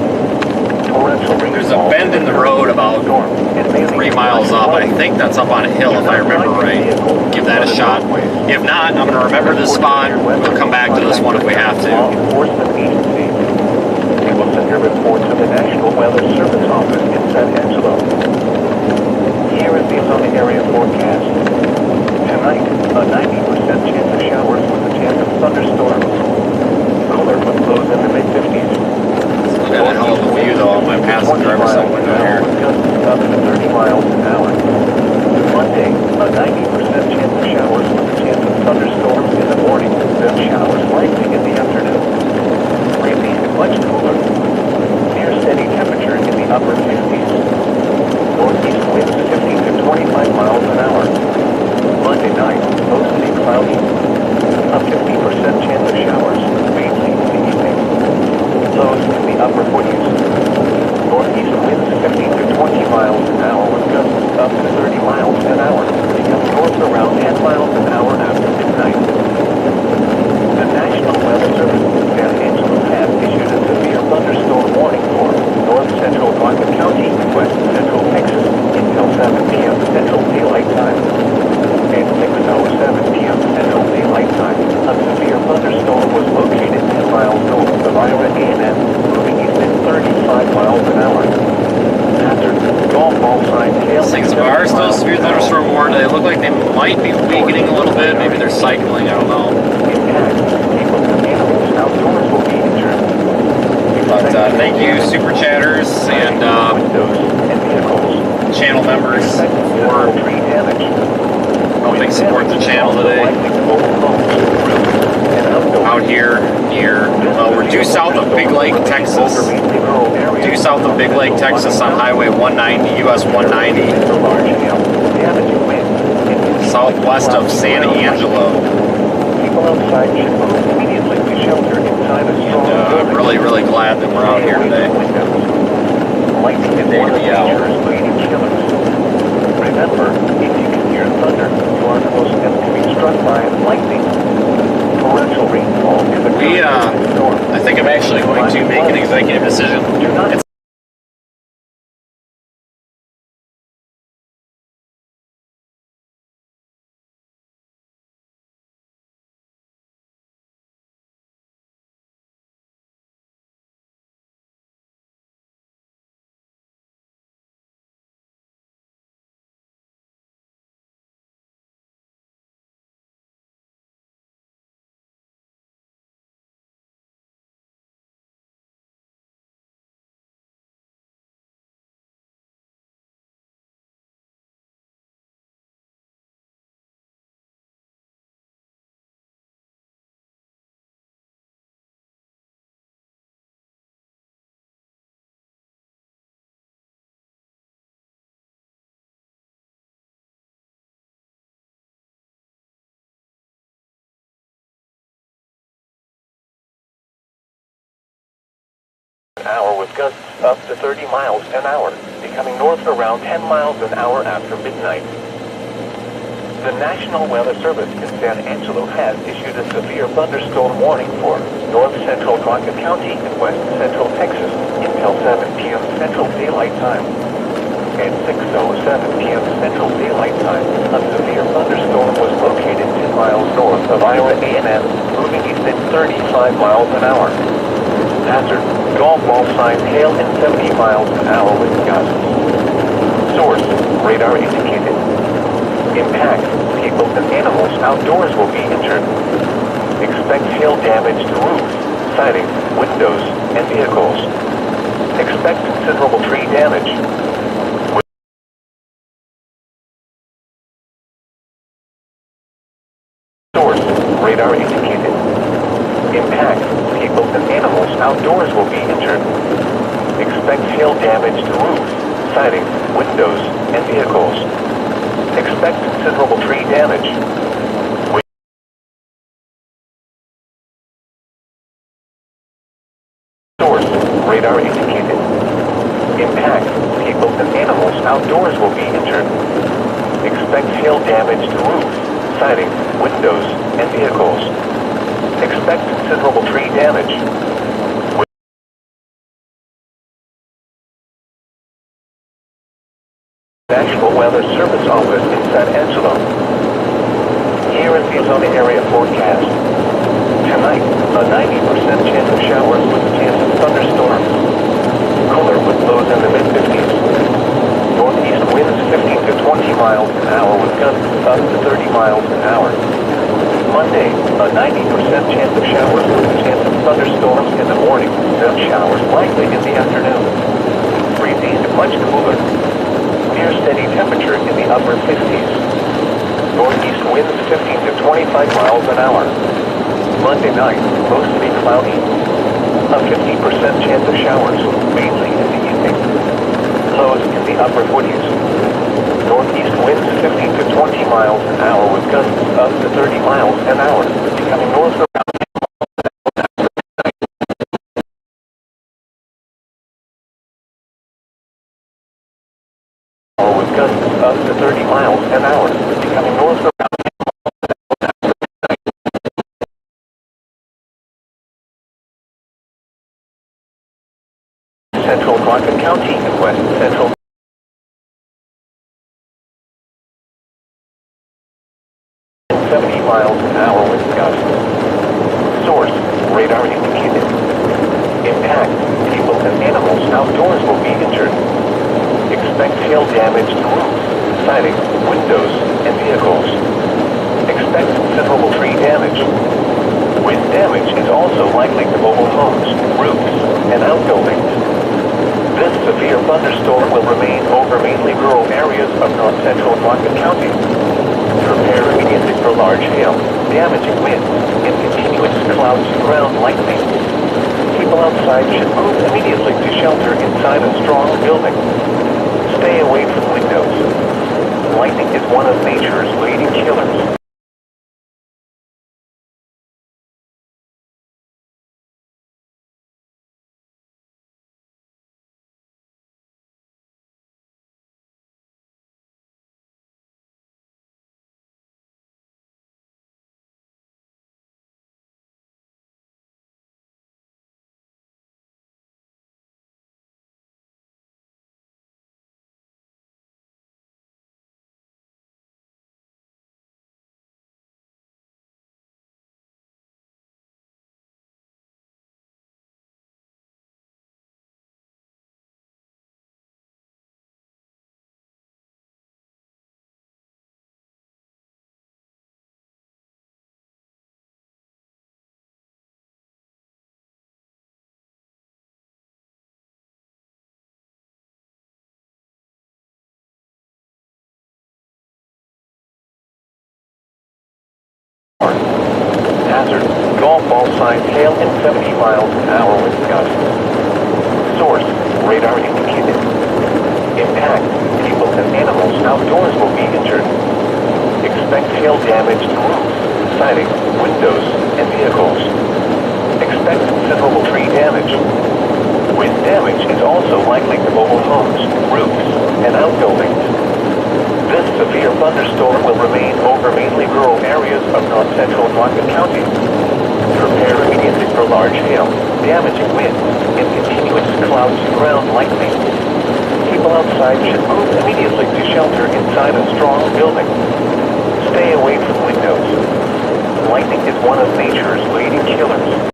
Torrential rainfall. There's a bend in the road about storm, and may 3 miles up. I think that's up on a hill if I remember right. Give that a shot. If not, I'm going to remember this spot. We'll come back to this one if we have Law to. enforcement agencies. You will send your report to the National Weather Service office in San Angelo. Here is the Arizona area forecast. Tonight, a 90% chance of showers with a chance of thunderstorms. Cooler with lows in the mid-50s. Look at a hell of a view though on my passenger driver's side window here. Up to 30 miles an hour. Monday, a 90% chance of showers with a chance of thunderstorms in the morning, then showers likely in the afternoon. Released much cooler. Near steady temperature in the upper 50s. Northeast winds 15 to 25 miles an hour. Monday night, mostly cloudy cycling, I don't know. Impact, people and animals outdoors will be injured. But thank you, super chatters and Windows and vehicles. channel members Expect for considerable tree damage. helping support the channel today. Out here near, well, we're due south of Big Lake, Texas. Due south of Big Lake, Texas on Highway 190, US 190. Southwest of San Angelo. People outside should move immediately to shelter inside a strong I'm really, really glad that we're out here today. Lightning is one of nature's leading killers. Remember, if you can hear thunder, you are close enough to be struck by lightning. Torrential rainfall is a storm. I think I'm actually going to make an executive decision. It's An hour with gusts up to 30 miles an hour, becoming north around 10 miles an hour after midnight. The National Weather Service in San Angelo has issued a severe thunderstorm warning for north central Crockett County and west central Texas until 7 p.m. Central Daylight Time. At 6:07 p.m. Central Daylight Time, a severe thunderstorm was located 10 miles north of Iowa A&M, moving east at 35 miles an hour. Hazard, golf ball size hail at 70 miles an hour with gusts. Source, radar indicated. Impact, people and animals outdoors will be injured. Expect hail damage to roofs, siding, windows, and vehicles. Expect considerable tree damage. Source, radar indicated. Impact, people and animals outdoors will be injured. Expect hail damage to roofs, siding, windows, and vehicles. Expect considerable tree damage. Source, radar indicated. Impact, people and animals outdoors will be injured. Expect hail damage to roofs, siding, windows, and vehicles. Expect considerable tree damage. National Weather Service Office in San Angelo. Here is the Arizona area forecast. Tonight, a 90% chance of showers with a chance of thunderstorms. Cooler with lows in the mid-50s. Northeast winds 15 to 20 miles an hour with gusts up to 30 miles an hour. Monday, a 90% chance of showers with a chance of thunderstorms in the morning, then showers likely in the afternoon. Breezy to much cooler. Near steady temperature in the upper 50s. Northeast winds 15 to 25 miles an hour. Monday night, mostly cloudy. A 50% chance of showers, mainly in the evening. Lows in the upper 40s. Northeast winds 15 to 20 miles an hour with gusts up to 30 miles an hour, becoming north around with gusts up to 30 miles an hour, becoming north around central Crockett County and west central 70 miles an hour with gusts. Source, radar indicated. Impact, people and animals outdoors will be injured. Expect hail damage to roofs, siding, windows, and vehicles. Expect considerable is also likely to mobile homes, roofs, and outbuildings. This severe thunderstorm will remain over mainly rural areas of north-central Rockland County. Prepare immediately for large hail, damaging winds, and continuous cloud-to-ground lightning. People outside should move immediately to shelter inside a strong building. Stay away from windows. Lightning is one of nature's leading killers. Hazard, golf ball size hail and 70 miles an hour wind gusts. Source, radar indicated. Impact, people and animals outdoors will be injured. Expect hail damage to roofs, siding, windows, and vehicles. Expect considerable tree damage. Wind damage is also likely to mobile homes, roofs, and outbuildings. This severe thunderstorm will remain over mainly rural areas of north-central Rockland County. Prepare immediately for large hail, damaging winds, and continuous cloud-to-ground lightning. People outside should move immediately to shelter inside a strong building. Stay away from windows. Lightning is one of nature's leading killers.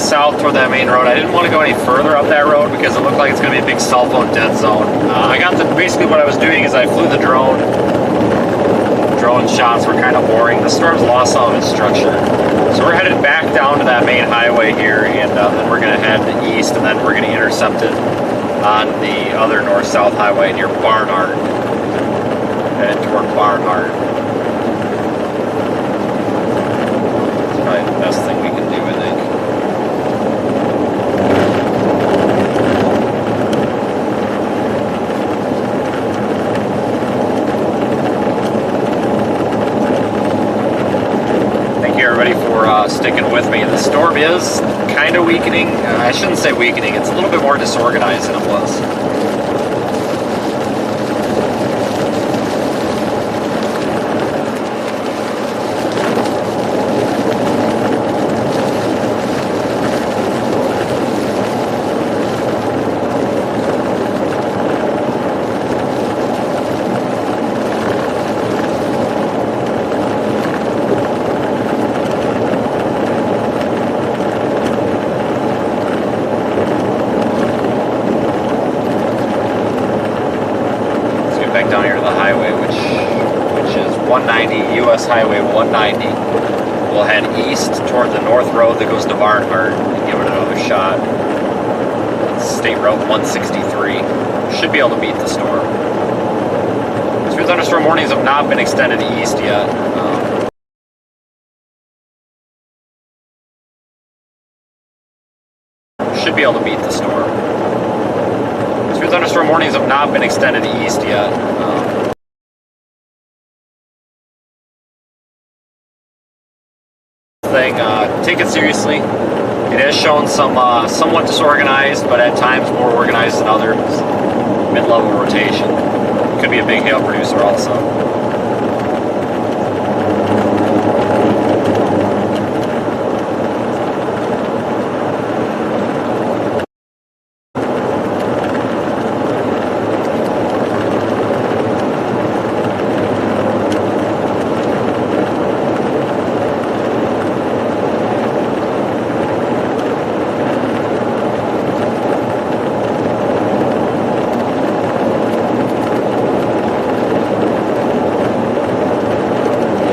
south toward that main road. I didn't want to go any further up that road because it looked like it's going to be a big cell phone dead zone. I got the, basically what I was doing is I flew the drone. Drone shots were kind of boring. The storm's lost some of its structure. So we're headed back down to that main highway here, and then we're going to head east, and then we're going to intercept it on the other north-south highway near Barnhart. Headed toward Barnhart. It's probably the best thing we can do, I think. Thank you everybody for sticking with me. The storm is kind of weakening. I shouldn't say weakening, it's a little bit more disorganized than it was. Down here to the highway, which is 190, US Highway 190. We'll head east toward the north road that goes to Barnhart and give it another shot. State Road 163. Should be able to beat the storm. Severe thunderstorm warnings have not been extended east yet. Should be able to beat the storm. Severe thunderstorm warnings have not been extended east yet. Take it seriously. It has shown some somewhat disorganized, but at times more organized than others. Mid-level rotation. Could be a big hail producer also.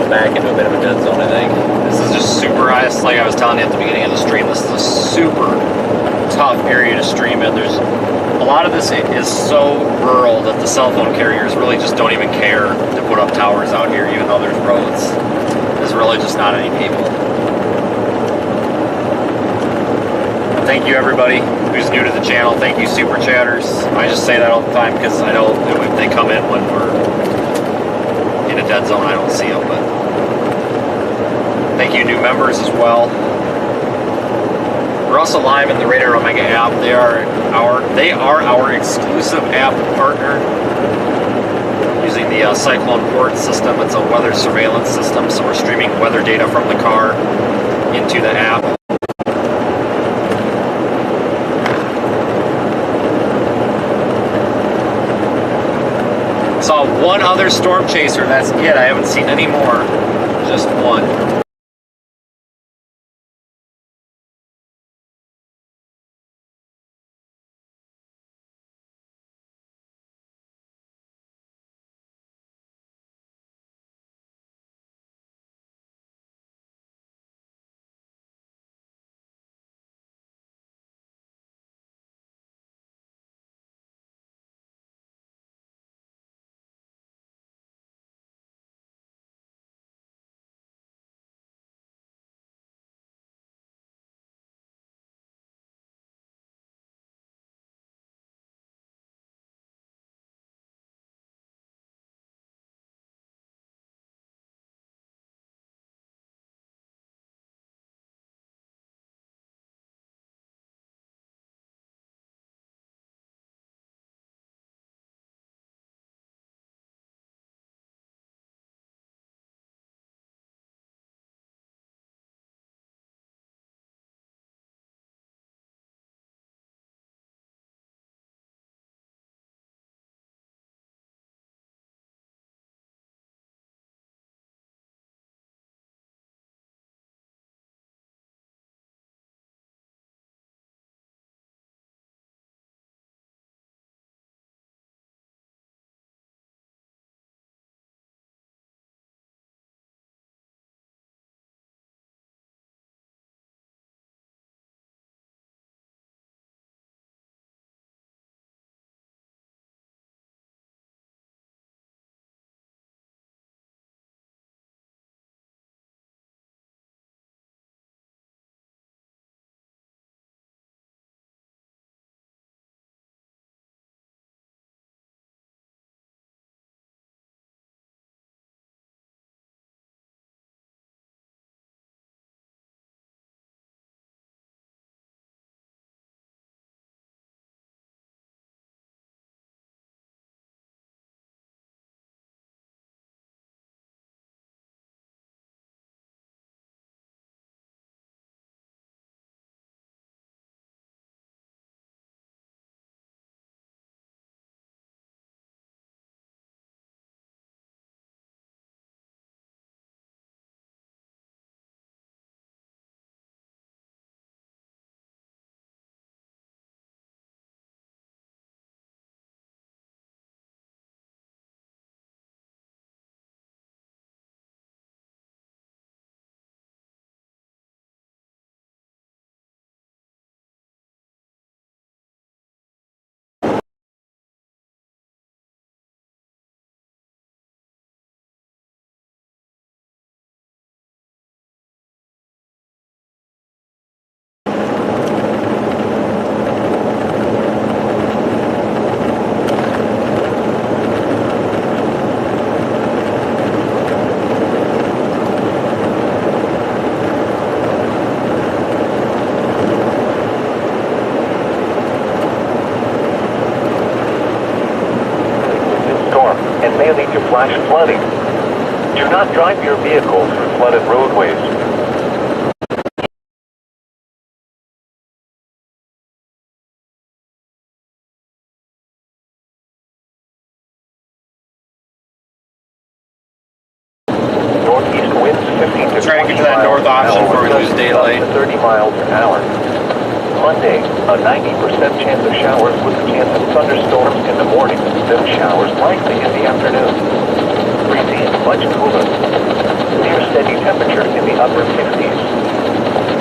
Back into a bit of a dead zone, I think. This is just super ice, like I was telling you at the beginning of the stream. This is a super tough area to stream in. There's a lot of this is so rural that the cell phone carriers really just don't even care to put up towers out here, even though there's roads. There's really just not any people. And thank you everybody who's new to the channel. Thank you super chatters. I just say that all the time because I know if they come in when we're in a dead zone, I don't see them, but thank you new members as well. We're also live in the Radar Omega app. They are our exclusive app partner using the Cyclone Port system. It's a weather surveillance system, so we're streaming weather data from the car into the app. Saw one other storm chaser, that's it. I haven't seen any more. Just one. and may lead to flash flooding. Do not drive your vehicle through flooded roadways. Northeast winds 15 to 20 Try to get to that north miles option an hour, before we lose gusts daylight. up to 30 miles an hour. Monday, a 90% chance of showers with a chance of thunderstorms in the morning, then showers likely in the afternoon. Breezy and much cooler. Near steady temperature in the upper 60s.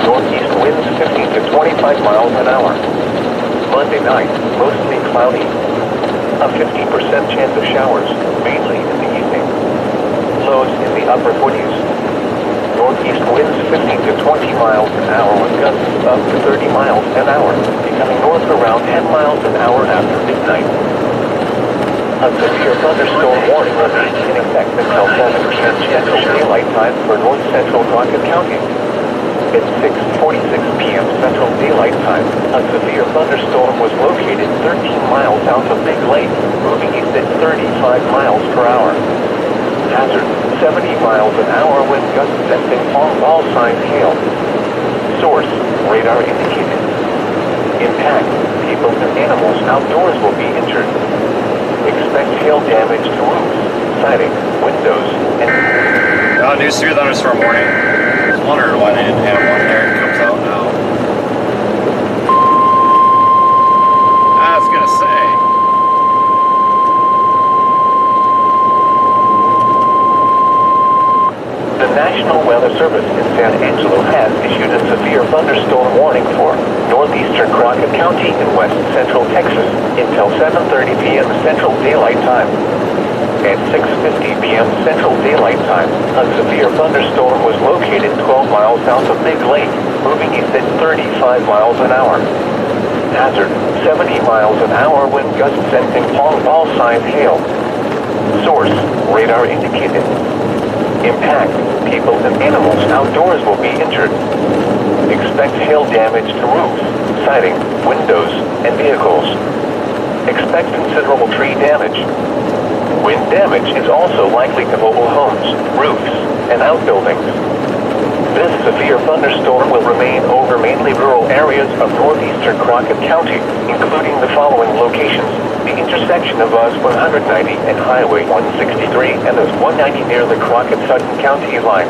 Northeast winds 15 to 25 miles an hour. Monday night, mostly cloudy. A 50% chance of showers, mainly in the evening. Lows in the upper 40s. Northeast winds 15 to 20 miles an hour with gusts up to 30 miles an hour, becoming north around 10 miles an hour after midnight. A severe thunderstorm warning remains in effect until 7 Central Daylight Time for north central Crockett County. At 6:46 p.m. Central Daylight Time, a severe thunderstorm was located 13 miles south of Big Lake, moving east at 35 miles per hour. Hazard, 70 miles an hour wind gusts sending all signs hail. Source, radar indicated. Impact, people and animals outdoors will be injured. Expect hail damage to roofs, siding, windows, and... New severe thunderstorm warning. I was wondering why they didn't have one there. It comes out now. I was gonna say. The National Weather Service in San Angelo has issued a severe thunderstorm warning for northeastern Crockett County and west central Texas until 7:30 p.m. Central Daylight Time. At 6:50 p.m. Central Daylight Time, a severe thunderstorm was located 12 miles south of Big Lake, moving east at 35 miles an hour. Hazard, 70 miles an hour wind gusts sending all signs hail. Source, radar indicated. Impact, people and animals outdoors will be injured. Expect hail damage to roofs, siding, windows, and vehicles. Expect considerable tree damage. Wind damage is also likely to mobile homes, roofs, and outbuildings. This severe thunderstorm will remain over mainly rural areas of northeastern Crockett County, including the following locations: the intersection of US 190 and Highway 163 and US 190 near the Crockett-Sutton County line.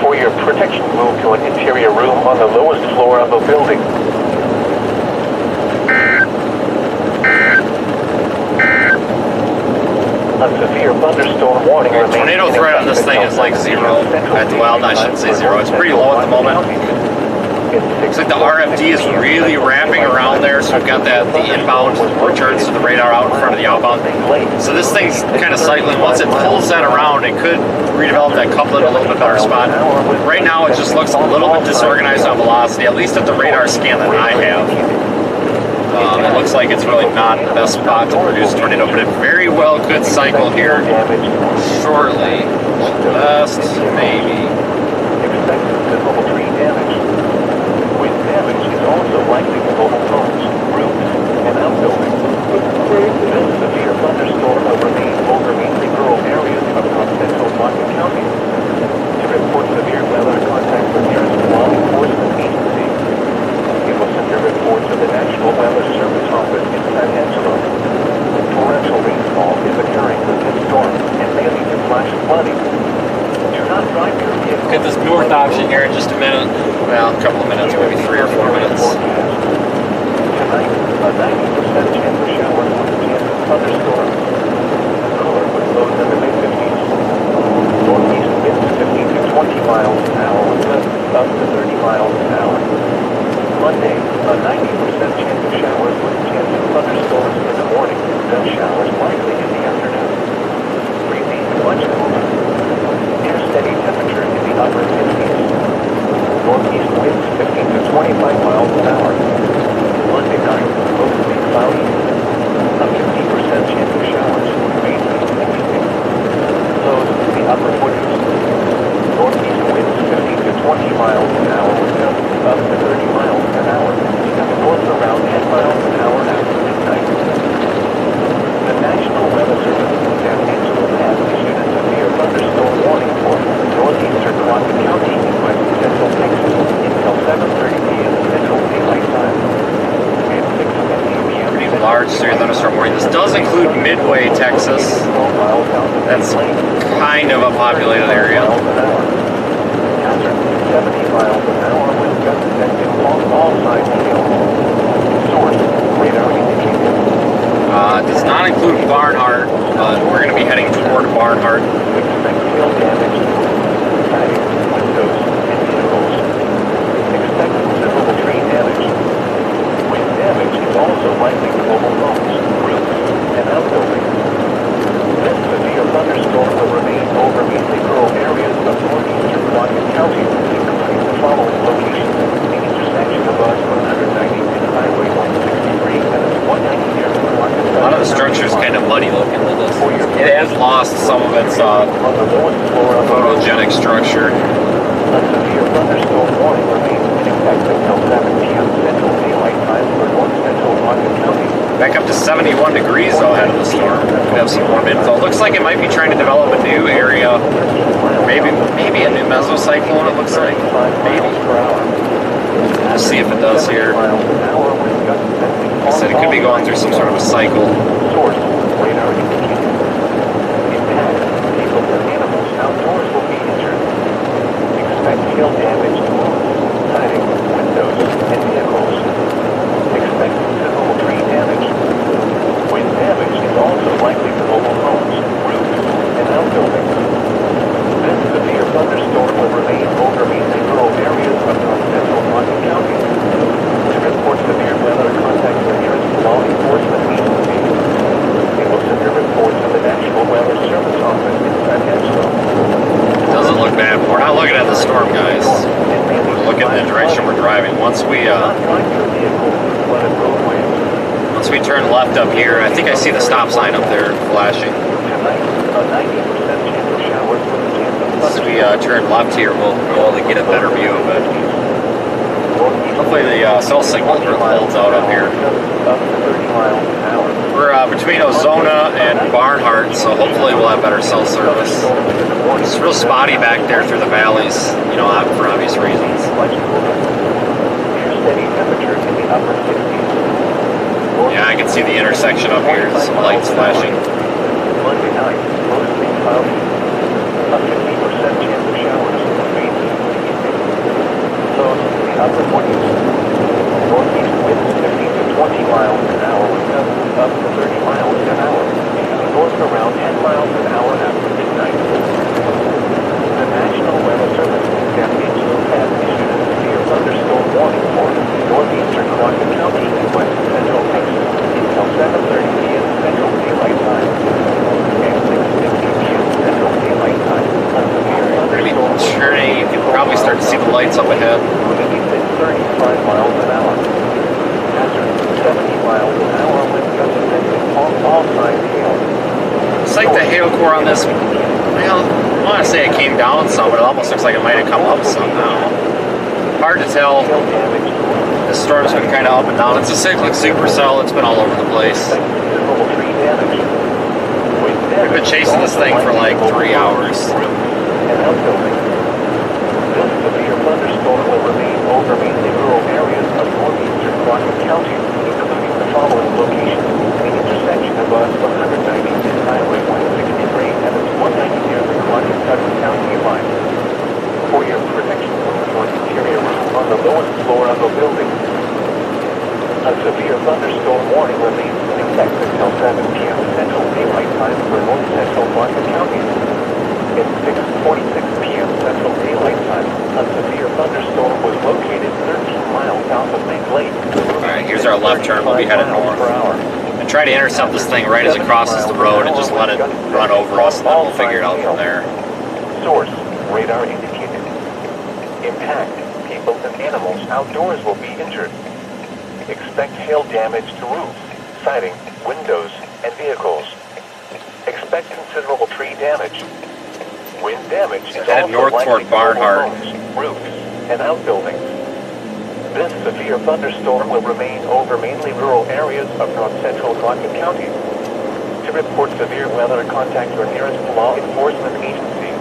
For your protection, move to an interior room on the lowest floor of a building. A severe thunderstorm warning remains. Tornado threat on this thing is like zero. Well, I shouldn't say zero. It's pretty low at the moment. Looks like the RFD is really wrapping around there, so we've got the inbound returns to the radar out in front of the outbound. So this thing's kind of cycling. Once it pulls that around, it could redevelop that couplet a little bit better spot. Right now, it just looks a little bit disorganized on velocity, at least at the radar scan that I have. It looks like it's really not the best spot to produce a tornado, but it very well could cycle here shortly. Just maybe. Expect considerable tree damage. Wind damage is also likely to mobile homes, roofs, and outbuildings. This severe thunderstorm will remain over mainly rural areas of central Crockett County. To report severe weather, contact the nearest law enforcement agency. You will send your report to the National Weather Service office in San Angelo. Torrential rainfall is occurring with this storm and may lead to flash flooding. Do not drive your vehicle. Get this north option here in just a minute. Well, a couple of minutes, maybe 3 or 4 minutes. Tonight, a 90% chance of showers with a chance of thunderstorms. Cooler with lows in the mid-50s. Northeast winds 15 to 20 miles an hour with gusts up to 30 miles an hour. Monday, a 90% chance of showers with a chance of thunderstorms in the morning, then showers likely in the afternoon. Breezy and much cooler. Near steady temperature in the upper 50s. Northeast winds 15 to 25 miles an hour. Monday night, mostly cloudy. A 50% chance of showers, mainly in the evening. Lows in the upper 40s. Northeast winds 15 to 20 miles an hour with gusts up to 30 miles an hour, becoming north around 10 miles an hour after midnight. The National Weather Service in San Midway, Texas. That's kind of a populated area. 70 miles an hour with gusts detected along all sides of the hill. Source, radar indicated. Does not include Barnhart, but we're going to be heading toward Barnhart. Expect hail damage to siding, windows, and vehicles. Expect considerable tree damage. Wind damage is also likely to mobile homes, roofs, and outbuildings. This severe thunderstorm will remain over mainly rural areas of northeastern Washington County, including the following locations: the intersection of US 190 and Highway 163 and 190 near the Washington. A lot of the structure is kind of muddy looking with this. It has lost some of its photogenic structure. A severe thunderstorm warning remains in effect until 7 p.m. Central Daylight Time for north central Washington County. Back up to 71 degrees though ahead of the storm. We have some warm info. Looks like it might be trying to develop a new area. Maybe a new mesocyclone, it looks like. Maybe. We'll see if it does here. Like I said, it could be going through some sort of a cycle. Source, radar indicated. Impact, people and animals outdoors will be injured. Expect hail damage to roofs, siding, windows, and vehicles. Expect considerable tree damage. Wind damage is also likely to mobile homes, roofs, and outbuildings. This severe thunderstorm will remain over mainly rural areas of north central Washington County. To report severe weather, contact your nearest law enforcement agency. They will send your report to the National Weather Service Office in San Angelo. Doesn't look bad. We're not looking at the storm, guys. We're looking at the direction we're driving. Once we turn left up here, I think I see the stop sign up there flashing. As we turn left here, we'll be able to get a better view of it. Hopefully the cell signal holds out up here. We're between Ozona and Barnhart, so hopefully we'll have better cell service. It's real spotty back there through the valleys, you know, for obvious reasons. Yeah, I can see the intersection up here, some lights flashing. Monday night, mostly cloudy. A 50% chance of showers. Lows in the upper 40s. Northeast winds 15 to 20 miles an hour with gusts up to 30 miles an hour. North around 10 miles an hour after midnight. The National Weather Service in San Angelo has issued a severe thunderstorm warning for northeastern Washington County and west central Texas until 7:30 p.m. Central Daylight Time and 6:50 p.m. Central Daylight Time. We're going to be turning, you can probably start to see the lights up ahead. 35 miles an hour. Hazard 70 miles an hour with gusts detected on all sides hail. It's like the hail core on this, well, I want to say it came down some, but it almost looks like it might have come up some now. Hard to tell. This storm's been kind of up and down. It's a cyclic supercell. It's been all over the place. We've been chasing this thing for like 3 hours. This severe thunderstorm will remain over mainly rural areas of northeastern Washington County, including the following locations: the intersection of US 190 and Highway 163 and its 190 near the Washington County line. For your protection from the north interior on the lowest floor of the building, a severe thunderstorm warning remains in effect until 7 p.m. Central Daylight Time for north central Washington County. At 6:46 p.m. Central Daylight Time, a severe thunderstorm was located 13 miles south of Main Lake. Alright, here's our left turn. We'll be headed north. And try to intercept this thing right as it crosses the road and just let it run over us, and then we'll figure it out from there. Source, radar indicated. Impact, people and animals outdoors will be injured. Expect hail damage to roofs, siding, windows, and vehicles. Expect considerable tree damage. Wind damage is headed north toward Barnhart. Roofs, and outbuildings. This severe thunderstorm will remain over mainly rural areas of north central Washington County. To report severe weather, contact your nearest law enforcement agency.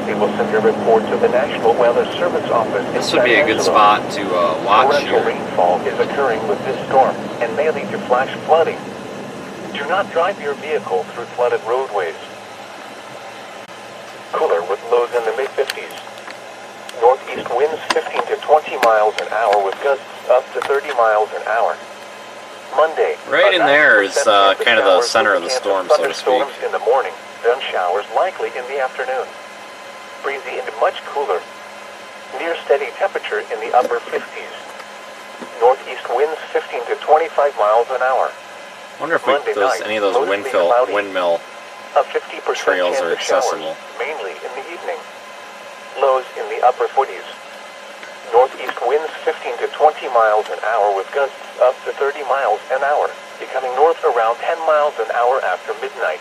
They will send your report to the National Weather Service Office. This would be a good spot to watch torrential here. rainfall is occurring with this storm and may lead to flash flooding. Do not drive your vehicle through flooded roadways. Cooler with lows in the mid-50s. Northeast winds 15 to 20 miles an hour with gusts up to 30 miles an hour. Monday. Right in there is kind of the center of the storm, so to speak. Thunderstorms in the morning, then showers likely in the afternoon. Breezy and much cooler. Near steady temperature in the upper 50s. Northeast winds 15 to 25 miles an hour. I wonder if any of those windmill A 50% trails chance are of showers, accessible. mainly in the evening. Lows in the upper 40s. Northeast winds 15 to 20 miles an hour with gusts up to 30 miles an hour, becoming north around 10 miles an hour after midnight.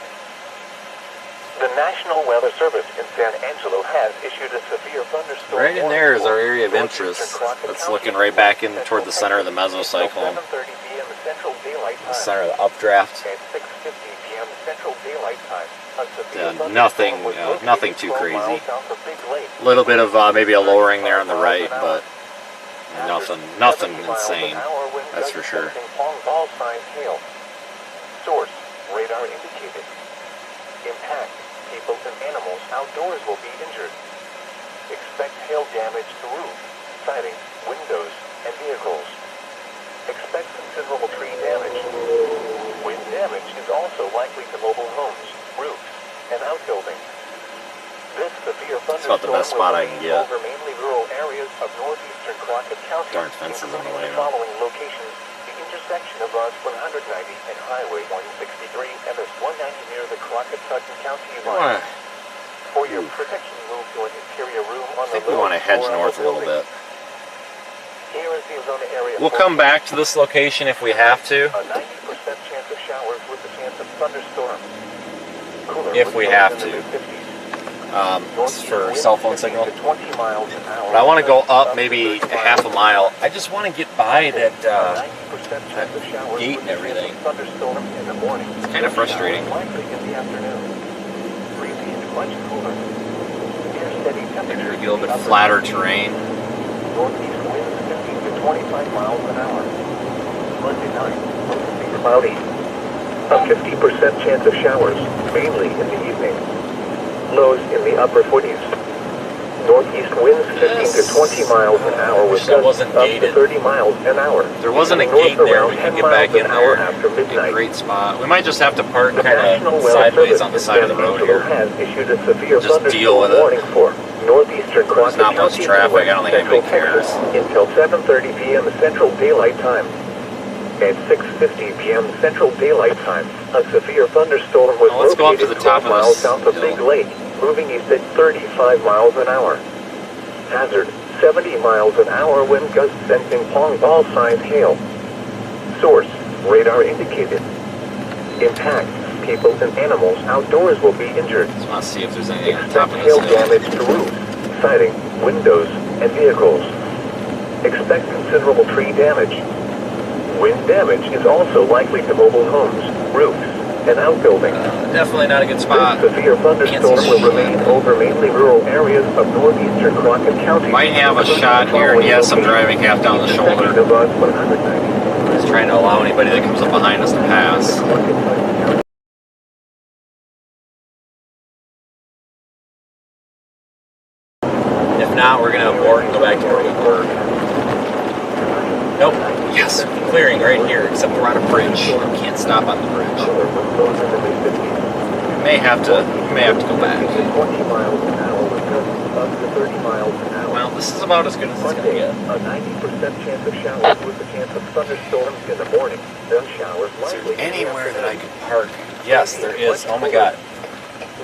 The National Weather Service in San Angelo has issued a severe thunderstorm. Right in there is our area of interest. It's looking right back in toward the center of the mesocyclone. The center of the updraft. At 6:50 p.m. Central Daylight Time, a severe Nothing, thunderstorm was nothing located too 12 crazy. miles south of Big Lake. A little bit of maybe a lowering there on the right, but nothing insane. That's for sure. All signs hail. Source, radar indicated. Impact, people and animals outdoors will be injured. Expect hail damage to roof, siding, windows, and vehicles. Expect considerable tree damage. Wind damage is also likely to mobile homes, roofs, and outbuildings. This severe That's about the best thunderstorm spot I will can rain get. over mainly rural areas of northeastern Crockett County, Darn fences in the including way, the though. following locations: the intersection of Route 190 and Highway 163, and is 190 near the Crockett-Sutton County line. For your protection, move to an interior room on I think the we want to lower hedge floor of north the a little building. bit. Here is the Arizona area. We'll come back to this location if we have to. A 90% chance of showers with a chance of thunderstorms. Cooler If with we lows have in the to. mid-50s. This is for cell phone 15 signal. to 20 miles an hour. But I want to go up maybe a half a mile. I just want to get by that 90% chance of showers gate with and a chance everything. of thunderstorms in the morning. It's kind of frustrating. Likely in the afternoon. Breezy and much cooler. Near steady temperature. Maybe a little bit flatter terrain. Northeast winds 15 to 25 miles an hour. Monday night, mostly cloudy. A 50% chance of showers, mainly in the evening. Lows in the upper 40s. Northeast winds 15 to 20 miles an hour with That gusts wasn't up to gated. 30 miles an hour. If there wasn't a North gate there, around we 10 could get back miles in an hour there. after It'd be a midnight. great spot. We might just have to park The kind National of Weather sideways Service on the in side of the San road Angelo here. has issued a severe Just deal with thunderstorm it. warning for northeastern Crockett not much County traffic. and I don't think central anybody cares. Texas until 7:30 p.m. Central Daylight Time. At 6:50 p.m. Central Daylight Time, a severe thunderstorm was Now let's go up to located the top 12 of miles this south of hill. Big Lake, moving east at 35 miles an hour. Hazard, 70 miles an hour wind gusts and ping-pong ball size hail. Source, radar indicated. Impact, people and animals outdoors will be injured. Just want to see if there's anything on top Expect of hail this hill. damage to roofs, siding, windows, and vehicles. Expect considerable tree damage. Wind damage is also likely to mobile homes, roofs, and outbuildings. Definitely not a good spot. This severe thunderstorm will remain over mainly rural areas of northeastern Crockett County. Might have a shot here. Yes, I'm driving half down the shoulder. Intersection of Route 190. Just trying to allow anybody that comes up behind us to pass. If not, we're going to abort and go back to where we were. Nope. Yes, clearing right here, except we're on a bridge. Can't stop on the bridge. We may have to go back. 20 miles an hour with gusts up to 30 miles an hour. Well, this is about as good as it's going to Monday, get. a 90% chance of showers with a chance of thunderstorms in the morning, then showers Is likely there in the anywhere that I afternoon. can park? Yes, there is. Oh my god.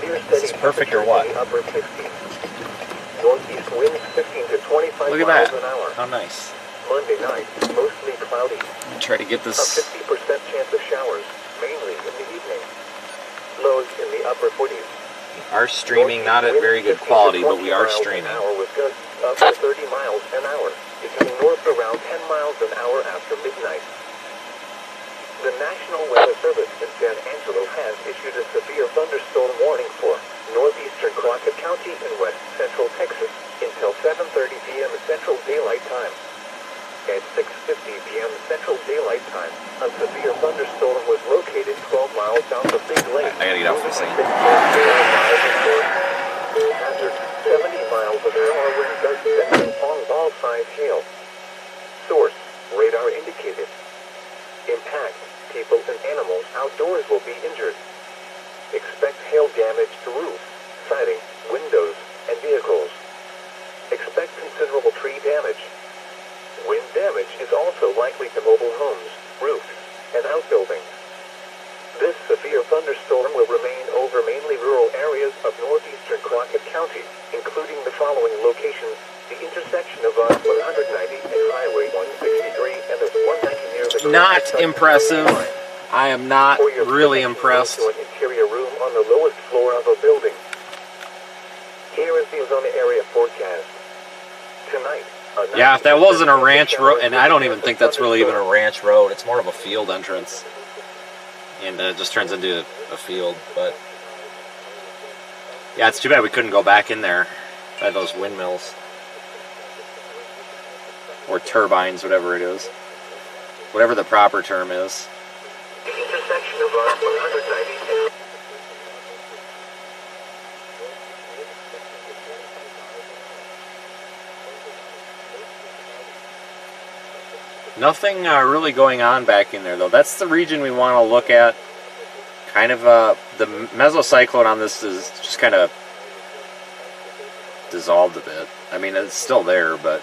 Near This is steady perfect or temperature what? in the upper 50s. Northeast winds 15 to 25 Look at miles that. an hour. How nice. Monday night, mostly cloudy. Try to get A this. 50% chance of showers, mainly in the evening. Lows in the upper 40s. Our streaming, not at very good quality, but we are streaming. With gusts up to 30 miles an hour, becoming north around 10 miles an hour after midnight. The National Weather Service in San Angelo has issued a severe thunderstorm warning for northeastern Crockett County and west central Texas until 7:30 p.m. Central Daylight Time. At 6:50 p.m. Central Daylight Time, a severe thunderstorm was located 12 miles Hazard 70 miles an hour wind gusts and all size hail. Source, radar indicated. Impact, people and animals outdoors will be injured. Expect hail damage to roofs, siding, windows, and vehicles. Expect considerable tree damage. Wind damage is also likely to mobile homes, roofs, and outbuildings. This severe thunderstorm will remain over mainly rural areas of northeastern Crockett County, including the following locations: the intersection of I-190 and Highway 163 and the 190 near the Not impressive. I am not or your really to impressed. an interior room on the lowest floor of a building. Here is the Arizona area forecast. Tonight, Yeah, if that wasn't a ranch road, and I don't even think that's really even a ranch road, it's more of a field entrance. And it just turns into a field, but yeah, it's too bad we couldn't go back in there by those windmills. Or turbines, whatever it is. Whatever the proper term is. the intersection of I-190 and Nothing really going on back in there, though. That's the region we want to look at. Kind of, the mesocyclone on this is just kind of dissolved a bit. I mean, it's still there, but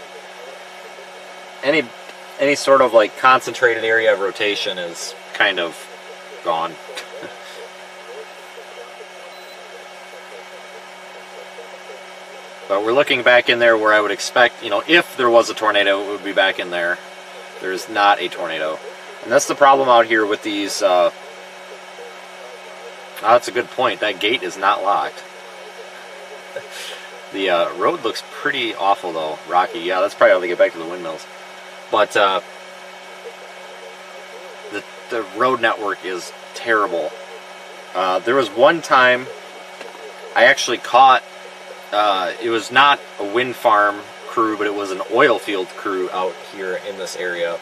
any sort of like concentrated area of rotation is kind of gone. But we're looking back in there where I would expect, you know, if there was a tornado, it would be back in there. There's not a tornado. And that's the problem out here with these, oh, that's a good point. That gate is not locked. The road looks pretty awful, though. Rocky. Yeah, that's probably how they get back to the windmills. But the road network is terrible. There was one time I actually caught, it was not a wind farm crew, but it was an oil field crew out here in this area.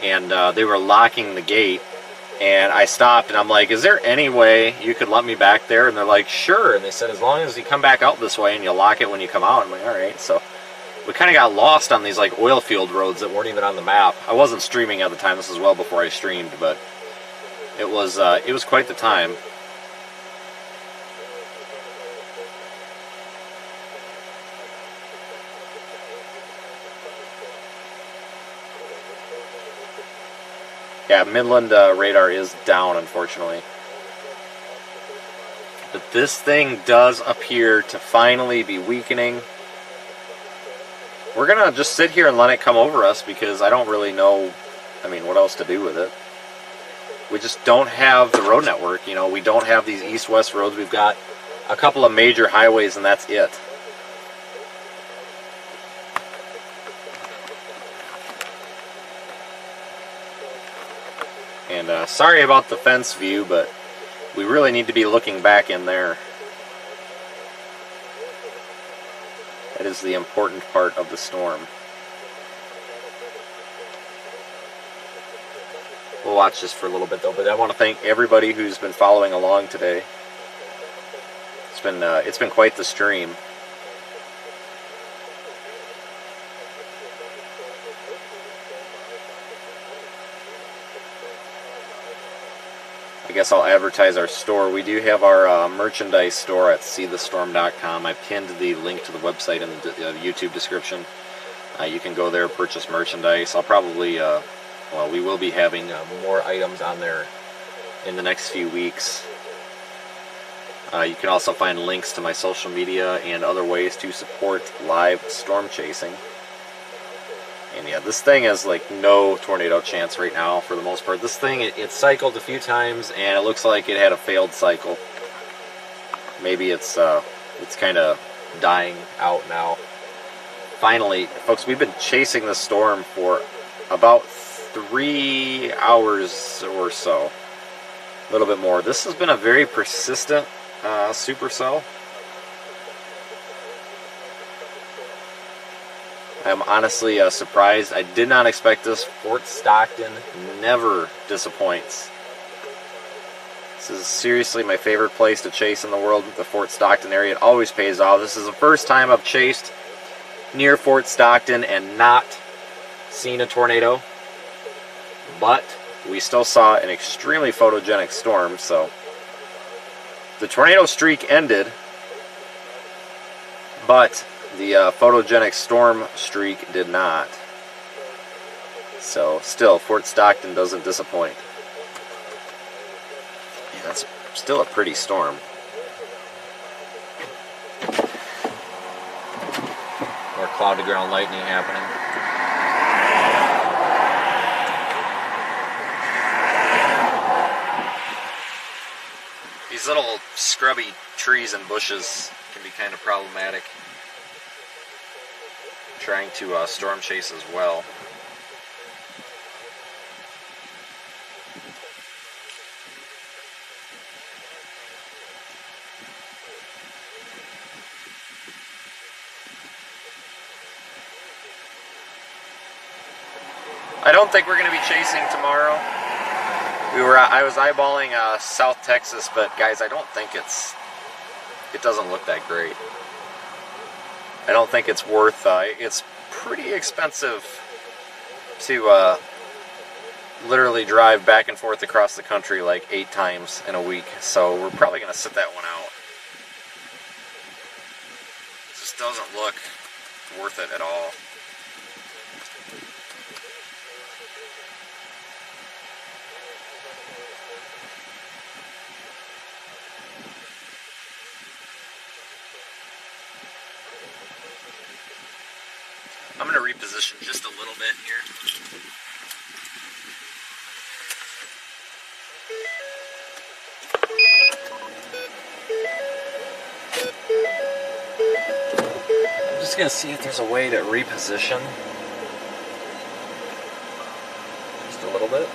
And they were locking the gate. And I stopped and I'm like, is there any way you could let me back there? And they're like, sure. And they said, as long as you come back out this way and you lock it when you come out. I'm like, all right. So we kind of got lost on these like oil field roads that weren't even on the map. I wasn't streaming at the time. This is well before I streamed, but it was quite the time. Yeah, Midland radar is down, unfortunately. But this thing does appear to finally be weakening. We're going to just sit here and let it come over us because I don't really know, I mean, what else to do with it. We just don't have the road network, you know. We don't have these east-west roads. We've got a couple of major highways and that's it. And sorry about the fence view, but we really need to be looking back in there. That is the important part of the storm. We'll watch this for a little bit though, but I want to thank everybody who's been following along today. It's been quite the stream. I guess I'll advertise our store. We do have our merchandise store at seethestorm.com. I pinned the link to the website in the YouTube description. You can go there, purchase merchandise. I'll probably, well, we will be having more items on there in the next few weeks. You can also find links to my social media and other ways to support live storm chasing. And yeah, this thing has like no tornado chance right now for the most part. This thing, it cycled a few times and it looks like it had a failed cycle. Maybe it's kind of dying out now. Finally, folks, we've been chasing the storm for about 3 hours or so. A little bit more. This has been a very persistent supercell. I'm honestly surprised. I did not expect this. Fort Stockton never disappoints. This is seriously my favorite place to chase in the world, the Fort Stockton area. It always pays off. This is the first time I've chased near Fort Stockton and not seen a tornado. But we still saw an extremely photogenic storm, so the tornado streak ended, but the photogenic storm streak did not. So still, Fort Stockton doesn't disappoint. Yeah, that's still a pretty storm. More cloud to ground lightning happening. These little scrubby trees and bushes can be kind of problematic. Trying to storm chase as well. I don't think we're going to be chasing tomorrow. I was eyeballing South Texas, but guys, I don't think it doesn't look that great. I don't think it's worth, it's pretty expensive to literally drive back and forth across the country like 8 times in a week. So we're probably going to sit that one out. It just doesn't look worth it at all. I'm going to reposition just a little bit here. I'm just going to see if there's a way to reposition just a little bit.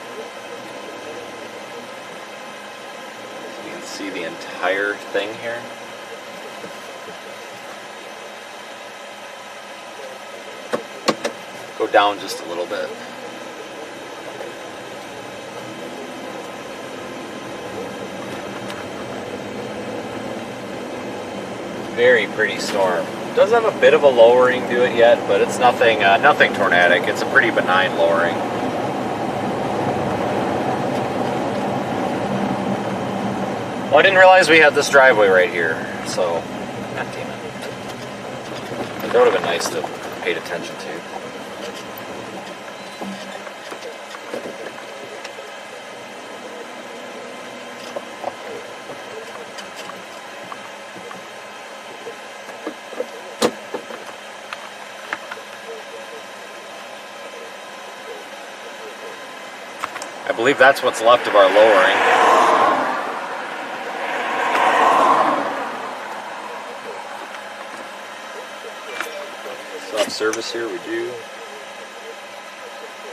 So you can see the entire thing here. Go down just a little bit. Very pretty storm. Does have a bit of a lowering to it yet, but it's nothing tornadic. It's a pretty benign lowering. Well, I didn't realize we had this driveway right here, so God damn it. That would have been nice to have paid attention to. I believe that's what's left of our lowering. Stop service here, we do.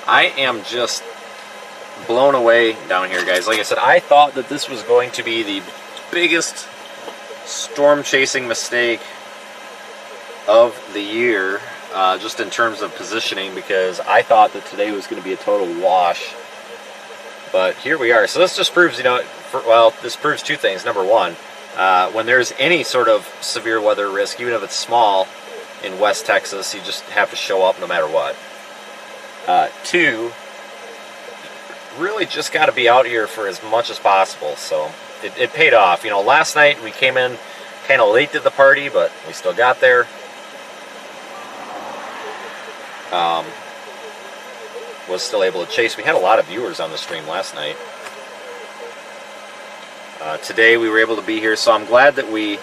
I am just blown away down here, guys. Like I said, I thought that this was going to be the biggest storm chasing mistake of the year, just in terms of positioning, because I thought that today was going to be a total wash. But here we are. So this just proves, this proves 2 things. Number one, when there's any sort of severe weather risk, even if it's small in West Texas, you just have to show up no matter what. 2, really just got to be out here for as much as possible. So it paid off. Last night we came in kind of late to the party, but we still got there. Was still able to chase. We had a lot of viewers on the stream last night. Today we were able to be here, so I'm glad that we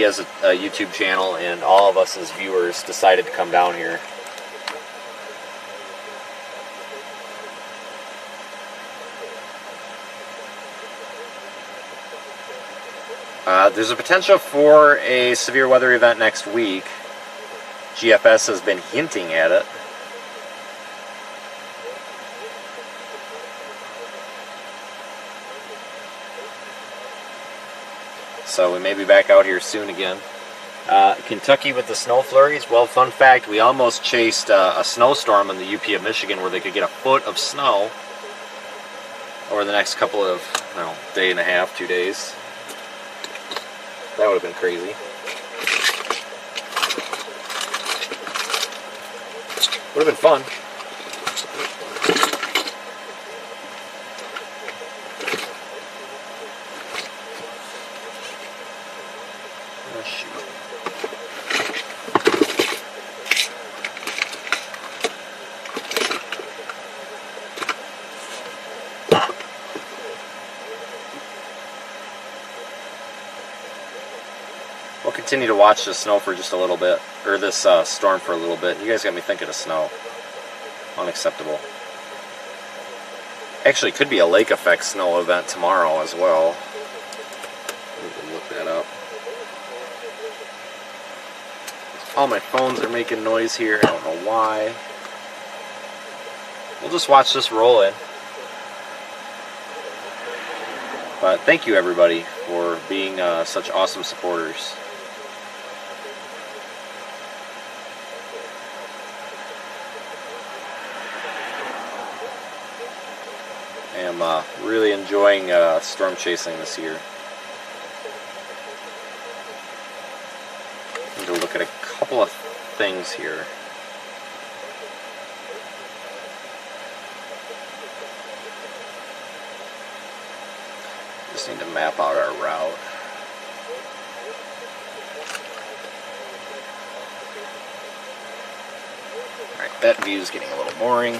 as a YouTube channel and all of us as viewers decided to come down here. There's a potential for a severe weather event next week. GFS has been hinting at it. So we may be back out here soon again. Kentucky with the snow flurries. Well, fun fact, we almost chased a snowstorm in the UP of Michigan where they could get a foot of snow. over the next couple of, I don't know, day and a half, 2 days. That would have been crazy. Would have been fun. Oh, shoot. We'll continue to watch the snow for just a little bit, or this storm for a little bit. You guys got me thinking of snow. Unacceptable. Actually, could be a lake effect snow event tomorrow as well. We'll look that up. All my phones are making noise here. I don't know why. We'll just watch this roll in. But thank you everybody for being such awesome supporters. I am really enjoying storm chasing this year. I'm going to look at a couple of things here. Just need to map out our route. Alright, that view is getting a little boring.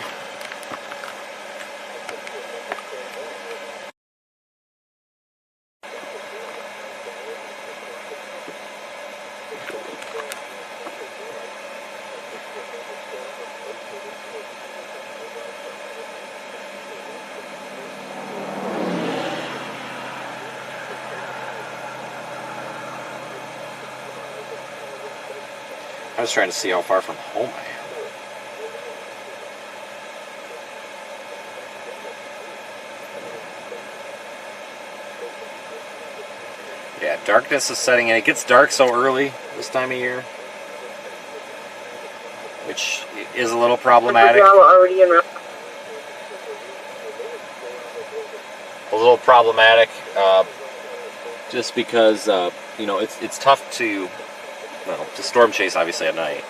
I was trying to see how far from home I am. Yeah, darkness is setting in. It gets dark so early this time of year, which is a little problematic. Already in. A little problematic, just because you know it's tough to. Well, to storm chase obviously at night,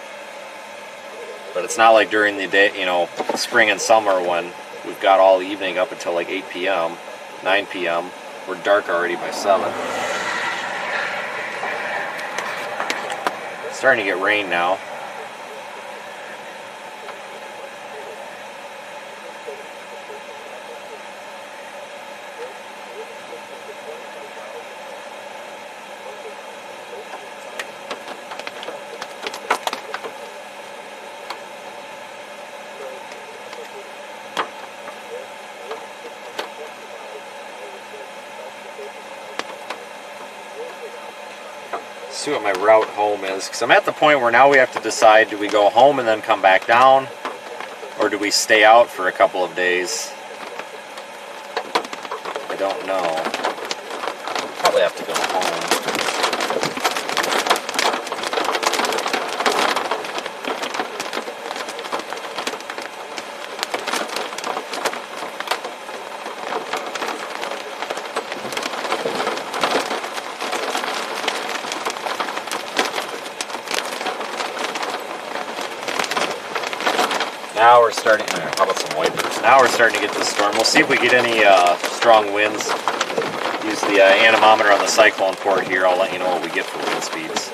but it's not like during the day, you know, spring and summer when we've got all evening up until like 8 p.m., 9 p.m. We're dark already by 7. It's starting to get rain now. See what my route home is, because I'm at the point where now we have to decide, do we go home and then come back down, or do we stay out for a couple of days? I don't know. Probably have to go home. Now we're starting, how about some wipers? Now we're starting to get this storm. We'll see if we get any strong winds. Use the anemometer on the cyclone port here. I'll let you know what we get for wind speeds.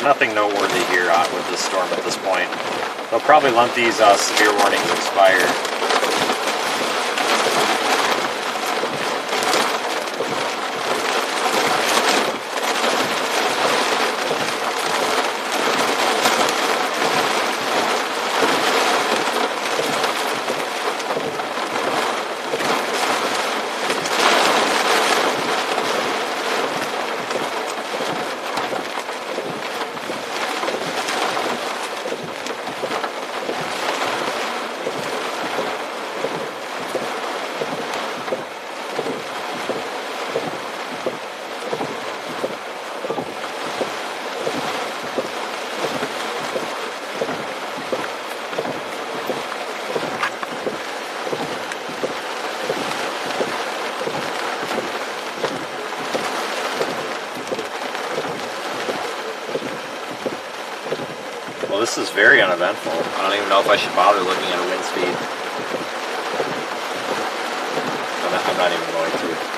Nothing noteworthy here with this storm at this point. They'll probably let these severe warnings expire. this is very uneventful. I don't even know if I should bother looking at a wind speed. I'm not even going to.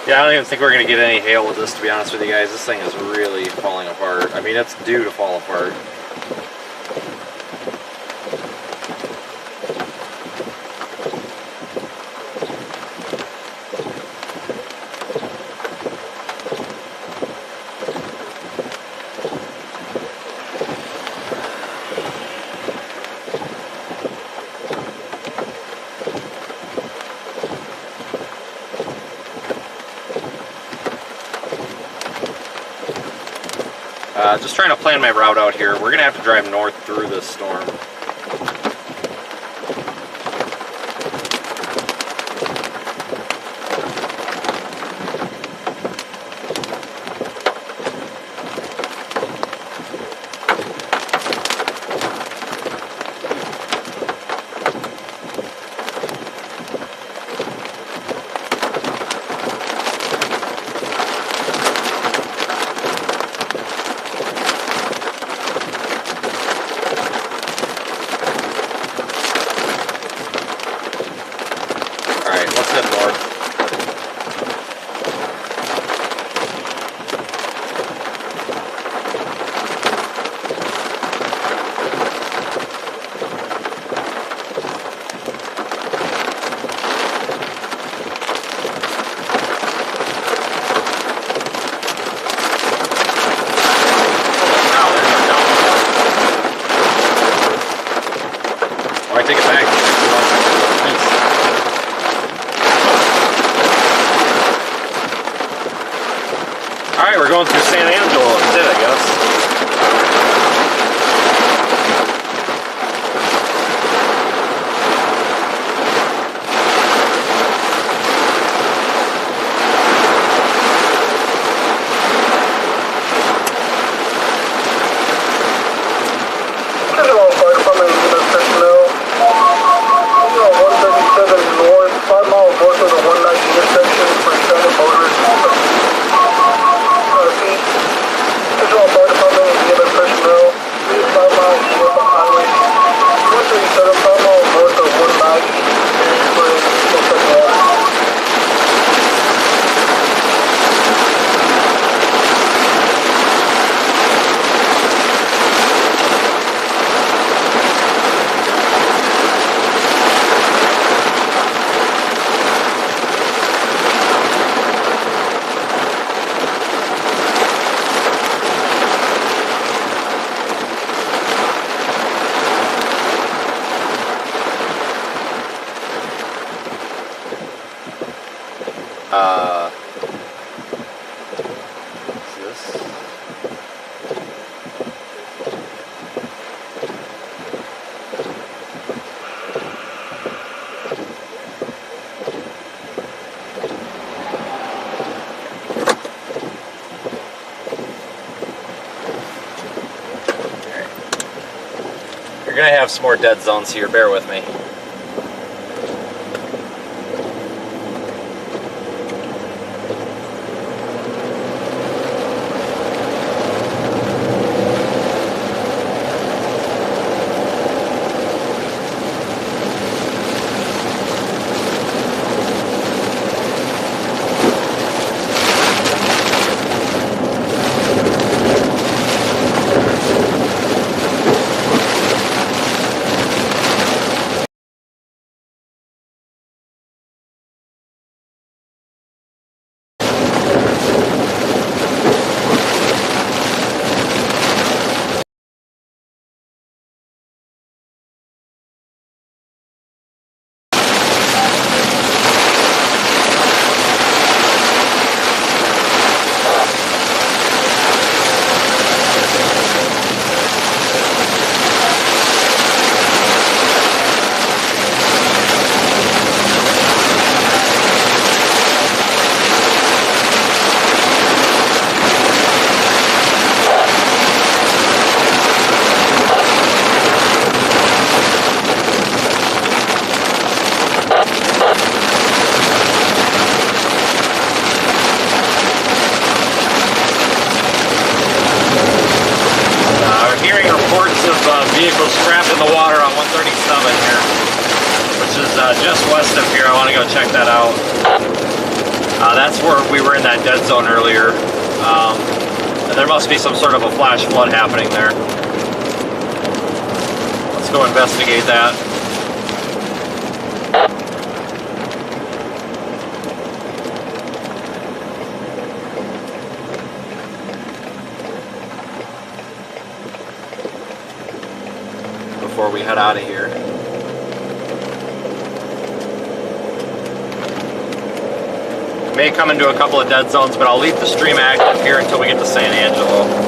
Yeah, I don't even think we're going to get any hail with this, to be honest with you guys. This thing is really falling apart. I mean, it's due to fall apart. Just trying to plan my route out here. We're going to have to drive north through this storm. Alright, we're going through San Angelo instead, I guess. You're gonna have some more dead zones here, bear with me. vehicles trapped in the water on 137 here, which is just west of here. I want to go check that out. That's where we were in that dead zone earlier. And there must be some sort of a flash flood happening there. Let's go investigate that. Before we head out of here. May come into a couple of dead zones, but I'll leave the stream active here until we get to San Angelo.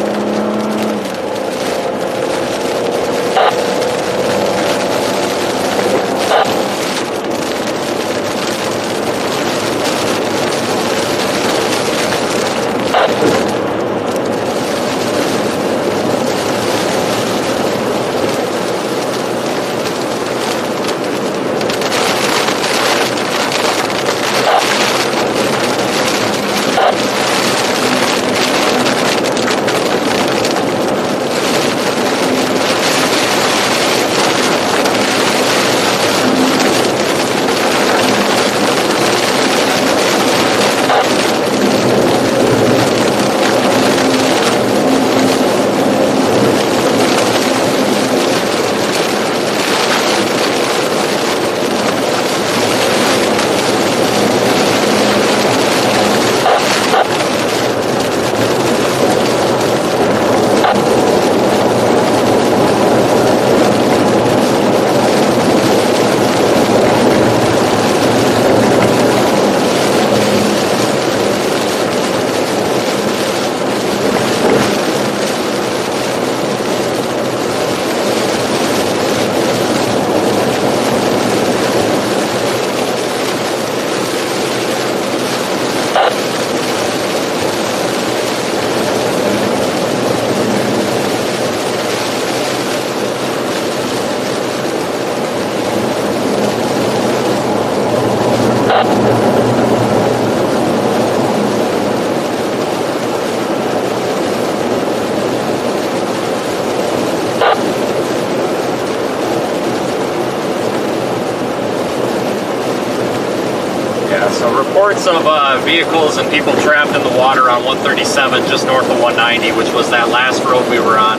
Reports of vehicles and people trapped in the water on 137 just north of 190, which was that last road we were on.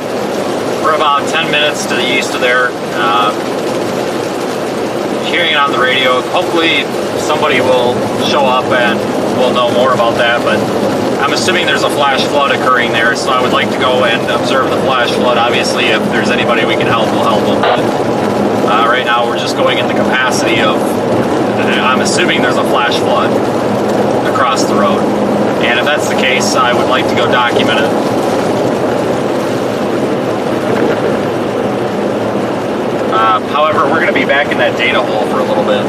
We're about 10 minutes to the east of there. Hearing it on the radio. Hopefully somebody will show up and we'll know more about that, but I'm assuming there's a flash flood occurring there, so I would like to go and observe the flash flood. Obviously, if there's anybody we can help, we'll help them. But right now we're just going in the capacity of, I'm assuming there's a flash flood across the road. And if that's the case, I would like to go document it. However, we're going to be back in that data hole for a little bit.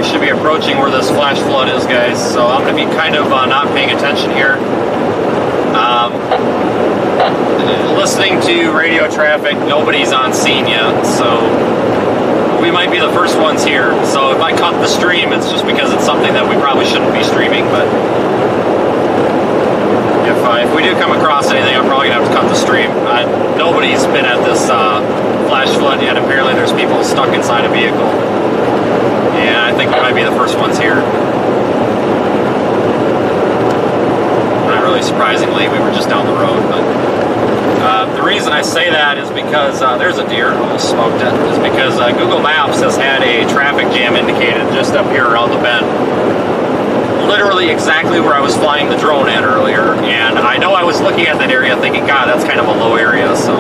we should be approaching where this flash flood is, guys. So I'm going to be kind of not paying attention here. Listening to radio traffic, nobody's on scene yet, so we might be the first ones here. So if I cut the stream, it's just because it's something that we probably shouldn't be streaming, but if we do come across anything, I'm probably going to have to cut the stream. Nobody's been at this flash flood yet. Apparently there's people stuck inside a vehicle. And I think we might be the first ones here. Not really surprisingly, we were just down the road, but the reason I say that is because there's a deer, almost smoked it, is because Google Maps has had a traffic jam indicated just up here around the bend. Literally exactly where I was flying the drone at earlier, and I know I was looking at that area thinking, God, that's kind of a low area, so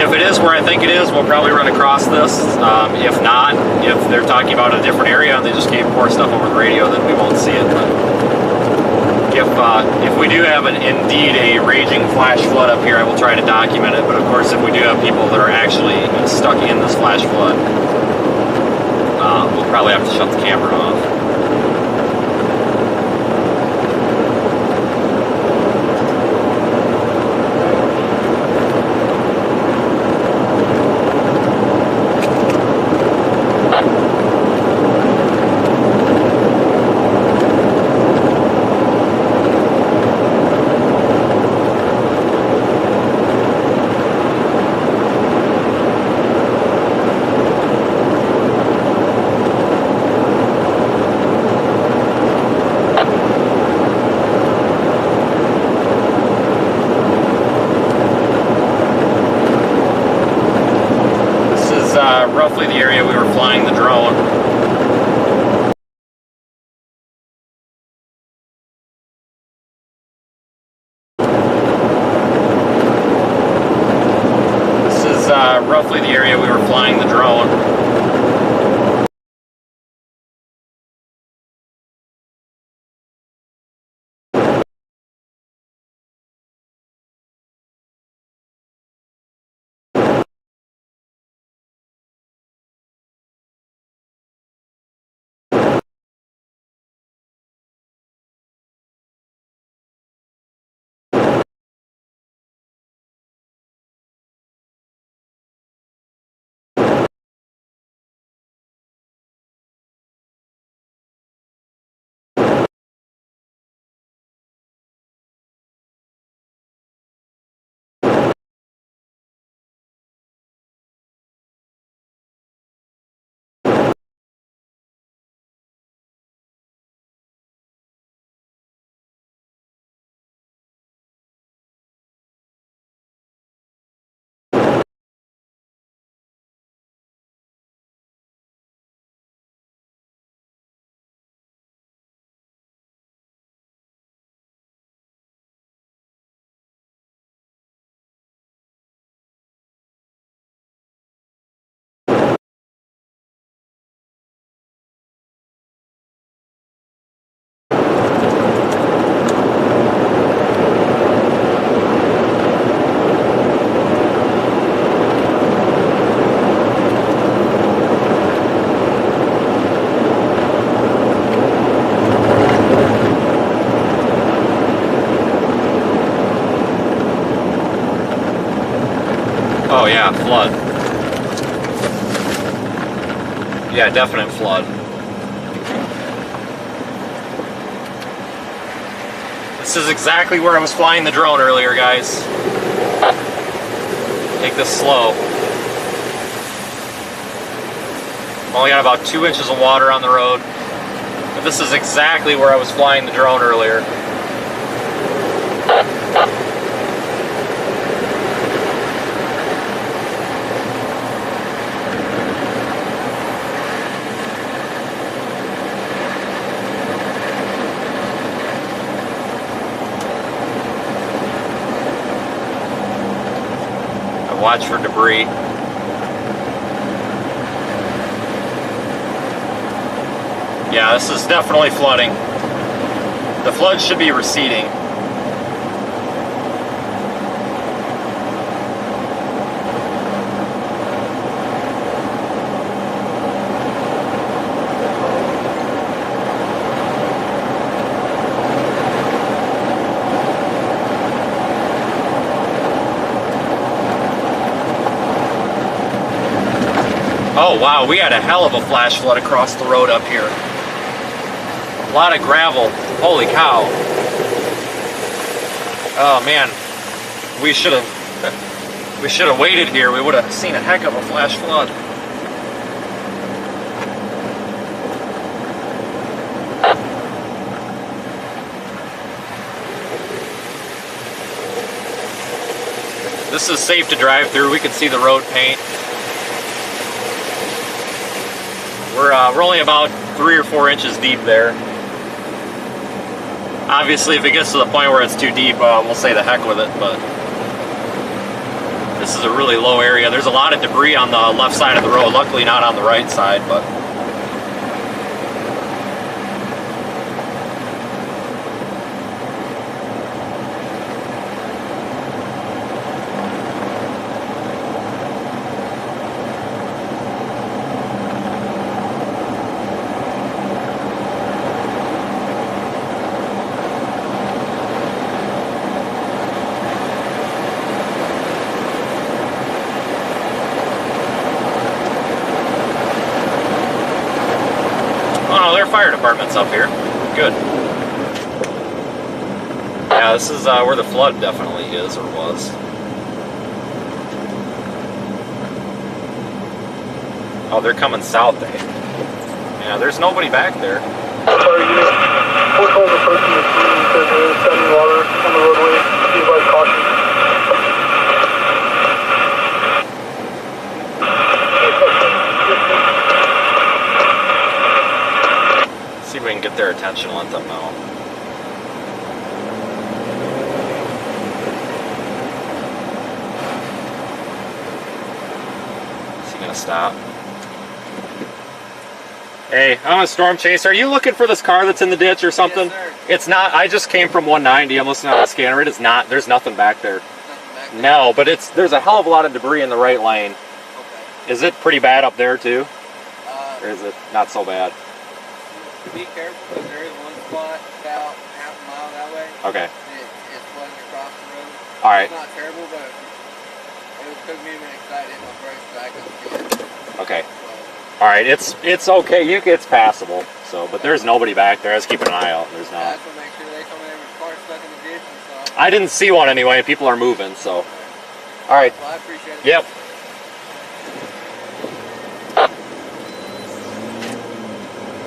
if it is where I think it is, we'll probably run across this. If not, if they're talking about a different area and they just keep pouring stuff over the radio, then we won't see it. But if we do have indeed a raging flash flood up here, I will try to document it. But of course, if we do have people that are actually stuck in this flash flood, we'll probably have to shut the camera off. Roughly the area we were flying the drone. This is roughly the area we were flying the drone. Oh yeah, flood. Yeah, definite flood. This is exactly where I was flying the drone earlier, guys. Take this slow. Only got about 2 inches of water on the road. But this is exactly where I was flying the drone earlier. Watch for debris. Yeah, this is definitely flooding. The flood should be receding. Oh wow, we had a hell of a flash flood across the road up here. A lot of gravel. Holy cow. Oh man, we should have waited here. We would have seen a heck of a flash flood. This is safe to drive through. We can see the road paint. We're only about 3 or 4 inches deep there. Obviously, if it gets to the point where it's too deep, we'll say the heck with it, but this is a really low area. There's a lot of debris on the left side of the road, luckily not on the right side, but fire department's up here. Good. Yeah, this is where the flood definitely is, or was. Oh, they're coming south, eh? Yeah, there's nobody back there. Sorry, we're told the person is seeing because there is sudden water on the roadway. Please like caution. See if we can get their attention and let them know. Is he gonna stop? Hey, I'm a storm chaser. Are you looking for this car that's in the ditch or something? Yes, sir. It's not. I just came from 190. I'm listening on the scanner. It is not. There's nothing back there. Nothing back there? No, but there's a hell of a lot of debris in the right lane. Okay. Is it pretty bad up there too? Or is it not so bad? Be careful because there is one spot about half a mile that way. Okay. It's flooding across the road. All right. It's not terrible, but it took me a minute because I didn't my brakes, so I couldn't see it. Okay. So, All right. It's okay. It's passable. So, but there's nobody back there. I was keeping an eye out. There's yeah, not. I just want to make sure they come in with cars stuck in the ditch and stuff. I didn't see one anyway. People are moving. So. All right. Well, I appreciate it. Yep.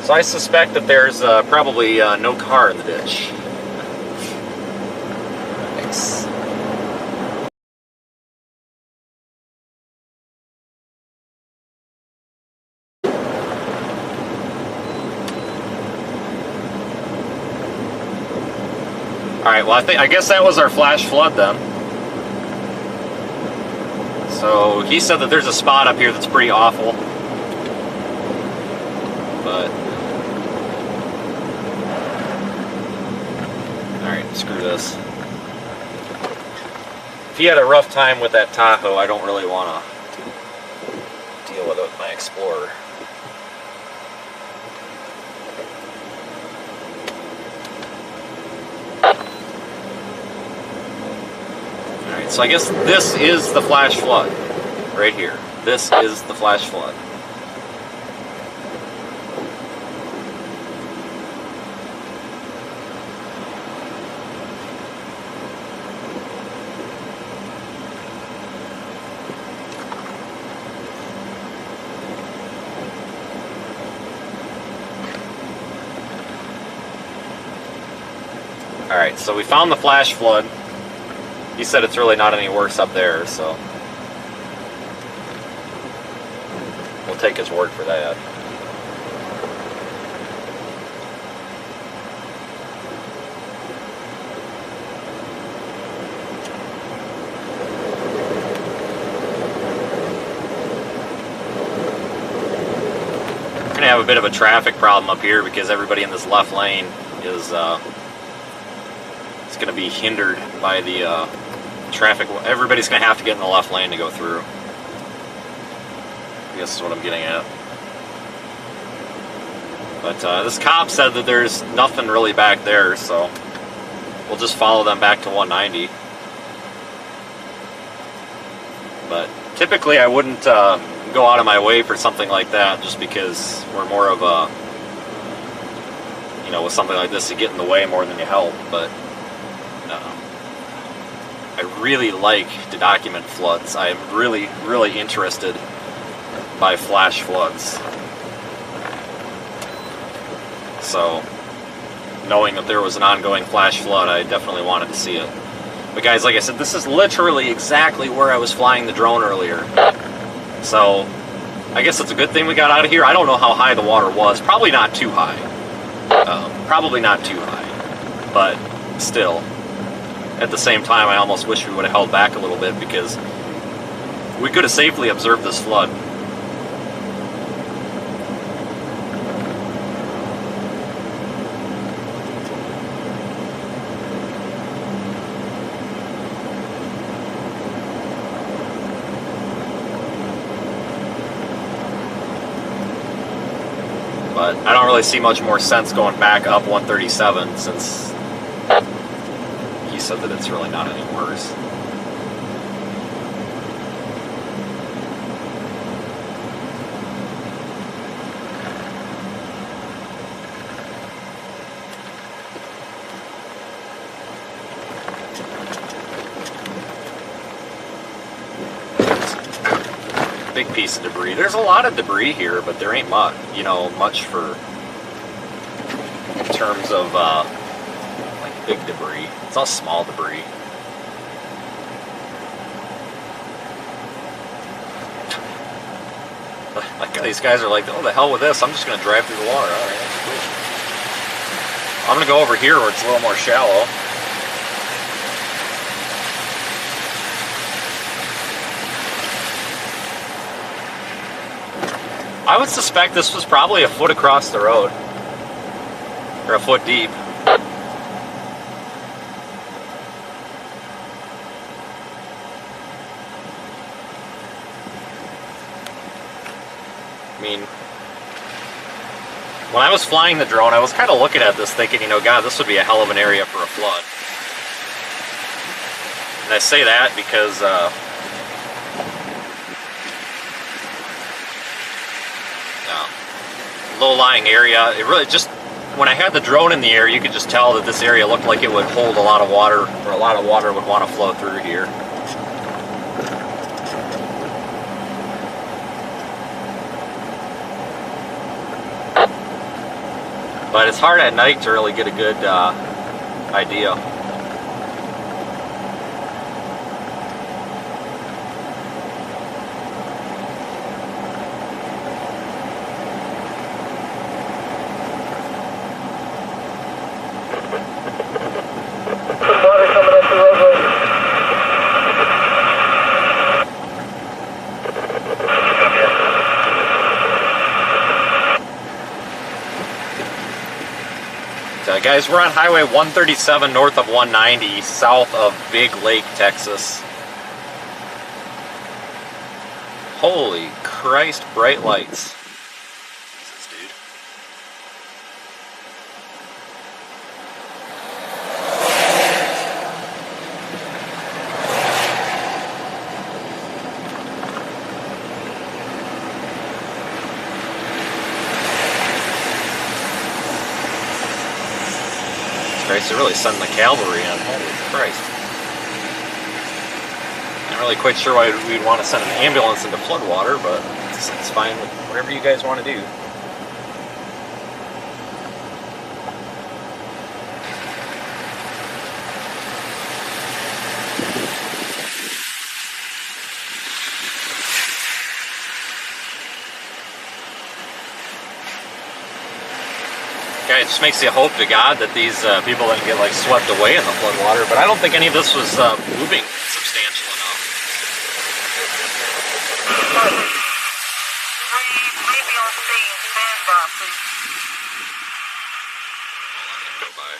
So I suspect that there's probably no car in the ditch. Thanks. All right. Well, I guess that was our flash flood then. So he said that there's a spot up here that's pretty awful, but. Alright, screw this. If he had a rough time with that Tahoe, I don't really want to deal with it with my Explorer. Alright, so I guess this is the flash flood. Right here. This is the flash flood. Alright, so we found the flash flood. He said it's really not any worse up there, so we'll take his word for that. We're going to have a bit of a traffic problem up here because everybody in this left lane is it's going to be hindered by the traffic. Everybody's going to have to get in the left lane to go through. I guess is what I'm getting at. But this cop said that there's nothing really back there, so we'll just follow them back to 190. But typically I wouldn't go out of my way for something like that, just because we're more of a, you know, with something like this, you get in the way more than you help. But I really like to document floods. I am really, really interested by flash floods. So, knowing that there was an ongoing flash flood, I definitely wanted to see it. But guys, like I said, this is literally exactly where I was flying the drone earlier. So, I guess it's a good thing we got out of here. I don't know how high the water was. Probably not too high. Probably not too high. But still, at the same time, I almost wish we would have held back a little bit, because we could have safely observed this flood. But I don't really see much more sense going back up 137, since he said that it's really not any worse. Big piece of debris. There's a lot of debris here, but there ain't much, you know, much for in terms of like big debris. It's all small debris. Like these guys are like, oh, the hell with this. I'm just gonna drive through the water. All right, that's cool. I'm gonna go over here where it's a little more shallow. I would suspect this was probably a foot across the road, or a foot deep. I mean, when I was flying the drone, I was kind of looking at this thinking, you know, God, this would be a hell of an area for a flood. And I say that because low-lying area, it really just, when I had the drone in the air, you could just tell that this area looked like it would hold a lot of water, or a lot of water would want to flow through here. But it's hard at night to really get a good idea. Guys, we're on Highway 137 north of 190, south of Big Lake, Texas. Holy Christ, bright lights. Jesus, dude. Christ, they're really sending the cavalry in. Holy Christ. Not really quite sure why we'd want to send an ambulance into floodwater, but it's fine with whatever you guys want to do. It just makes you hope to God that these people didn't get like swept away in the floodwater, but I don't think any of this was moving substantial enough. Maybe on scene, stand by, please. I'll let him go by.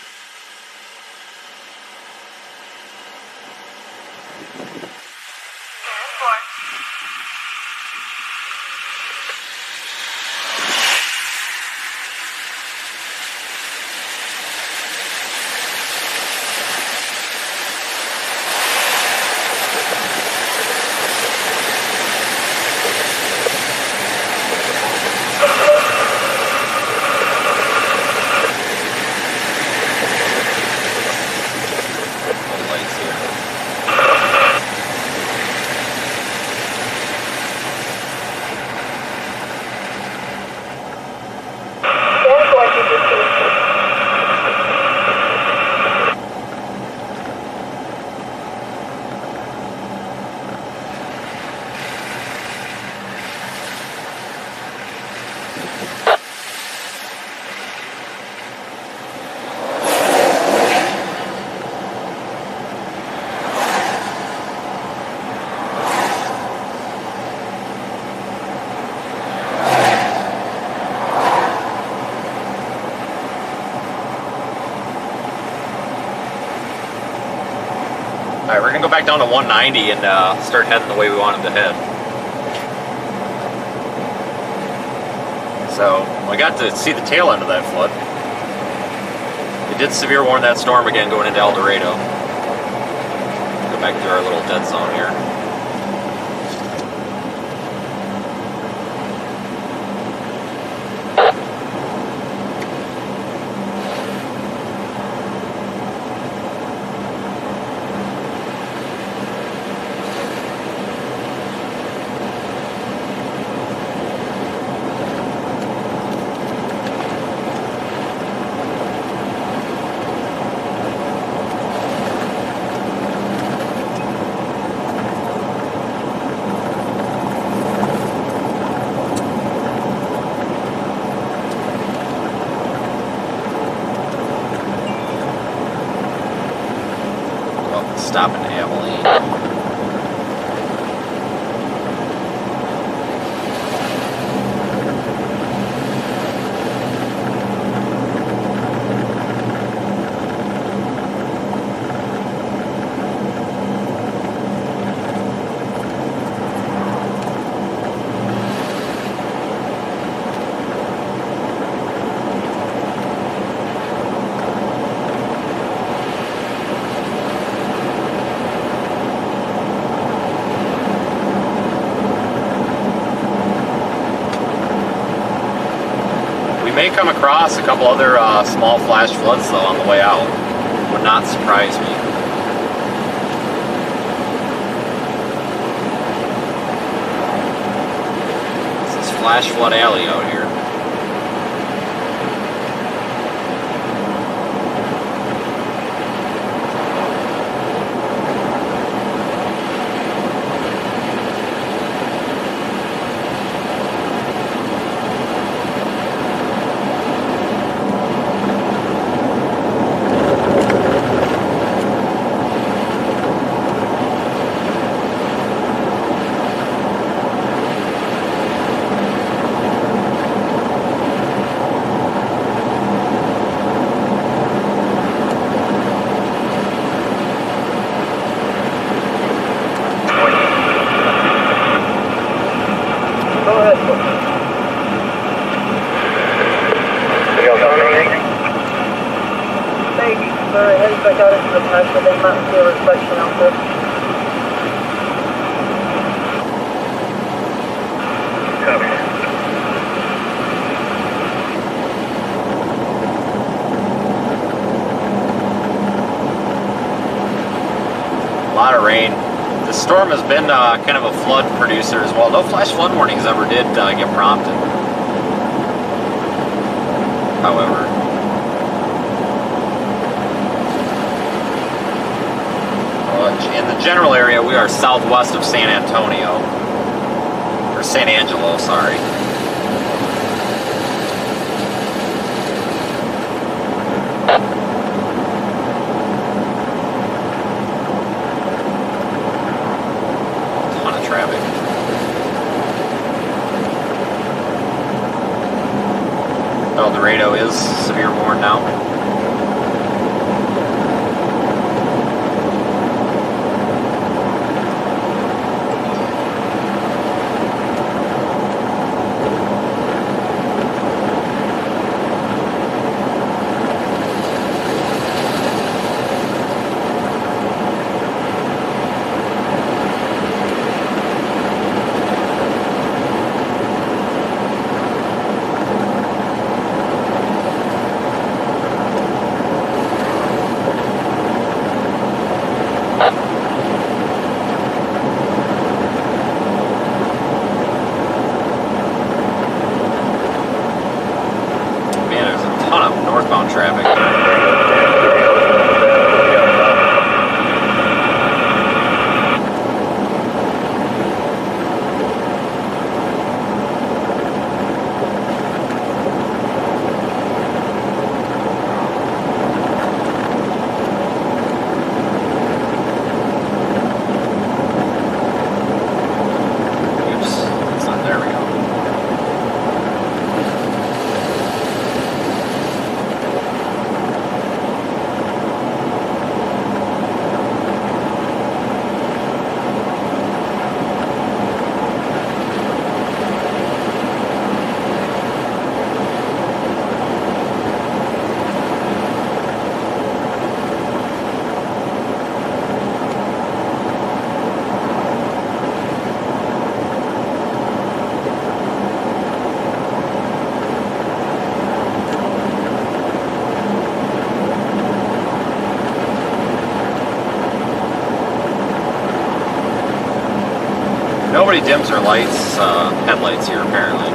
Alright, we're gonna go back down to 190 and start heading the way we wanted to head. So, we got to see the tail end of that flood. It did severe warn that storm again going into El Dorado. Go back to our little dead zone here. Stopping to Abilene. May come across a couple other small flash floods though on the way out. Would not surprise me. This is Flash Flood Alley out here. Back out into the patch, but they might see a reflection out there. Copy. A lot of rain. The storm has been kind of a flood producer as well. No flash flood warnings ever did get prompted. However, in the general area, we are southwest of San Antonio. Or San Angelo, sorry. Ton of traffic. El Dorado is severe warned now. Northbound traffic. Nobody dims their lights, headlights here apparently.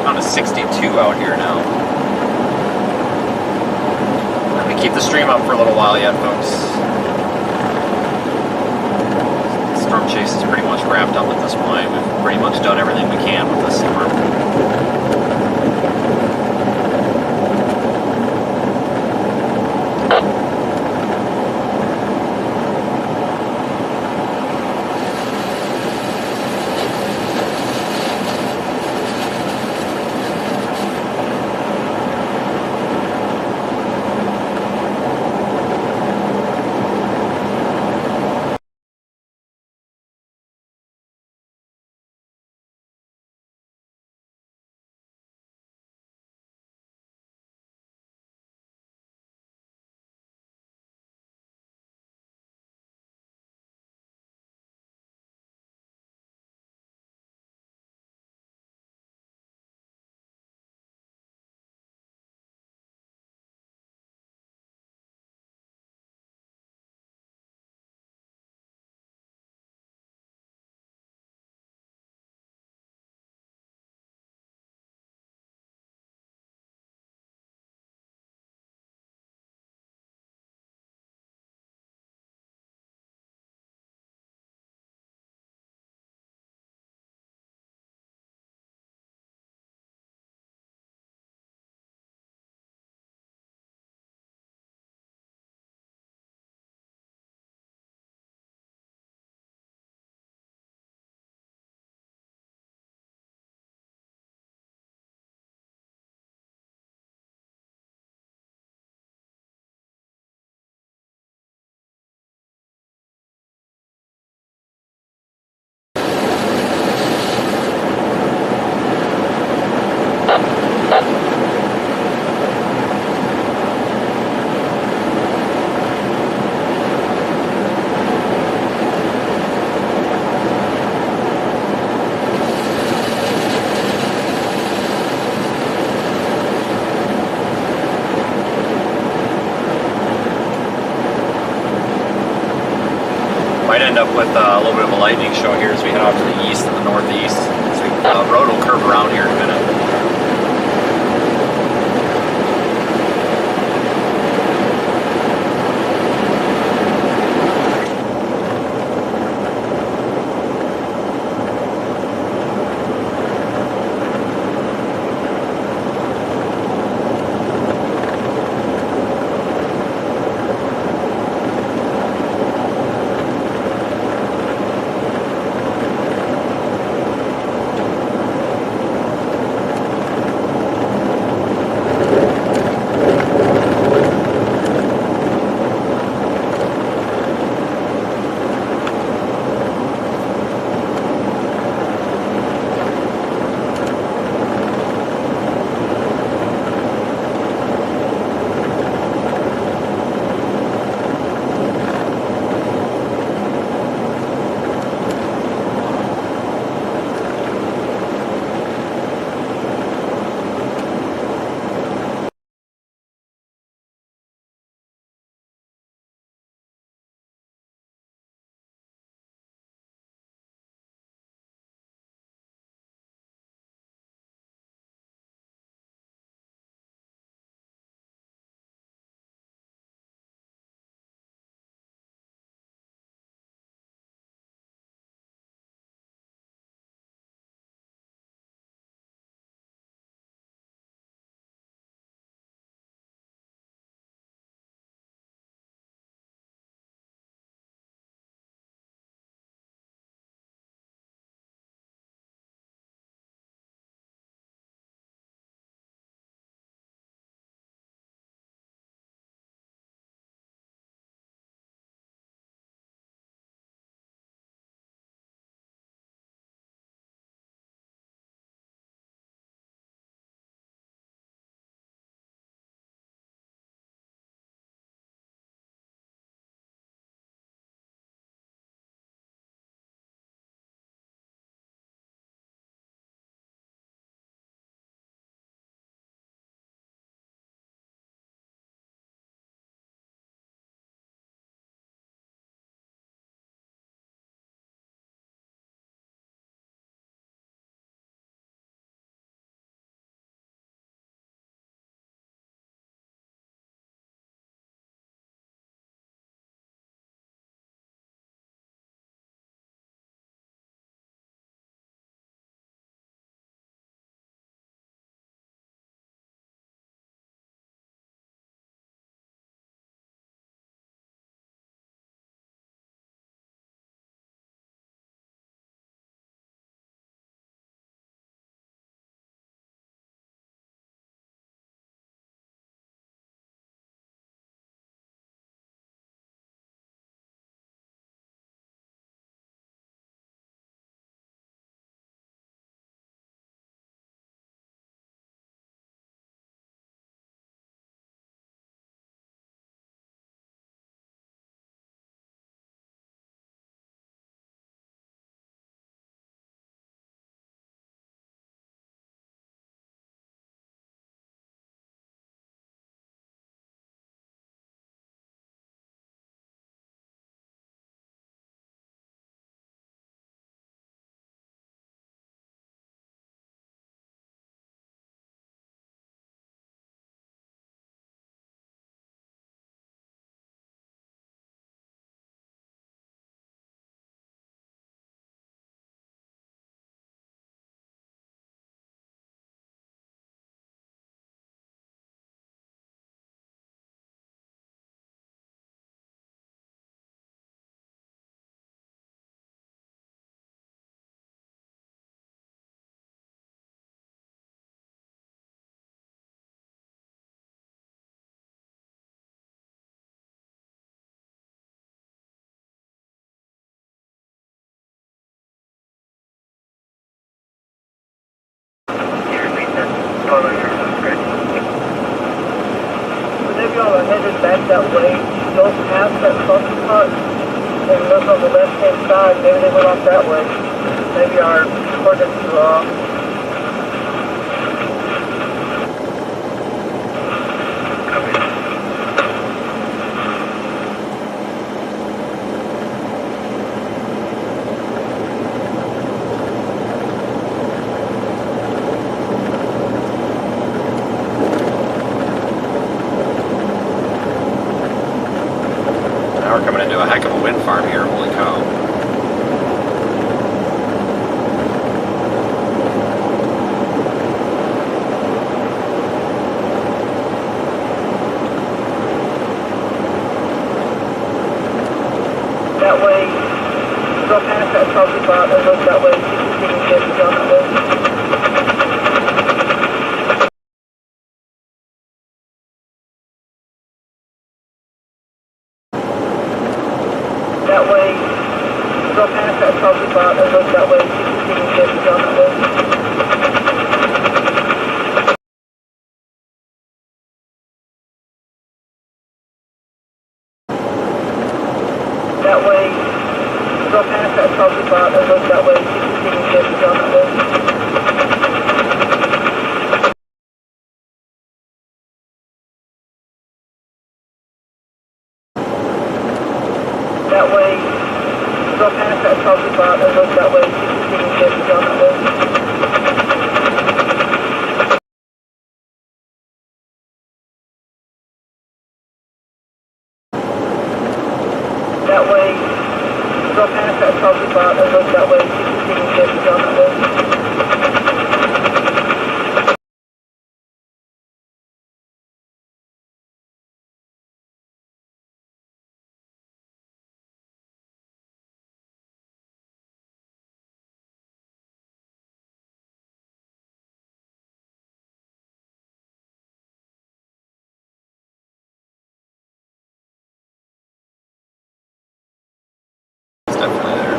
On a 62 out here now. Let me keep the stream up for a little while yet, folks. Storm chase is pretty much wrapped up at this point. We've pretty much done everything we can with this storm. Might end up with a little bit of a lightning show here as we head off to the east and the northeast. So the road will curve around here in a minute. Color is great. Whenever y'all are headed back that way, don't pass that crossing spot and look on the left-hand side. Maybe they went off that way. Maybe our coordinates are off. Now we're coming into a heck of a wind farm here, holy cow. That way, go past that crossing spot and look that way. See if you can get down that way. That way, go past that crossing spot and look that way. See if you can get down that way. That way, go past that crossing spot and look that way. See if you can get down that way. That way, go past that crossing spot and look that way. See if you can get down that way. That way, go past that crossing spot and look that way. See if you can get down that way. It's definitely there.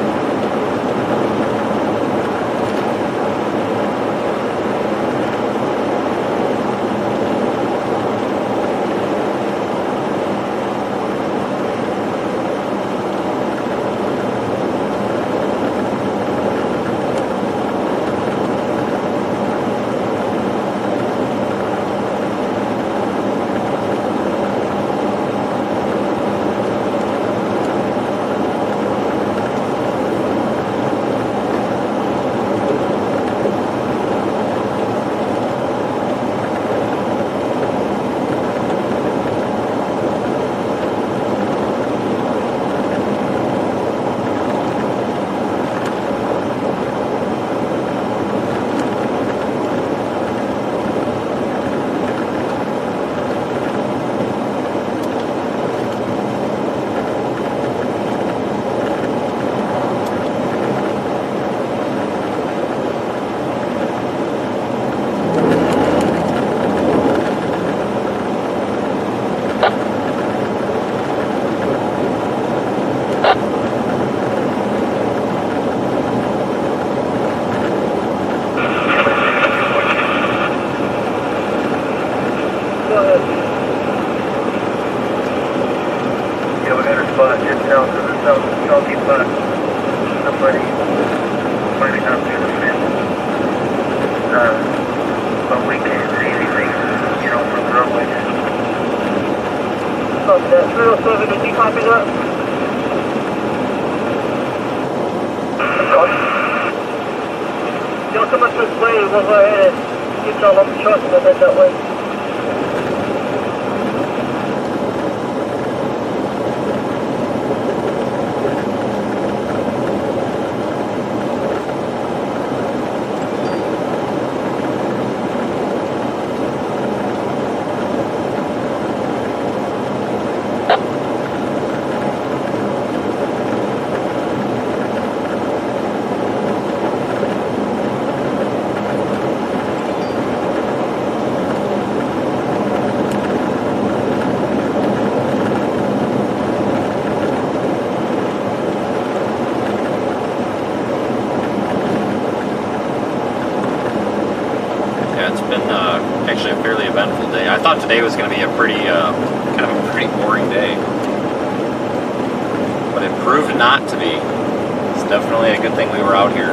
Go ahead. Yeah, we got a spot just south of the salty spot. Somebody might not be the fence. But we can't see anything, from the roadway. Copy that. 307, did you copy that? Y'all come up this way, we'll go ahead and get y'all on the truck and we'll head that way. Yeah, it's been actually a fairly eventful day. I thought today was going to be a pretty, kind of a pretty boring day. But it proved not to be. It's definitely a good thing we were out here.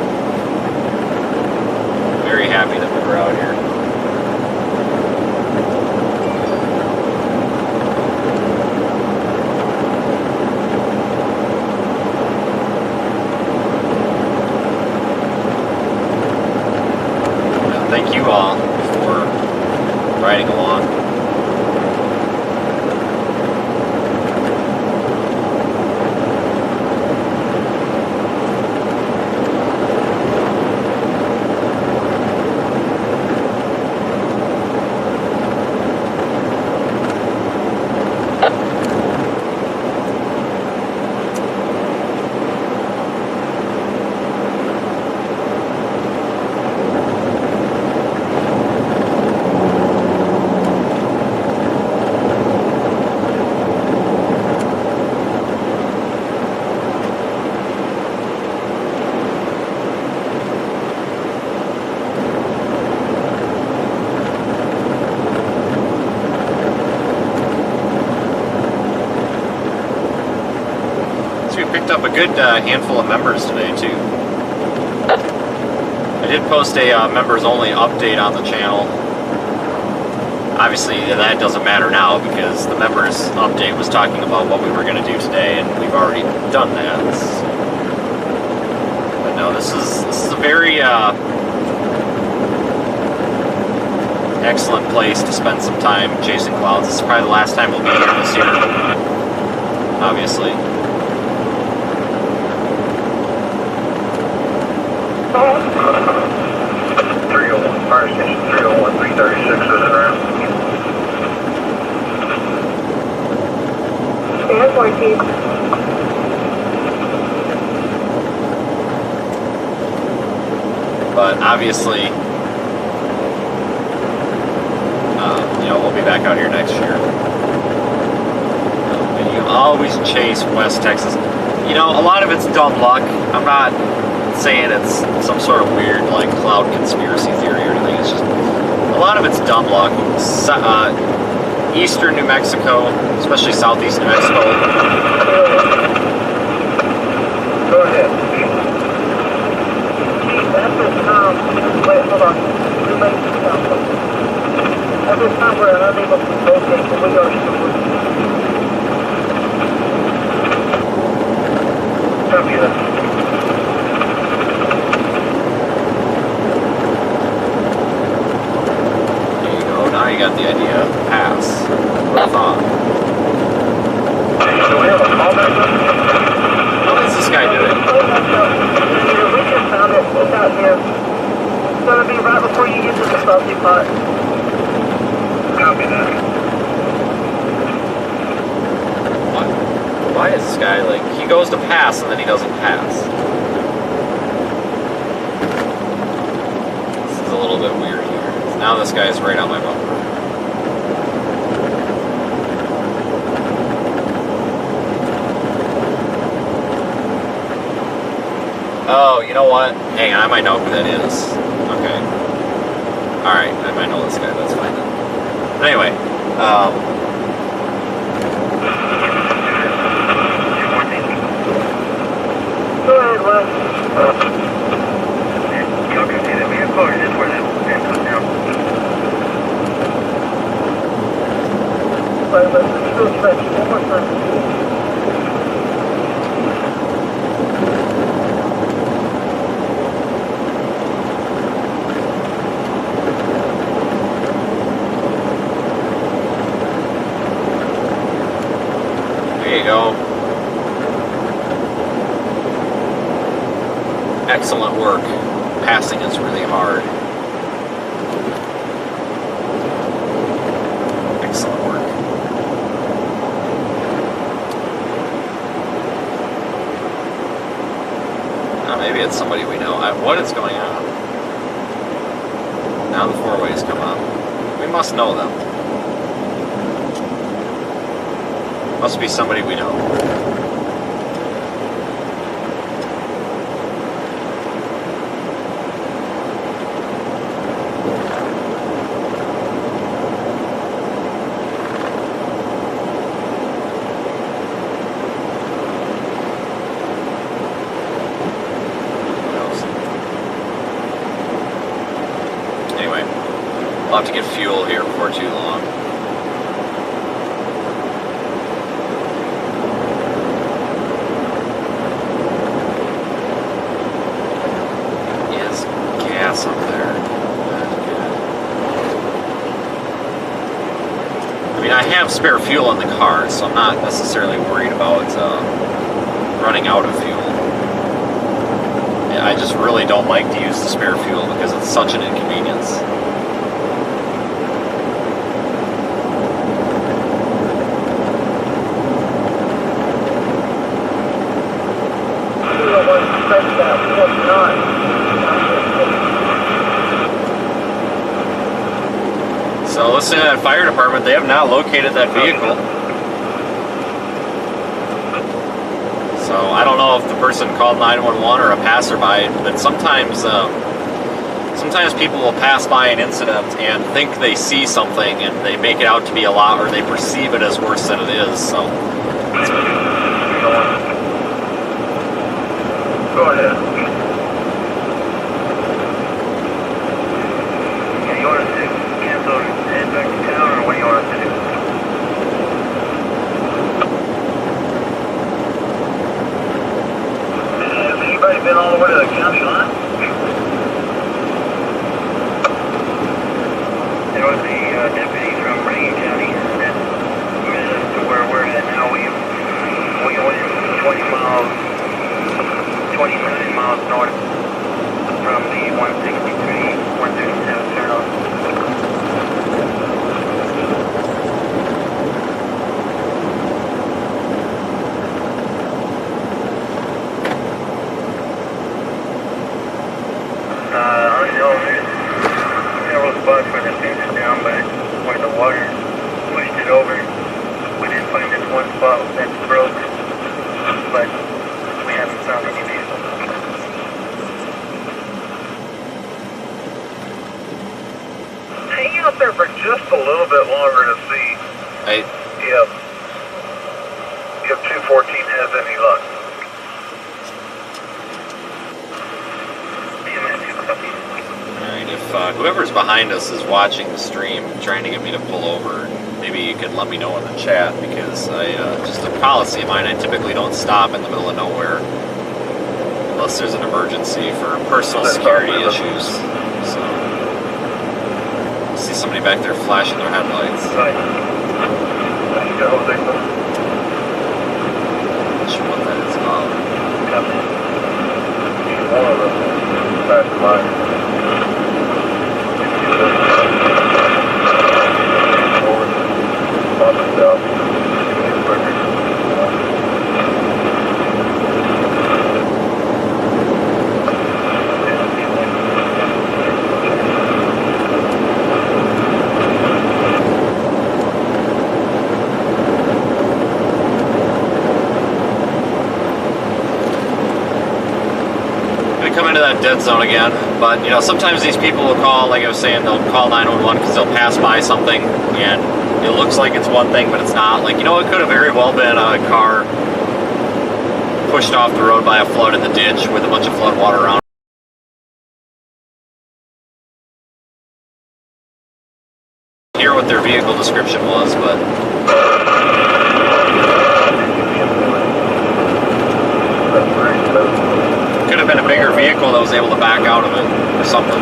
Very happy that we were out here. Thank you all for riding along. Up a good handful of members today too. I did post a members only update on the channel. Obviously that doesn't matter now because the members update was talking about what we were going to do today and we've already done that. But no, this is a very excellent place to spend some time chasing clouds. This is probably the last time we'll be here this year, obviously. 301, fire station 301, 336 is around. Stand 14. But obviously, you know, we'll be back out here next year. And you always chase West Texas. You know, a lot of it's dumb luck. I'm not saying it's some sort of weird like cloud conspiracy theory or anything. It's just a lot of it's dumb luck. Eastern New Mexico, especially southeast New Mexico. Go ahead. At this time, wait, hold on. At this time, we're unable to locate the window. Copy that. Now you got the idea. Pass. What I thought. Do we have a callback? What is this guy doing? We just found it. It's out here. It's going to be right before you get to the salty pot. Copy that. What? Why is this guy like, he goes to pass and then he doesn't pass? This is a little bit weird here. Now this guy is right on my bumper. Oh, you know what? Hang on, I might know who that is. Okay. Alright, I might know this guy, that's fine then. But anyway, Go ahead, Wes. Y'all can see the vehicle or just where the van comes down? Sorry, Wes. Let's go stretch one more time. there you go. Excellent work. Passing is really hard. Excellent work. Maybe it's somebody we know. What is going on? Now the four-ways come up. We must know them. Must be somebody we know. I'll have to get fuel here before too long. Yes, gas up there. That's good. I mean, I have spare fuel in the car, so I'm not necessarily worried about running out of fuel. I just really don't like to use the spare fuel because it's such an inconvenience. So listening to that fire department, they have now located that vehicle. So I don't know if the person called 911 or a passerby, but sometimes people will pass by an incident and think they see something and they make it out to be a lot, or they perceive it as worse than it is. So Go ahead. Yeah, you want us to cancel and head back to town, or what do you want us to do? Has anybody been all the way to the county line? There was a deputy from Rain County that met us to where we're at now. We went 29 miles north from the 163, 137 turnoff. I know there's several spots where the fence is down, but where the water pushed it over. We did find this one spot that's broke, but we haven't found any vehicles. Hang out there for just a little bit longer to see if 214 has any luck. alright, if whoever's behind us is watching the stream, trying to get me to pull over, maybe you could let me know in the chat, because just a policy of mine, I typically don't stop in the middle of nowhere unless there's an emergency for personal security issues. So, I see somebody back there flashing their headlights. Right. Not sure what that is called. One of them passed by. Dead zone again, but you know, sometimes these people will call, like I was saying, they'll call 911 because they'll pass by something and it looks like it's one thing, but it's not. Like, you know, it could have very well been a car pushed off the road by a flood in the ditch with a bunch of flood water around. Hear what their vehicle description was, but could have been a bigger vehicle that was able to back out of it or something.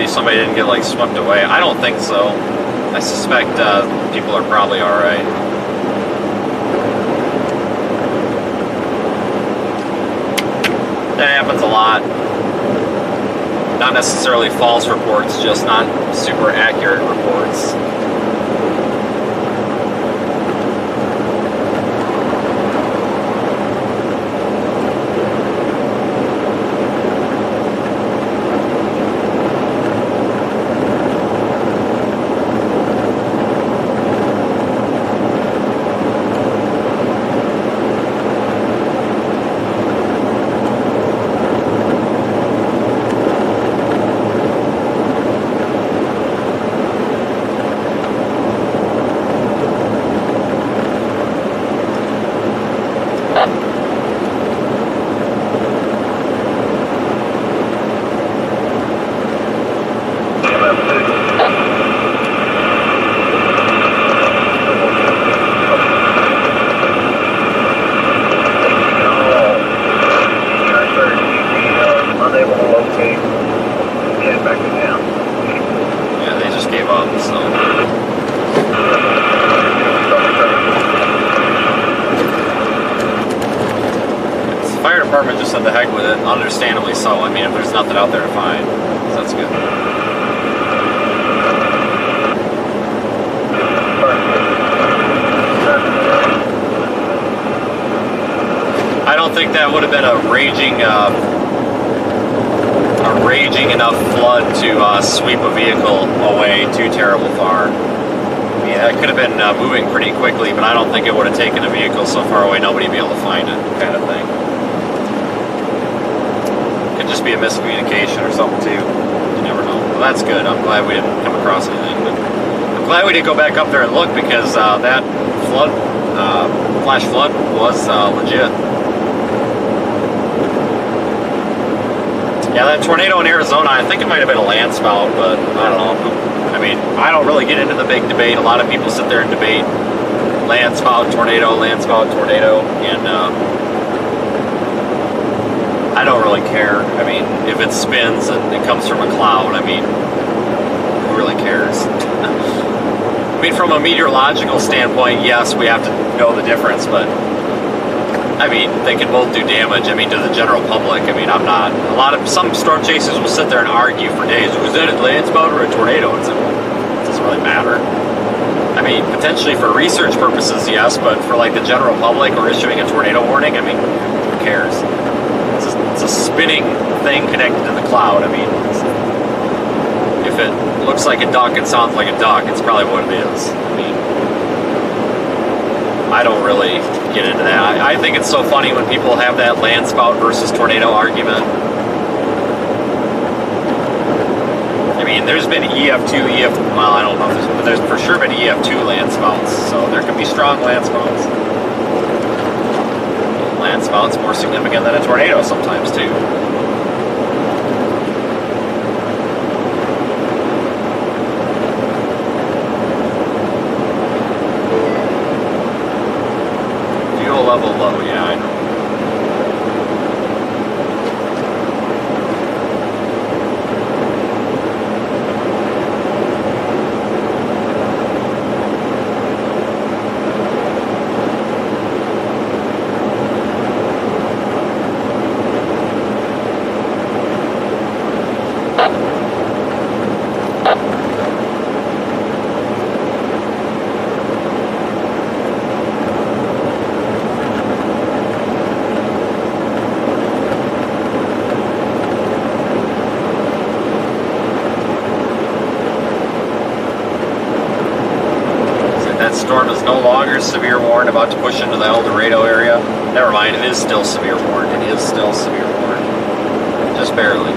Somebody didn't get like swept away. I don't think so. I suspect people are probably alright. That happens a lot. Not necessarily false reports, just not super accurate reports. said the heck with it, understandably so. I mean, if there's nothing out there to find, so that's good. I don't think that would have been a raging enough flood to sweep a vehicle away too terrible far. I mean, that could have been moving pretty quickly, but I don't think it would have taken a vehicle so far away nobody would be able to find it, kind of thing. Could just be a miscommunication or something too. You never know. Well, that's good. I'm glad we didn't come across anything, but I'm glad we did go back up there and look because that flood, flash flood, was legit. Yeah, that tornado in Arizona, I think it might have been a land spout, but I don't know. I mean, I don't really get into the big debate. A lot of people sit there and debate land spout, tornado, and I don't really care. I mean, if it spins and it comes from a cloud, I mean, who really cares? I mean, from a meteorological standpoint, yes, we have to know the difference, but I mean, they can both do damage. I mean, to the general public. I mean, some storm chasers will sit there and argue for days. Was it a land spout or a tornado? It doesn't really matter. I mean, potentially for research purposes, yes, but for like the general public or issuing a tornado warning, I mean, who cares? It's a spinning thing connected to the cloud. I mean, if it looks like a duck and sounds like a duck, it's probably what it is. I mean, I don't really get into that. I think it's so funny when people have that land spout versus tornado argument. I mean, there's been EF2, well, I don't know if but there's for sure been EF2 land spouts, so there can be strong land spouts. Land spout's more significant than a tornado sometimes, too. Level low, yeah, I know. Storm is no longer severe warned, about to push into the El Dorado area. Never mind, it is still severe warned. It is still severe warned. Just barely.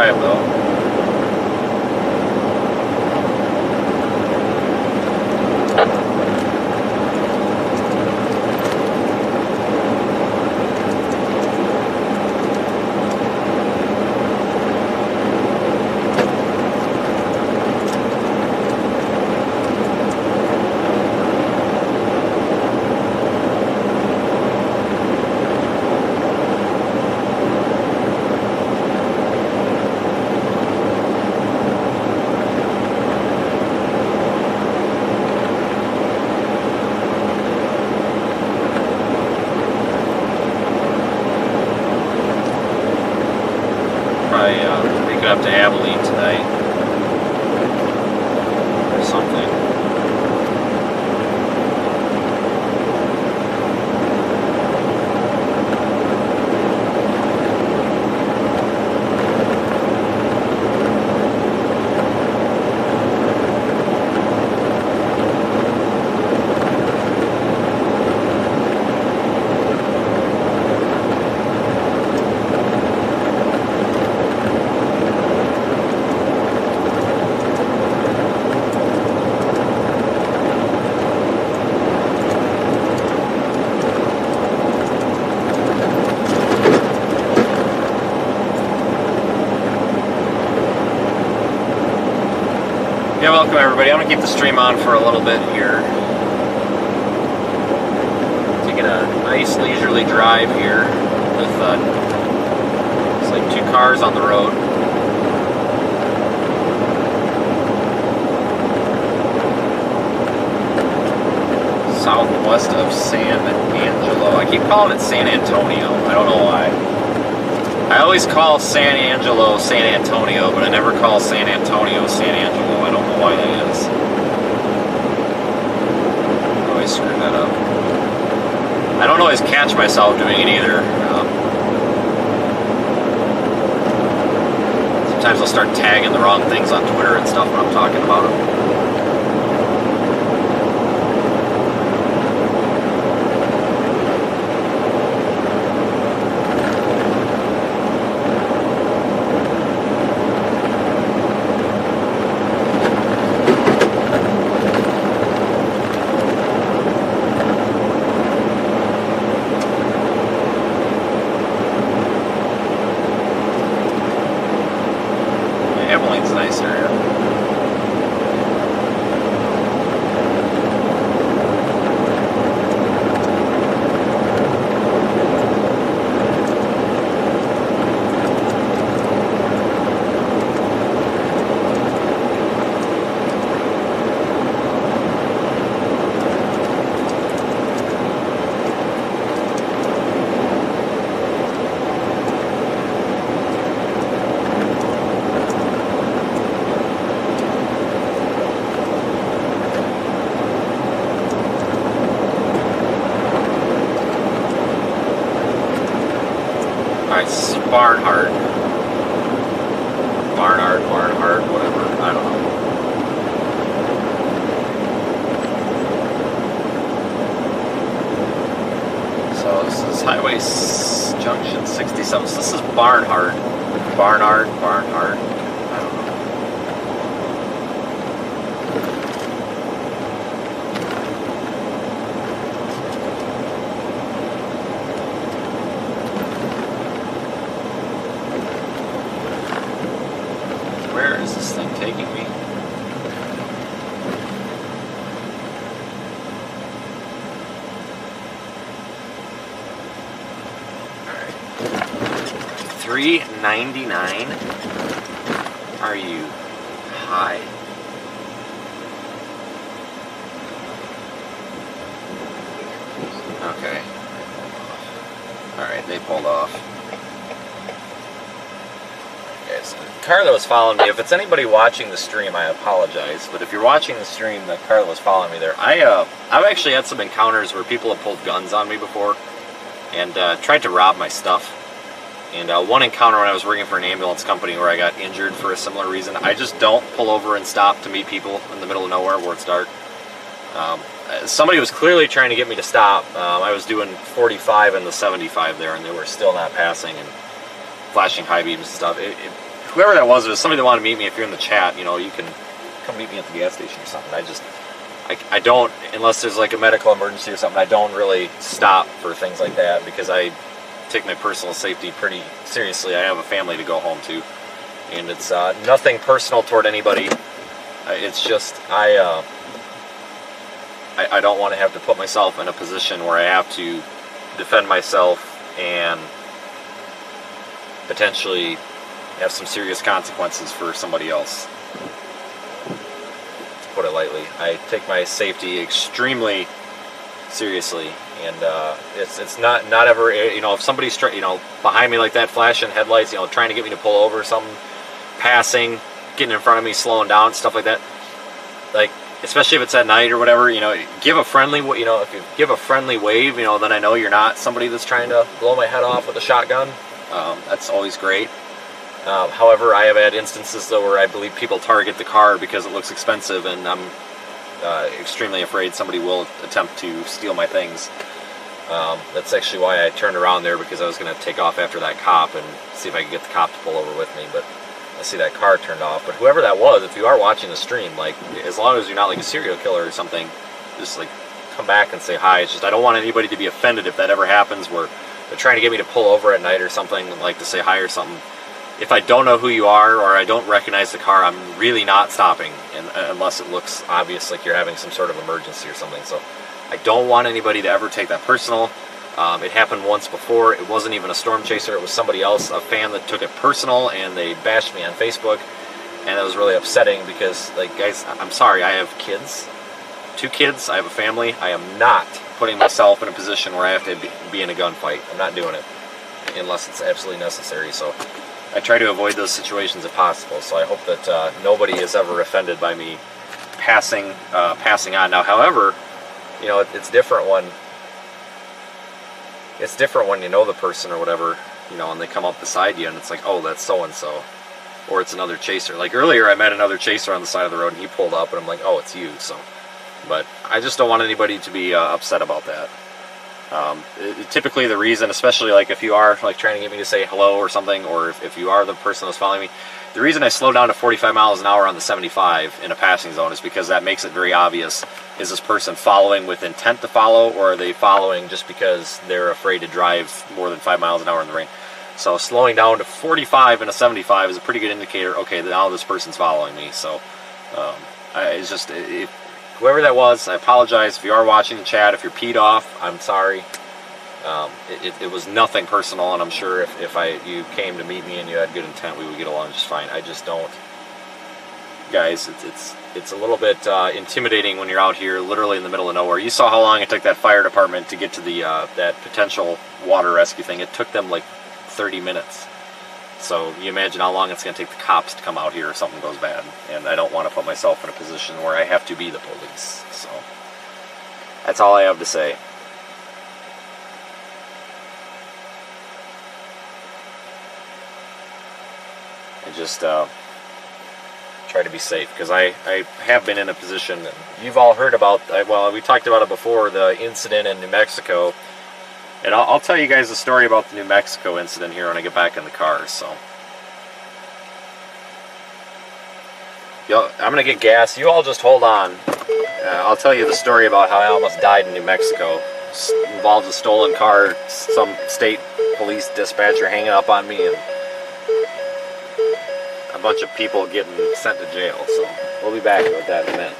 drive though. Make it up to Abilene tonight or something. Yeah, welcome everybody. I'm going to keep the stream on for a little bit here. Taking a nice leisurely drive here with it's like 2 cars on the road. Southwest of San Angelo. I keep calling it San Antonio. I don't know why. I always call San Angelo San Antonio, but I never call San Antonio San Angelo. I don't know why that is. I always screw that up. I don't always catch myself doing it either. Sometimes I'll start tagging the wrong things on Twitter and stuff when I'm talking about them. Abilene's a nice area. Barnhart, whatever, I don't know. So this is Highway Junction 67, so this is Barnhart, I don't know. Where is this thing taking me? Alright. $3.99? Are you high? Okay. Alright, they pulled off. The car that was following me, if it's anybody watching the stream, I apologize, but if you're watching the stream, the car that was following me there, I've actually had some encounters where people have pulled guns on me before and tried to rob my stuff. And one encounter when I was working for an ambulance company where I got injured for a similar reason, I just don't pull over and stop to meet people in the middle of nowhere where it's dark. Somebody was clearly trying to get me to stop. I was doing 45 and the 75 there, and they were still not passing and flashing high beams and stuff. whoever that was, if somebody that wanted to meet me, if you're in the chat, you know, you can come meet me at the gas station or something. I don't, unless there's like a medical emergency or something, I don't really stop for things like that because I take my personal safety pretty seriously. I have a family to go home to, and it's nothing personal toward anybody. It's just I don't want to have to put myself in a position where I have to defend myself and potentially have some serious consequences for somebody else. To put it lightly, I take my safety extremely seriously, and it's not ever, you know, if somebody's behind me like that, flashing headlights, you know, trying to get me to pull over or something, passing, getting in front of me, slowing down, stuff like that, like, especially if it's at night or whatever, you know, give a friendly, you know, if you give a friendly wave, you know, then I know you're not somebody that's trying to blow my head off with a shotgun. That's always great. However, I have had instances though where I believe people target the car because it looks expensive, and I'm extremely afraid somebody will attempt to steal my things. That's actually why I turned around there, because I was going to take off after that cop and see if I could get the cop to pull over with me, but I see that car turned off. But whoever that was, if you are watching the stream, like, as long as you're not like a serial killer or something, just like come back and say hi. It's just I don't want anybody to be offended if that ever happens where they're trying to get me to pull over at night or something, like to say hi or something. If I don't know who you are or I don't recognize the car, I'm really not stopping, unless it looks obvious like you're having some sort of emergency or something. So I don't want anybody to ever take that personal. It happened once before. It wasn't even a storm chaser. It was somebody else, a fan, that took it personal, and they bashed me on Facebook. And it was really upsetting because, like, guys, I'm sorry. I have kids, 2 kids. I have a family. I am not putting myself in a position where I have to be in a gunfight. I'm not doing it unless it's absolutely necessary. So I try to avoid those situations if possible. So I hope that nobody is ever offended by me passing on. Now, however, you know, it's different when you know the person or whatever, you know, and they come up beside you and it's like, oh, that's so-and-so. Or it's another chaser. Like earlier I met another chaser on the side of the road and he pulled up and I'm like, oh, it's you. So, but I just don't want anybody to be upset about that. Typically the reason, especially like if you are like trying to get me to say hello or something, or if you are the person that's following me, the reason I slow down to 45 miles an hour on the 75 in a passing zone is because that makes it very obvious. Is this person following with intent to follow, or are they following just because they're afraid to drive more than 5 miles an hour in the rain? So slowing down to 45 in a 75 is a pretty good indicator. Okay, now this person's following me. So it's just, whoever that was, I apologize. If you are watching the chat, if you're peed off, I'm sorry. It was nothing personal, and I'm sure if you came to meet me and you had good intent, we would get along just fine. I just don't. Guys, it's a little bit intimidating when you're out here literally in the middle of nowhere. You saw how long it took that fire department to get to the that potential water rescue thing. It took them like 30 minutes. So you imagine how long it's going to take the cops to come out here if something goes bad. And I don't want to put myself in a position where I have to be the police. So that's all I have to say. And just try to be safe, because I have been in a position, and you've all heard about, well, we talked about it before, the incident in New Mexico, and I'll tell you guys a story about the New Mexico incident here when I get back in the car. So I'm gonna get gas. You all just hold on. I'll tell you the story about how I almost died in New Mexico. It involves a stolen car, some state police dispatcher hanging up on me, and a bunch of people getting sent to jail. So we'll be back with that in a minute.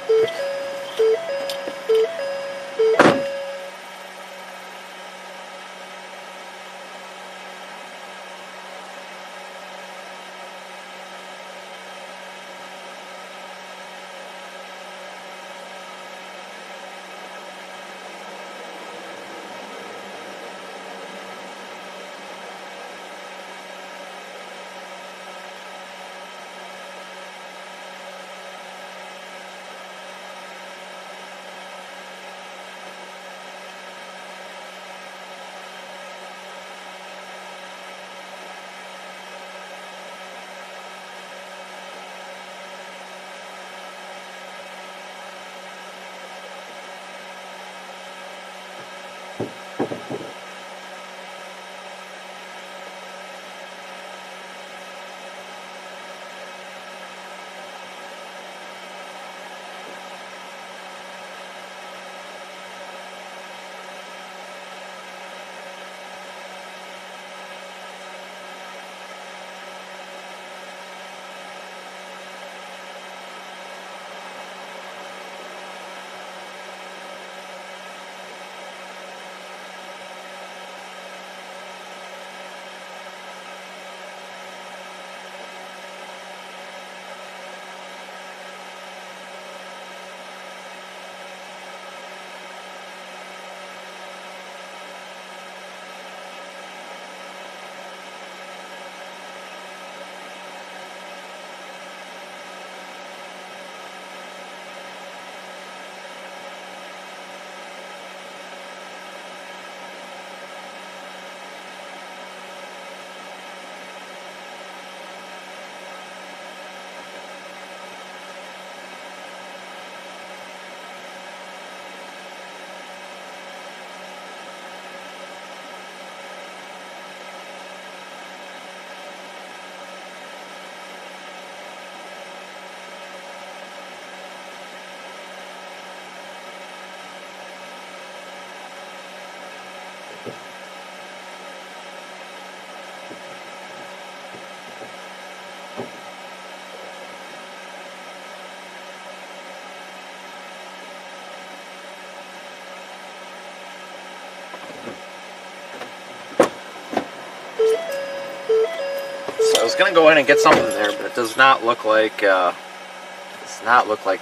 was gonna go in and get something there, but it does not look like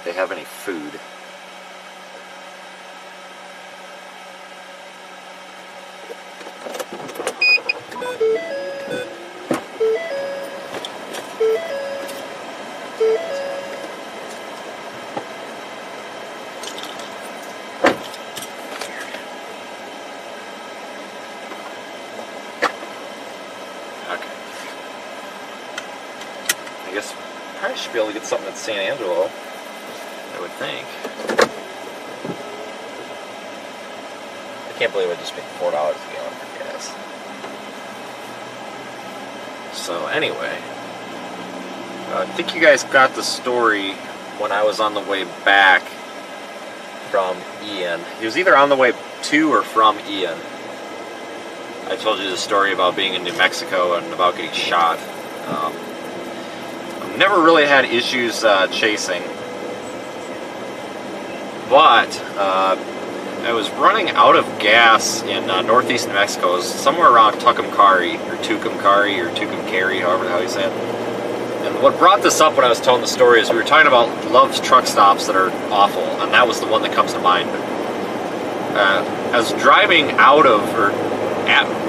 they have any food. I guess I should be able to get something at San Angelo, I would think. I can't believe I just paid $4 a gallon for gas. So anyway, I think you guys got the story when I was on the way back from Ian. He was either on the way to or from Ian. I told you the story about being in New Mexico and about getting shot. Never really had issues chasing, but I was running out of gas in northeast New Mexico. It was somewhere around Tucumcari, or Tucumcari, however the hell you say it. And what brought this up when I was telling the story is we were talking about Love's truck stops that are awful, and that was the one that comes to mind. I was driving out of, or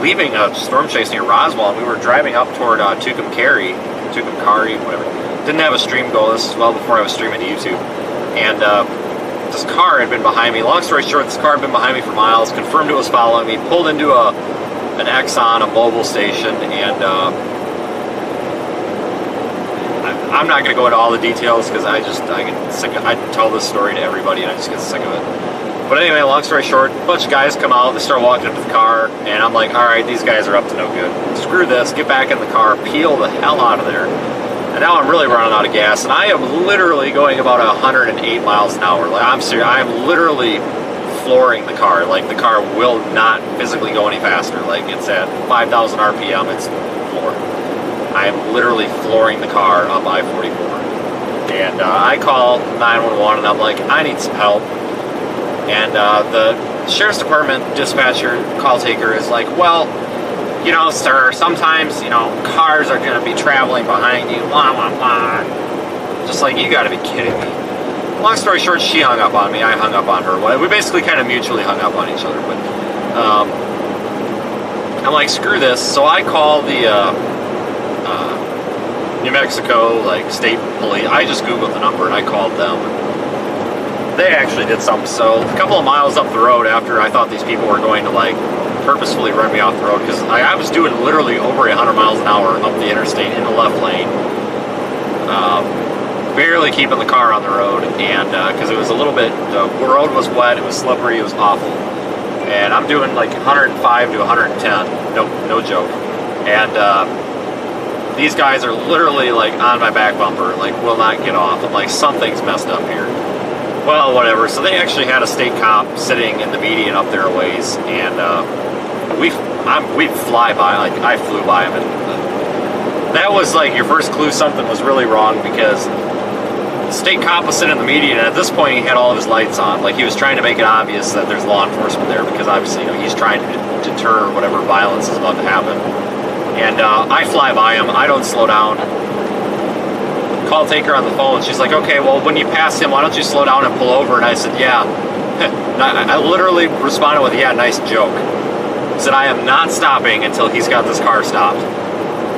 leaving a storm chase near Roswell, and we were driving up toward Tucumcari, whatever. Didn't have a stream go. This is well before I was streaming to YouTube. And this car had been behind me. Long story short, this car had been behind me for miles, confirmed it was following me, pulled into an Exxon, a mobile station, and I'm not going to go into all the details because I get sick of, I tell this story to everybody and I just get sick of it. But anyway, long story short, a bunch of guys come out, they start walking up to the car, and I'm like, alright, these guys are up to no good. Screw this, get back in the car, peel the hell out of there. And now I'm really running out of gas, and I am literally going about 108 miles an hour. Like, I'm serious, I'm literally flooring the car. Like, the car will not physically go any faster. Like, it's at 5,000 RPM, it's floored. I am literally flooring the car up I-44. And I call 911, and I'm like, I need some help. And the sheriff's department dispatcher call taker is like, well, you know, sir, sometimes, you know, cars are going to be traveling behind you, blah, blah, blah. Just like, you got to be kidding me. Long story short, she hung up on me, I hung up on her. We basically kind of mutually hung up on each other, but I'm like, screw this. So I call the New Mexico, like, state police. I just Googled the number and I called them. They actually did something. So a couple of miles up the road after I thought these people were going to, like, purposefully run me off the road, because I was doing literally over 100 miles an hour up the interstate in the left lane, barely keeping the car on the road, and because it was a little bit, the road was wet, it was slippery, it was awful, and I'm doing like 105 to 110, no joke, and these guys are literally like on my back bumper, like will not get off. I'm like, something's messed up here. Well, whatever. So they actually had a state cop sitting in the median up there a ways, and we'd fly by, like I flew by him, and that was like your first clue something was really wrong, because the state cop was sitting in the median, and at this point he had all of his lights on, like he was trying to make it obvious that there's law enforcement there, because obviously, you know, he's trying to deter whatever violence is about to happen. And I fly by him, I don't slow down. Call taker on the phone, she's like, okay, well, when you pass him, why don't you slow down and pull over? And I said, yeah. I literally responded with, yeah, nice joke. I said, I am not stopping until he's got this car stopped.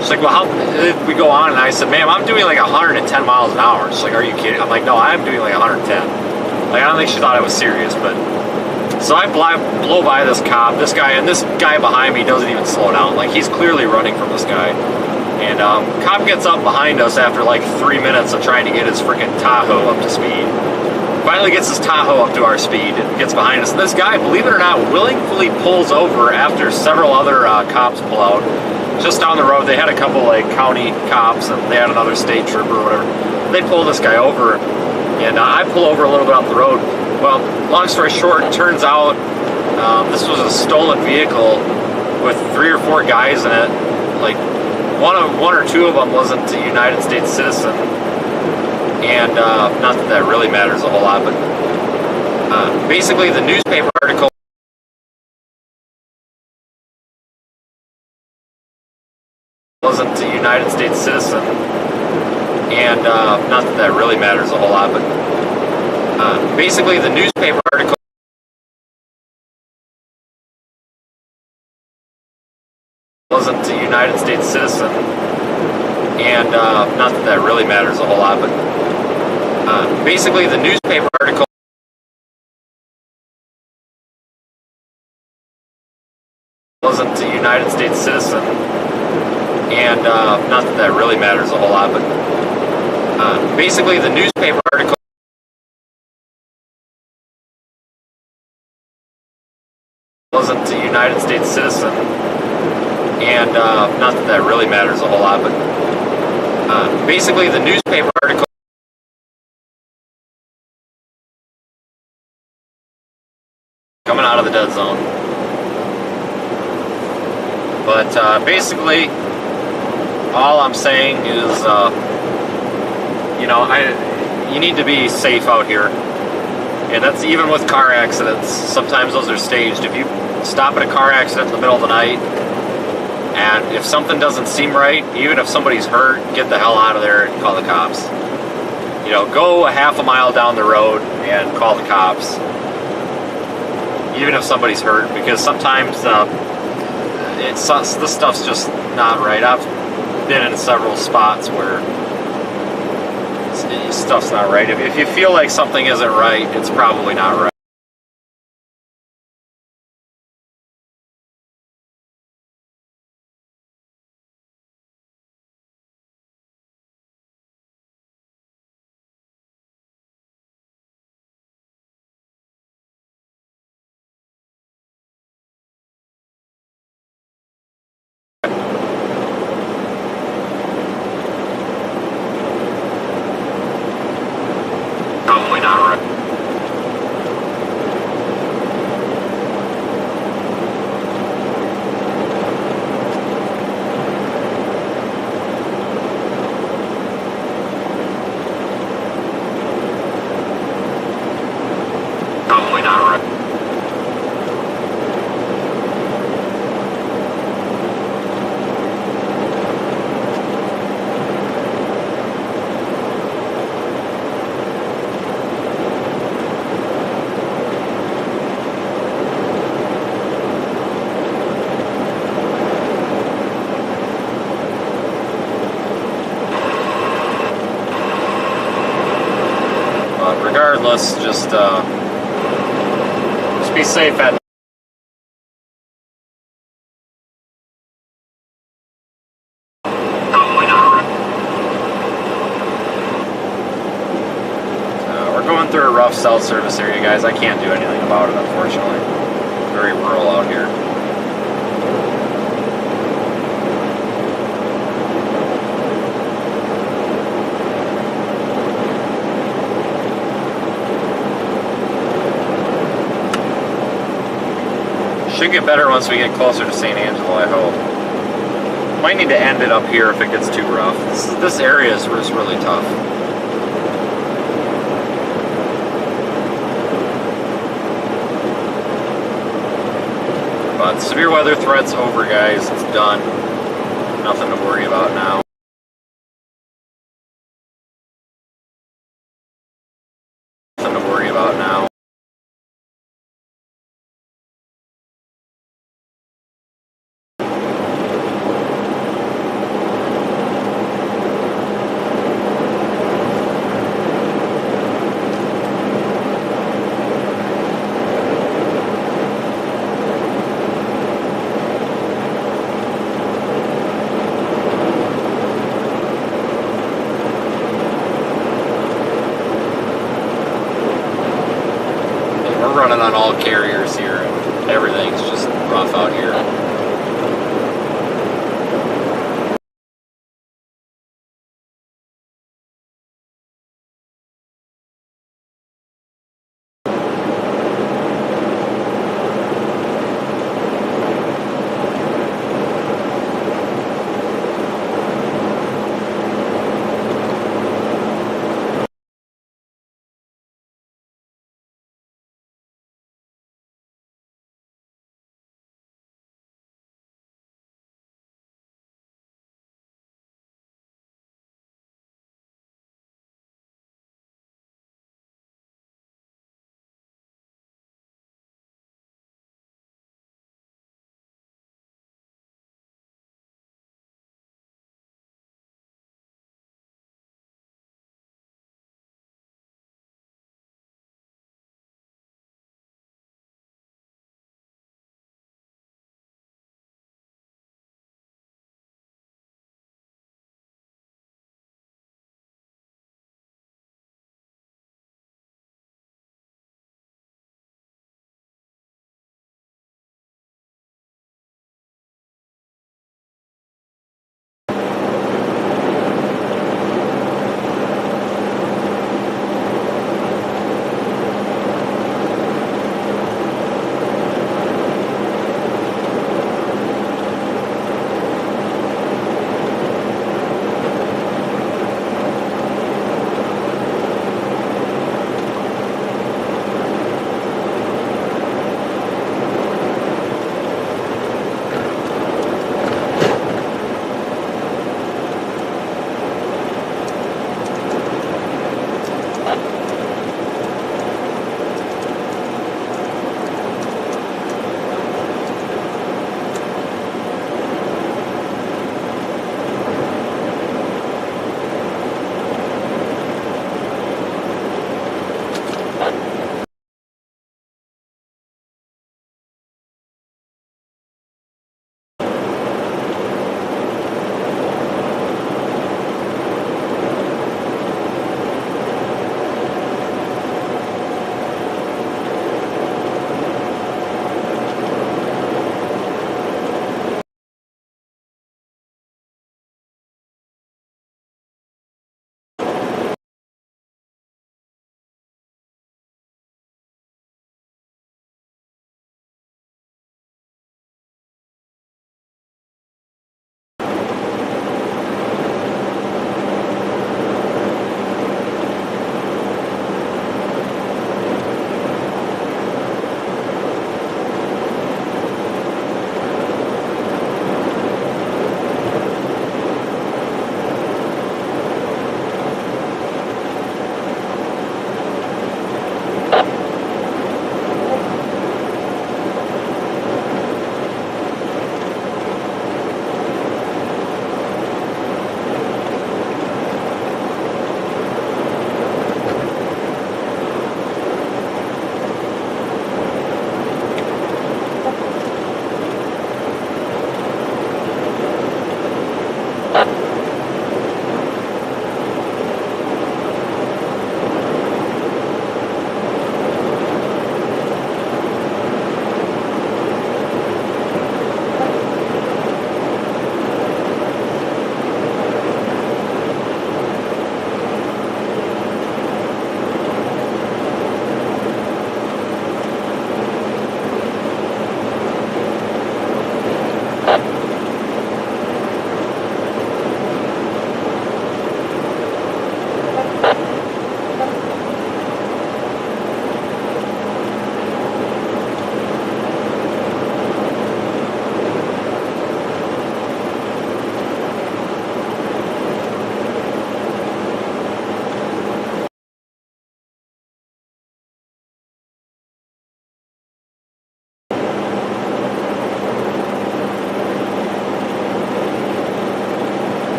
She's like, well, how did we go on? And I said, ma'am, I'm doing like 110 miles an hour. She's like, are you kidding? I'm like, no, I'm doing like 110. Like, I don't think she thought I was serious, but... So I blow by this cop, this guy, and this guy behind me doesn't even slow down. Like, he's clearly running from this guy. And cop gets up behind us after like 3 minutes of trying to get his freaking Tahoe up to speed. Finally gets his Tahoe up to our speed and gets behind us. And this guy, believe it or not, willingly pulls over after several other cops pull out. Just down the road, they had a couple like county cops, and they had another state trooper or whatever. They pull this guy over, and I pull over a little bit up the road. Well, long story short, it turns out this was a stolen vehicle with 3 or 4 guys in it. Like, one or two of them wasn't a United States citizen, and not that that really matters a whole lot, but basically the newspaper article was wasn't a United States citizen, and not that that really matters a whole lot, but basically the newspaper article wasn't a United States citizen, and not that that really matters a whole lot, but basically the newspaper article wasn't a United States citizen, and not that that really matters a whole lot, but basically the newspaper article wasn't a United States citizen, and not that that really matters a whole lot, but basically the newspaper article coming out of the dead zone. But basically, all I'm saying is, you know, you need to be safe out here. And that's even with car accidents. Sometimes those are staged. If you stop at a car accident in the middle of the night, and if something doesn't seem right, even if somebody's hurt, get the hell out of there and call the cops. You know, go a half a mile down the road and call the cops. Even if somebody's hurt, because sometimes this stuff's just not right. I've been in several spots where stuff's not right. If you feel like something isn't right, it's probably not right. Probably not right. Probably not right. But regardless, just be safe at we're going through a rough cell service area, guys. I can't do anything about it, unfortunately. Very rural out here. Should get better once we get closer to St. Angelo, I hope. Might need to end it up here if it gets too rough. This area is really tough. But severe weather threat's over, guys. It's done. Nothing to worry about now. Nothing to worry about now. Running on all carriers here, and everything's just rough out here.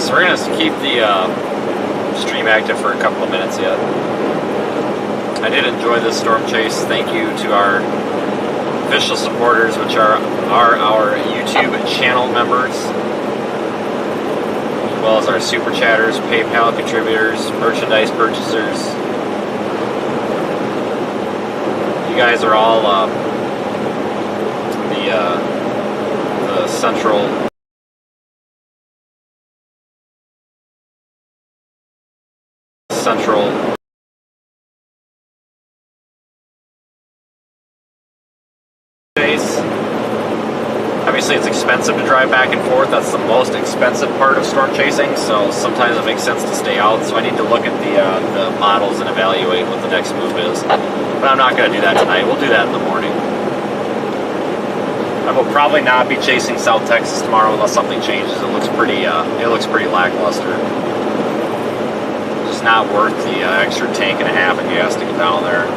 So we're going to keep the stream active for a couple of minutes yet. I did enjoy this storm chase. Thank you to our official supporters, which are our YouTube channel members, as well as our super chatters, PayPal contributors, merchandise purchasers. You guys are all the central base. Obviously it's expensive to drive back and forth. That's the most expensive part of storm chasing, so sometimes it makes sense to stay out. So I need to look at the models and evaluate what the next move is. But I'm not going to do that tonight. We'll do that in the morning. I will probably not be chasing South Texas tomorrow unless something changes. It looks pretty lackluster. It's not worth the extra tank and a half of gas to get down there,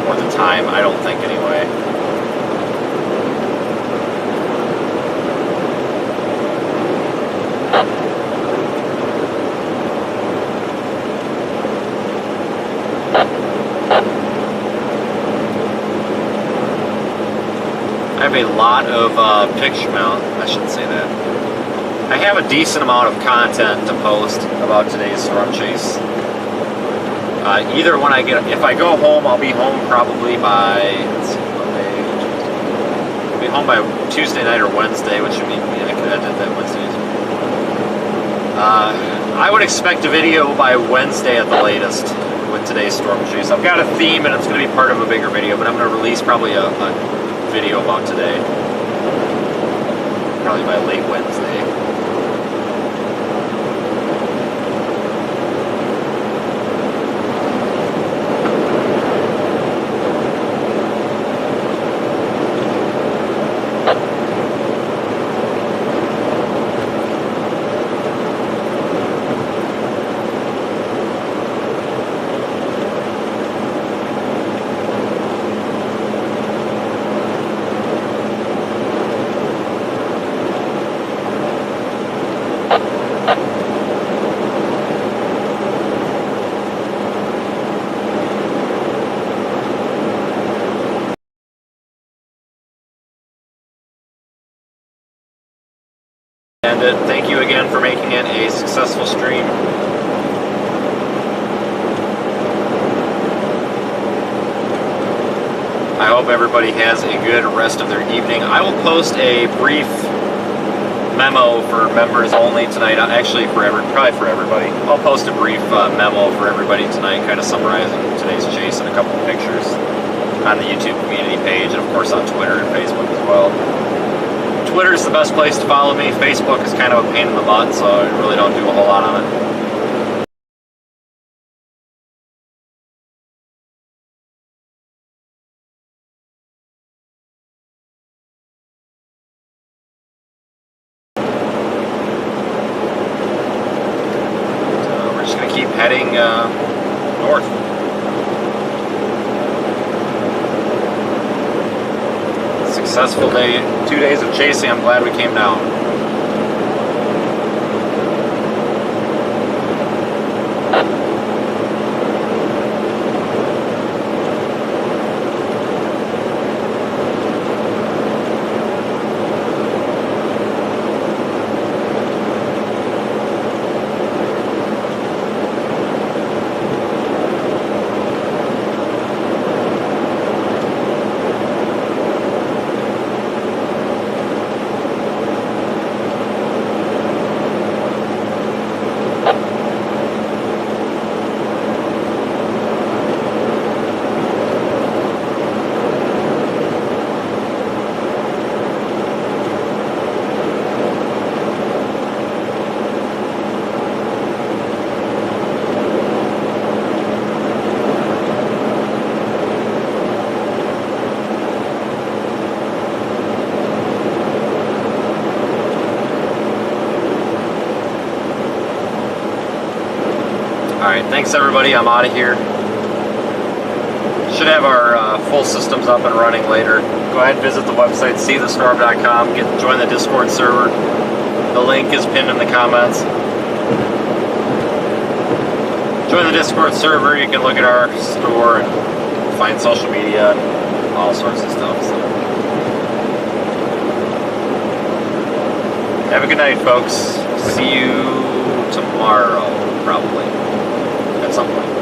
or the time, I don't think anyway. I have a lot of picture mount. I shouldn't say that. I have a decent amount of content to post about today's storm chase. Either when if I go home, I'll be home probably by, let's see, Monday. I'll be home by Tuesday night or Wednesday, which would mean I could edit that Wednesday. I would expect a video by Wednesday at the latest with today's storm chase. I've got a theme and it's going to be part of a bigger video, but I'm going to release probably a video about today, probably by late Wednesday. Thank you again for making it a successful stream. I hope everybody has a good rest of their evening. I will post a brief memo for members only tonight. Actually, probably for everybody. I'll post a brief memo for everybody tonight, kind of summarizing today's chase and a couple of pictures on the YouTube community page, and of course on Twitter and Facebook as well. Twitter is the best place to follow me. Facebook is kind of a pain in the butt, so I really don't do a whole lot on it. So we're just going to keep heading north. Successful day, 2 days of chasing. I'm glad we came down. Alright, thanks everybody, I'm out of here. Should have our full systems up and running later. Go ahead and visit the website, seethestorm.com, join the Discord server. The link is pinned in the comments. join the Discord server. You can look at our store and find social media and all sorts of stuff. So. Have a good night, folks. See you tomorrow, probably, at some point.